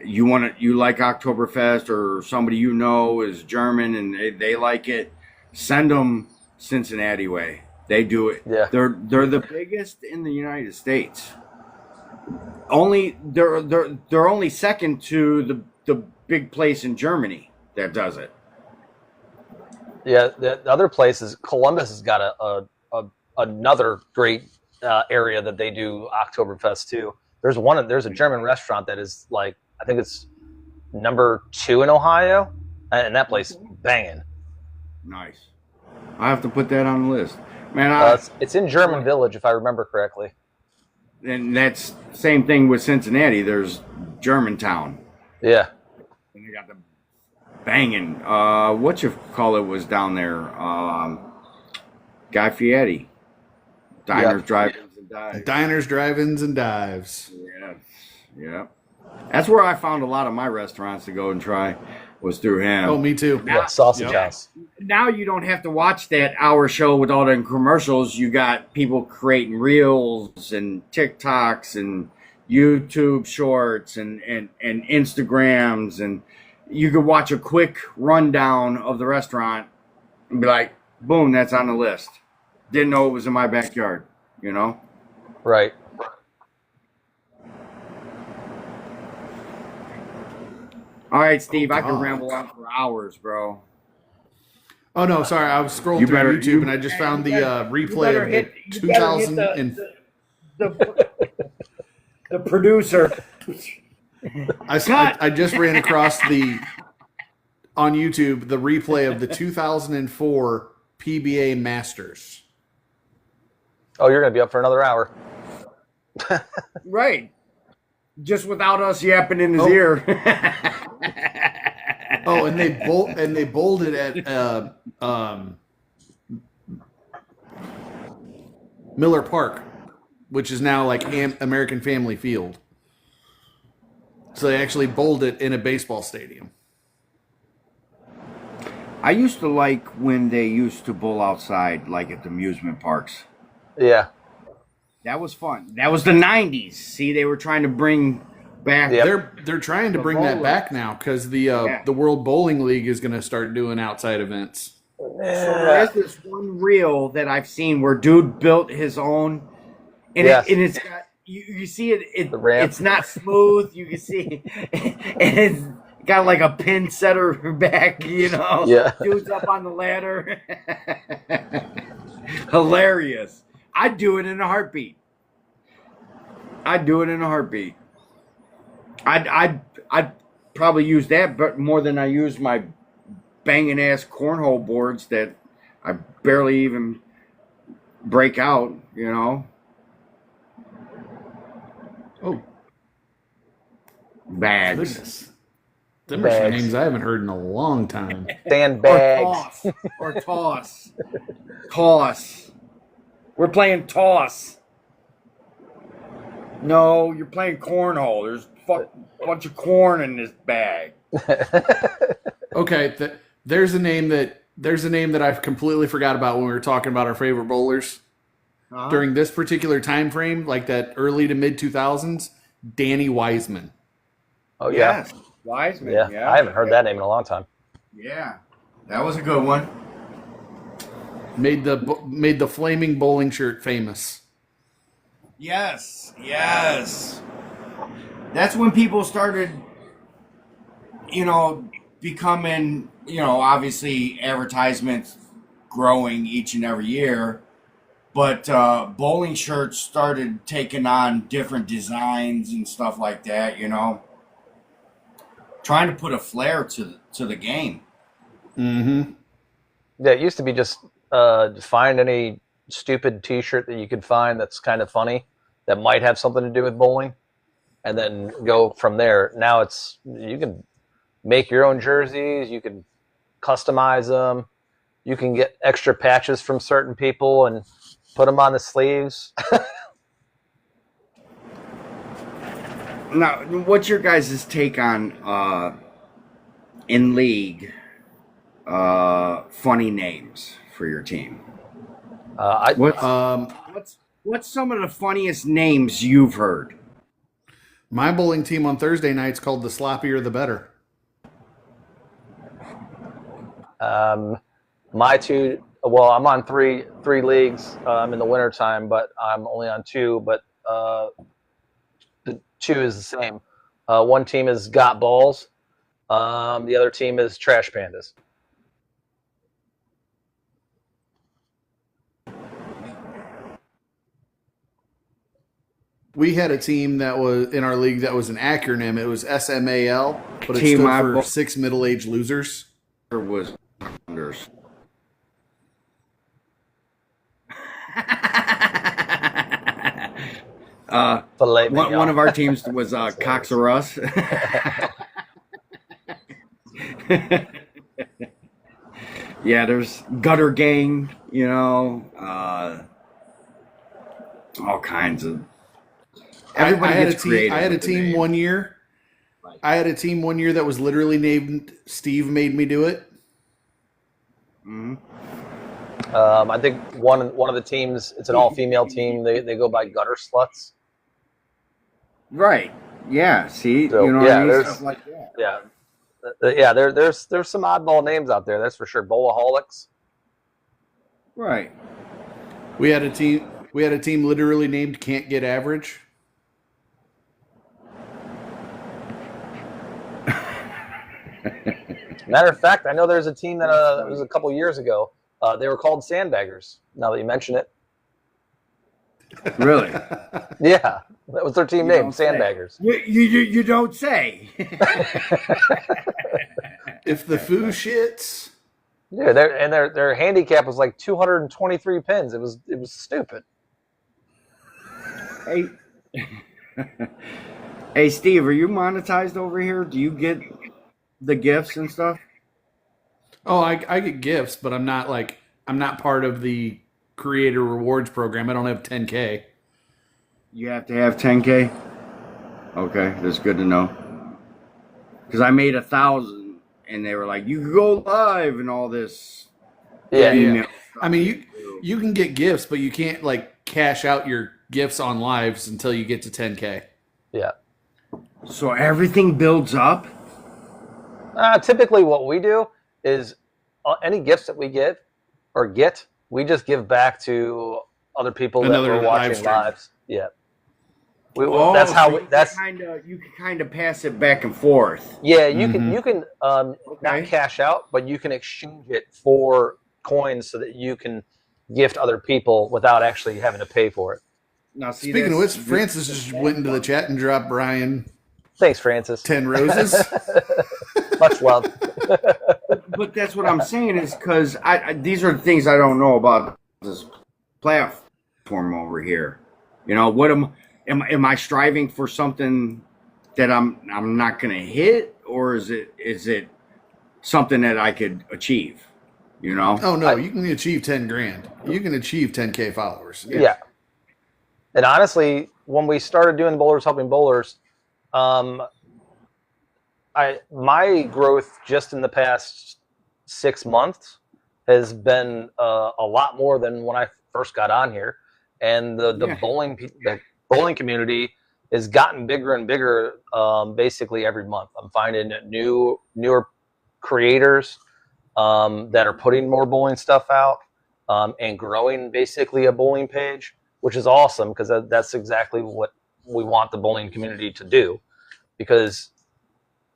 you like Oktoberfest, or somebody you know is German and they like it, send them Cincinnati way. They do it. Yeah. They're the biggest in the United States. Only they're only second to the big place in Germany that does it. Yeah, the other place is Columbus has got another great area that they do Oktoberfest too. There's a German restaurant that is like, I think it's number 2 in Ohio, and that place banging. Nice. I have to put that on the list, man. It's in German Village if I remember correctly. And that's same thing with Cincinnati. There's Germantown, Yeah, and they got the banging. What you call it was down there. Guy Fieri. Diners, drive-ins, and dives. Diners, drive-ins, and dives. Yeah, yeah. That's where I found a lot of my restaurants to go and try. Was through him. Oh, me too. yeah, Sausage Yep. House. Now you don't have to watch that hour show with all the commercials. You got people creating reels and TikToks and YouTube shorts and Instagrams, and you could watch a quick rundown of the restaurant and be like, boom, that's on the list. Didn't know it was in my backyard, you know? Right. All right, Steve, I can God. ramble on for hours, bro. Oh no, sorry. I was scrolling You through better- YouTube you- and I just found the you replay of the 2000 and the producer. I just ran across on YouTube the replay of the 2004 PBA Masters. Oh, you're gonna be up for another hour. Right. Just without us yapping in his Oh. ear. Oh, and they bowled it at Miller Park, which is now like American Family Field. So they actually bowled it in a baseball stadium. I used to like when they used to bowl outside, like at the amusement parks. Yeah. That was fun. That was the 90s. See, they were trying to bring back. Yep. They're trying to bring that bowling. back now because Yeah. the World Bowling League is going to start doing outside events. So there is this one reel that I've seen where dude built his own, and, Yes. it's got you see it The ramp. it's not smooth. You can see, and it's got like a pin setter back. You know, Yeah. dude's up on the ladder. Hilarious. I'd do it in a heartbeat. I'd do it in a heartbeat. I'd probably use that, but more than I use my banging ass cornhole boards that I barely even break out, you know. Oh, Bags. goodness. Them are some Bags. names I haven't heard in a long time. Sandbags. Or toss. Toss. We're playing toss. No, you're playing cornhole. There's a bunch of corn in this bag. Okay, there's a name that I've completely forgot about when we were talking about our favorite bowlers Uh-huh. during this particular time frame, like that early to mid 2000s. Danny Wiseman. Oh yeah. Yes. Wiseman. Yeah. Yeah. I haven't heard that name in a long time. Yeah. That was a good one. Made the flaming bowling shirt famous. Yes, yes. That's when people started, becoming, obviously advertisements growing each and every year. But bowling shirts started taking on different designs and stuff like that, Trying to put a flair to the game. Mm-hmm. Yeah, it used to be just find any stupid T-shirt that you could find that's kind of funny that might have something to do with bowling, and then go from there. Now you can make your own jerseys, you can customize them, you can get extra patches from certain people and put them on the sleeves. Now, what's your guys' take on in league funny names for your team? What's some of the funniest names you've heard? My bowling team on Thursday night's called the Sloppier the Better. My two Well, I'm on three leagues. I'm in the wintertime, but I'm only on two. But the two is the same. One team is Got Balls. The other team is Trash Pandas. We had a team that was in our league that was an acronym. It was SMAL, but it Team stood for Eyeball. 6 middle-aged losers. There was unders. Filet One mignon. of our teams was Cox or Us. Yeah, there's Gutter Gang, all kinds of. Everybody I had a gets team. creative I had a with the team name. one year. I had a team one year that was literally named Steve made me do it. Mhm. I think one of the teams, it's an all-female team. They go by Gutter Sluts. Right. Yeah. See, So, what yeah, I mean? there's- Stuff like that. Yeah, there's some oddball names out there. That's for sure. Bowlaholics. Right. We had a team. We had a team literally named Can't Get Average. Matter of fact, I know there's a team that it was a couple years ago. They were called Sandbaggers. Now that you mention it, Really. yeah, that was their team You name, don't say. Sandbaggers. You don't say. If the foo shits. Yeah, their handicap was like 223 pins. It was stupid. Hey. Hey, Steve, are you monetized over here? Do you get the gifts and stuff? Oh, I get gifts, but I'm not part of the creator rewards program. I don't have 10K. You have to have 10K? Okay, that's good to know. Because I made 1,000, and they were like, you can go live and all this. Yeah, Yeah. I mean, you can get gifts, but you can't like cash out your gifts on lives until you get to 10K. yeah. So everything builds up? Typically, what we do is any gifts that we get, we just give back to other people that Another were live watching stream. lives. Yeah. Oh, That's how so we, that's you can kind of pass it back and forth. yeah. You Mhm. can not Okay. cash out, but you can exchange it for coins so that you can gift other people without actually having to pay for it. Now, see, Speaking of that's- which, Francis just went into the chat and dropped Brian Thanks, Francis. 10 roses. Much love. But that's what I'm saying is because these are things I don't know about this platform over here. What am I striving for something that I'm not going to hit, or is it something that I could achieve? Oh no, you can achieve 10 grand. You can achieve 10K followers. Yeah. And honestly, when we started doing Bowlers Helping Bowlers, my growth just in the past 6 months has been a lot more than when I first got on here, and the Yeah. bowling community has gotten bigger and bigger basically every month. I'm finding newer creators that are putting more bowling stuff out and growing basically a bowling page, which is awesome because that's exactly what we want the bowling community to do. Because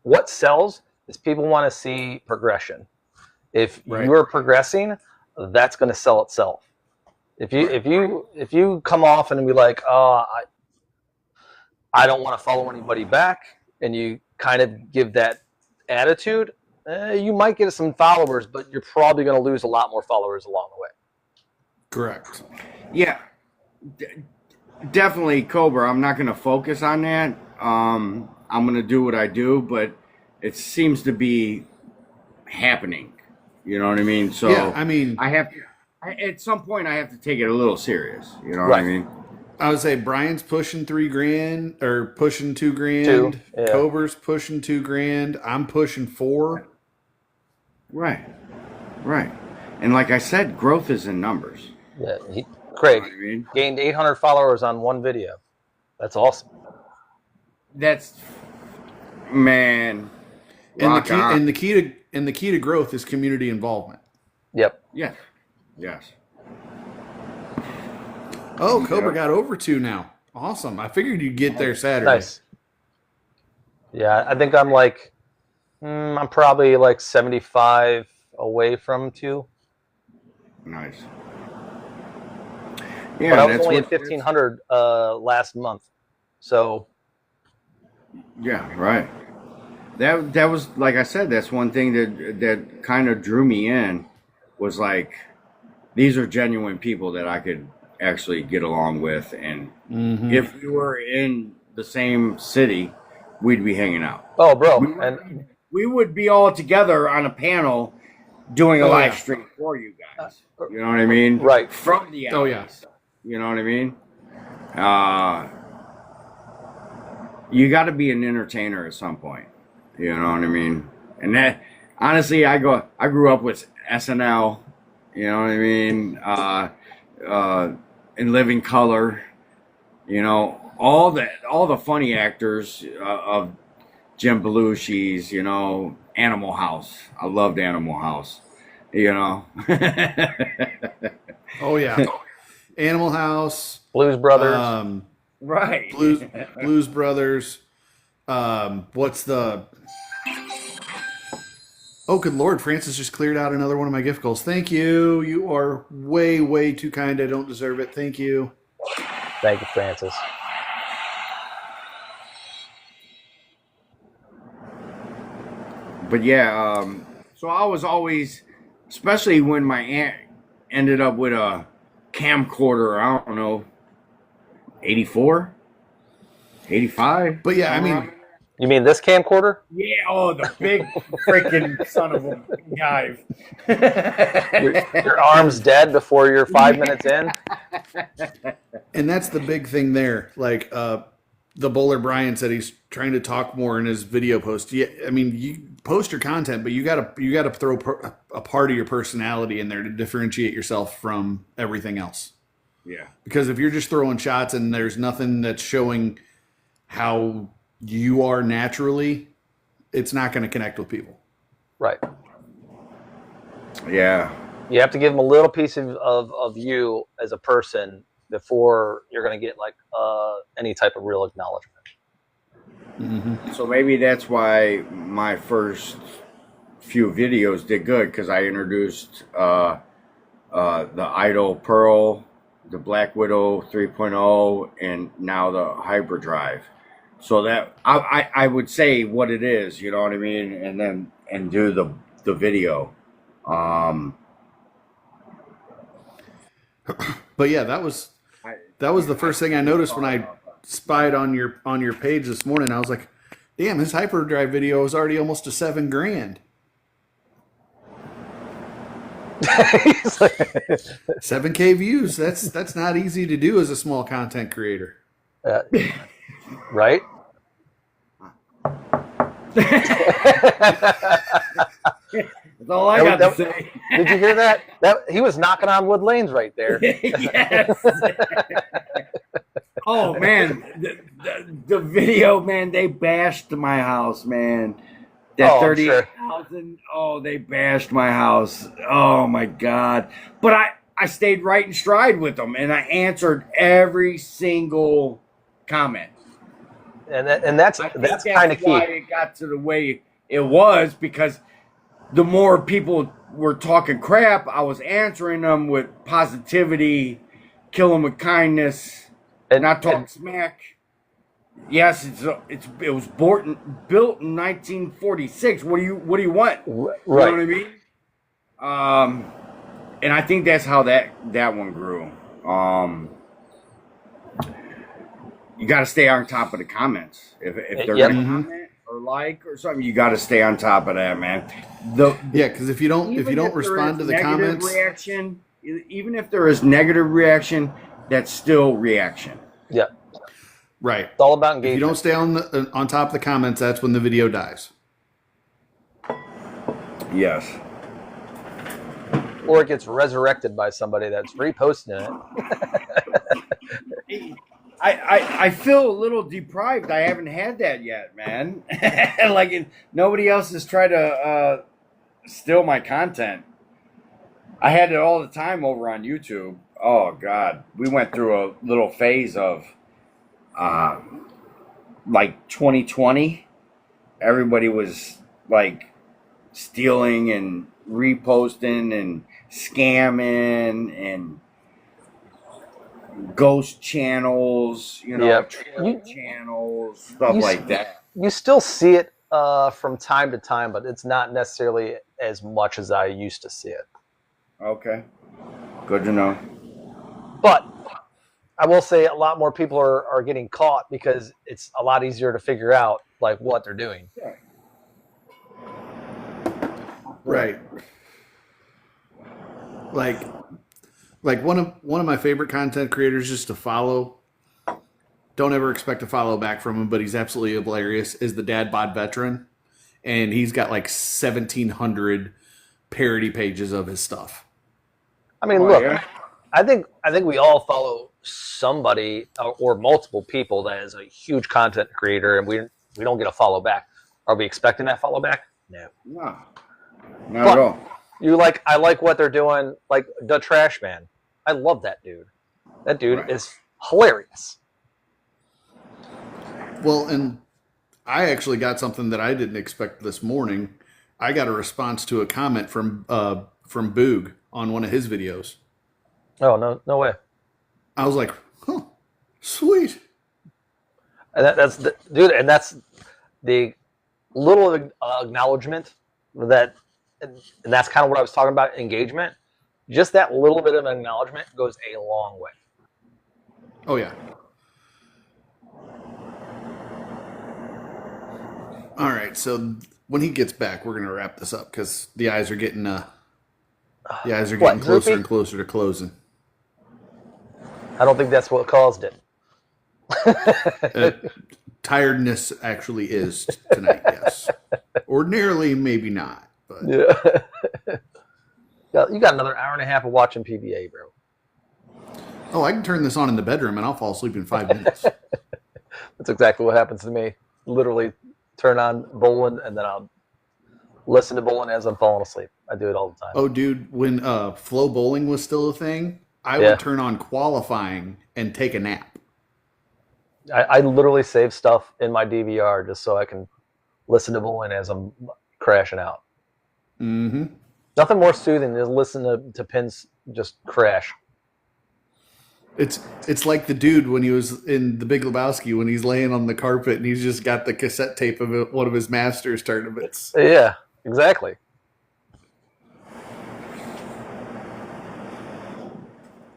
what sells is people want to see progression. If Right. you're progressing, that's going to sell itself. If you come off and be like, oh, I don't want to follow anybody back, and you kind of give that attitude, you might get some followers, but you're probably going to lose a lot more followers along the way. Correct. Yeah, definitely, Cobra. I'm not going to focus on that. I'm going to do what I do, but it seems to be happening. You know what I mean? So Yeah, I mean, at some point, I have to take it a little serious. You know what I Right. mean? I would say Brian's pushing 3 grand or pushing 2 grand. Two, yeah. Cobra's pushing 2 grand. I'm pushing 4. Right. And like I said, growth is in numbers. Yeah, You Craig know what I mean? gained 800 followers on one video. That's awesome. That's man. And rock on. the key to growth is community involvement. Yep. Yeah. Yes. Oh, Cobra Yep. got over 2 now. Awesome. I figured you'd get there Saturday. Nice. Yeah, I think I'm like, I'm probably like 75 away from 2. Nice. But Yeah, I was that's only what. at 1,500 last month. So, Yeah, right. That was like I said. That's one thing that kind of drew me in, was like, these are genuine people that I could actually get along with, and if we were in the same city, we'd be hanging out. oh, bro. We And would, we would be all together on a panel doing a Oh, live yeah. stream for you guys. You know what I mean? Right. From the Oh, yeah. alleys. You know what I mean? You got to be an entertainer at some point. You know what I mean? And that, honestly, I grew up with SNL. You know what I mean? In Living Color. You know, all the funny actors of Jim Belushi's. You know, Animal House. I loved Animal House. You know. Oh, yeah. Animal House. Blues Brothers. Right. Blues Brothers. What's the... Oh, good Lord. Francis just cleared out another one of my gift goals. Thank you. You are way, way too kind. I don't deserve it. Thank you. Thank you, Francis. But yeah, so I was always, especially when my aunt ended up with a camcorder, I don't know, 84, 85. But yeah, I mean, You mean this camcorder? Yeah, oh, the big freaking son of a guy. Your arm's dead before you're 5 minutes in? and that's the big thing there. Like, the bowler Brian said he's trying to talk more in his video post. Yeah, I mean, you post your content, but you gotta throw a part of your personality in there to differentiate yourself from everything else. Yeah. Because if you're just throwing shots and there's nothing that's showing how you are naturally, it's not going to connect with people. Right. Yeah. You have to give them a little piece of you as a person before you're going to get like any type of real acknowledgement. Mm-hmm. So maybe that's why my first few videos did good, because I introduced the Idol Pearl, the Black Widow 3.0, and now the Hyperdrive. So that I would say what it is, you know what I mean, and do the video. But yeah, that was the first thing I noticed when I spied on your page this morning. I was like, damn, his hyperdrive video is already almost to $7,000. 7K views. That's not easy to do as a small content creator. Right? That's all I got to say. Did you hear that? He was knocking on wood lanes right there. Yes. Oh man, the video, man, they bashed my house, man. That Oh, I'm 30,000. Oh, they bashed my house. Oh my God. But I stayed right in stride with them, and I answered every single comment. And that's I think kind of why key. it got to the way it was, because the more people were talking crap, I was answering them with positivity, kill them with kindness, And not talk smack. Yes, it was built in 1946. What do you want? Right. You know what I mean? And I think that's how that one grew. You got to stay on top of the comments. If they're Yep. gonna comment or like or something, you got to stay on top of that, man. Yeah, because if you don't there respond to is the negative comments, reaction, even if there is negative reaction, that's still reaction. Yeah. right? It's all about If you engagement. don't stay on top of the comments, that's when the video dies. Yes. Or it gets resurrected by somebody that's reposting it. I feel a little deprived. I haven't had that yet, man. Like nobody else has tried to steal my content. I had it all the time over on YouTube. Oh God, we went through a little phase of, like 2020. Everybody was like stealing and reposting and scamming and ghost channels, Yep. troll channels, stuff you like that. You still see it from time to time, but it's not necessarily as much as I used to see it. Okay, good to know. But I will say a lot more people are getting caught because it's a lot easier to figure out like what they're doing. Right. Like one of my favorite content creators just to follow. Don't ever expect to follow back from him, but he's absolutely hilarious. Is the Dad Bod Veteran, and he's got like 1,700 parody pages of his stuff. I mean, look, I think we all follow somebody or multiple people that is a huge content creator, and we don't get a follow back. Are we expecting that follow back? No. No, not at all. I like what they're doing. Like the Trash Man, I love that dude. That dude is hilarious. Well, and I actually got something that I didn't expect this morning. I got a response to a comment from Boog on one of his videos. Oh no way. I was like, huh, sweet. And that's the dude, and that's the little acknowledgement that, and that's kind of what I was talking about, engagement. Just that little bit of acknowledgement goes a long way. Oh yeah. All right, so when he gets back, we're gonna wrap this up because the eyes are getting closer droopy? and closer to closing. I don't think that's what caused it. Tiredness actually is tonight, yes. Ordinarily, maybe not, but Yeah. You got another hour and a half of watching PBA, bro. oh, I can turn this on in the bedroom and I'll fall asleep in 5 minutes. That's exactly what happens to me. Literally turn on bowling and then I'll listen to bowling as I'm falling asleep. I do it all the time. Oh, dude, when Flow Bowling was still a thing, I Yeah. would turn on qualifying and take a nap. I literally save stuff in my DVR just so I can listen to bowling as I'm crashing out. Mm-hmm. Nothing more soothing than listen to pins just crash. It's like the dude when he was in The Big Lebowski when he's laying on the carpet and he's just got the cassette tape of one of his Masters tournaments. Yeah, exactly.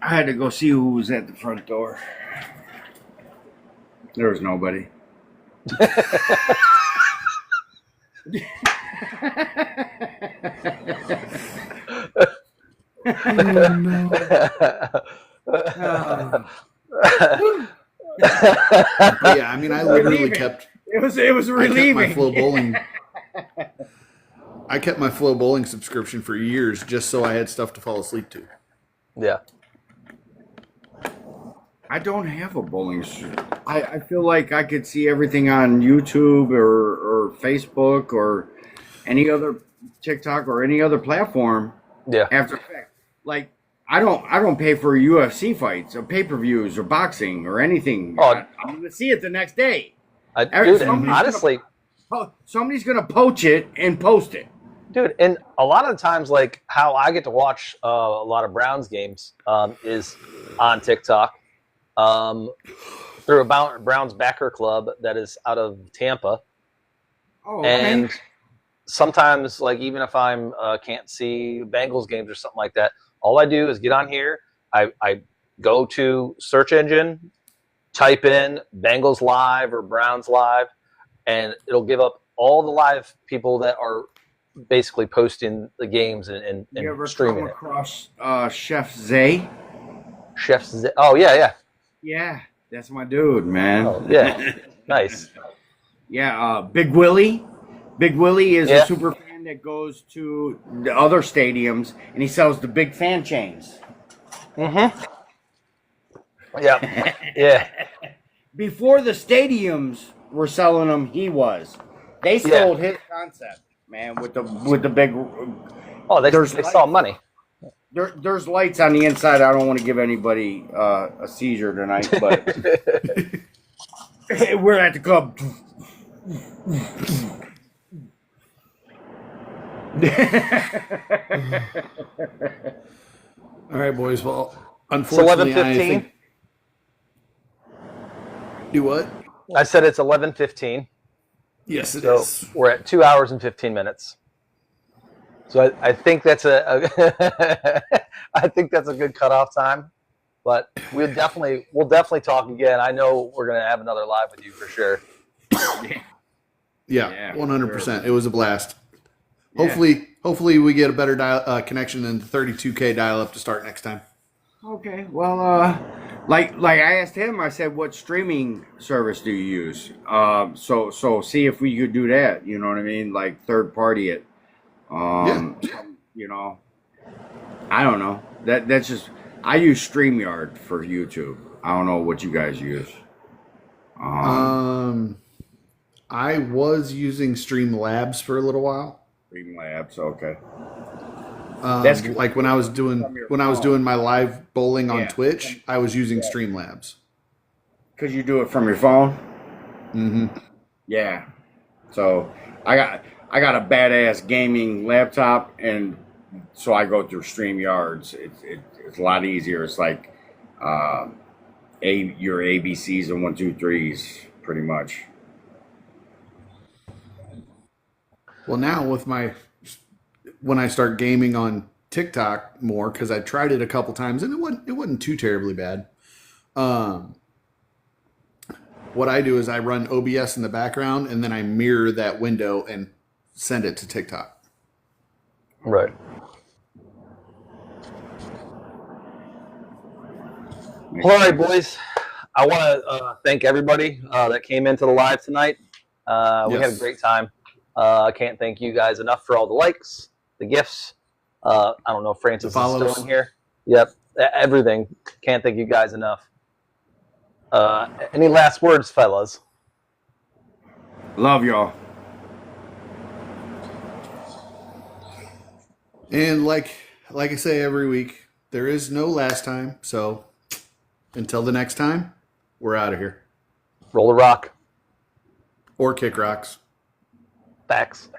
I had to go see who was at the front door. There was nobody. Yeah, I mean, I literally kept It was I kept my relieving. Flow Bowling. I kept my Flow Bowling subscription for years just so I had stuff to fall asleep to. Yeah. I don't have a bowling streak. I feel like I could see everything on YouTube or Facebook or any other TikTok or any other platform Yeah. after fact. Like I don't pay for UFC fights or pay-per-views or boxing or anything. Oh. I'm gonna see it the next day. Dude, Somebody's honestly, Somebody's gonna poach it and post it. dude, and a lot of the times, like how I get to watch a lot of Browns games is on TikTok through a Browns backer club that is out of Tampa. Oh, And sometimes, like even if I'm can't see Bengals games or something like that, all I do is get on here. I go to search engine, type in Bengals live or Browns live, and it'll give up all the live people that are basically posting the games and you ever streaming come it. across Chef Zay? Oh yeah. Yeah, that's my dude, man. Oh, yeah. Nice. Yeah, Big Willie. Big Willie is Yeah. a super fan that goes to the other stadiums and he sells the big fan chains. Mm-hmm. Yeah. Yeah. Before the stadiums were selling them, he was. They sold his concept, man, with the big. Oh, they There's saw money. There's lights on the inside. I don't want to give anybody a seizure tonight, but we're at the club. All right, boys. Well, It's unfortunately, I 11:15. think. Do what? I said it's 11:15. Yes, it So is. we're at 2 hours and 15 minutes. So I think that's I think that's a good cutoff time. But we'll definitely talk again. I know we're gonna have another live with you for sure. Yeah, Yeah, 100%. It was a blast. Yeah. Hopefully we get a better connection than the 32K dial-up to start next time. Okay. Well, like I asked him, I said, "What streaming service do you use?" So see if we could do that. You know what I mean? Like third party it. You know, I don't know. That's just I use StreamYard for YouTube. I don't know what you guys use. I was using Streamlabs for a little while. Streamlabs, okay. That's like when I was doing my live bowling on Yeah. Twitch. I was using Streamlabs. Because you do it from your phone. Mm-hmm. Yeah. So I got a badass gaming laptop, and so I go through StreamYards. It's a lot easier. It's like your ABCs and 1, 2, 3s, pretty much. Well, now when I start gaming on TikTok more, because I tried it a couple times and it wasn't too terribly bad. What I do is I run OBS in the background and then I mirror that window and send it to TikTok. Right. All right, boys. I want to thank everybody that came into the live tonight. We had a Yes. great time. I can't thank you guys enough for all the likes, the gifts. I don't know if Francis is follows. still in here. Yep, everything. Can't thank you guys enough. Any last words, fellas? Love y'all. And like I say every week, there is no last time. So until the next time, we're out of here. Roll the rock. Or kick rocks. Facts.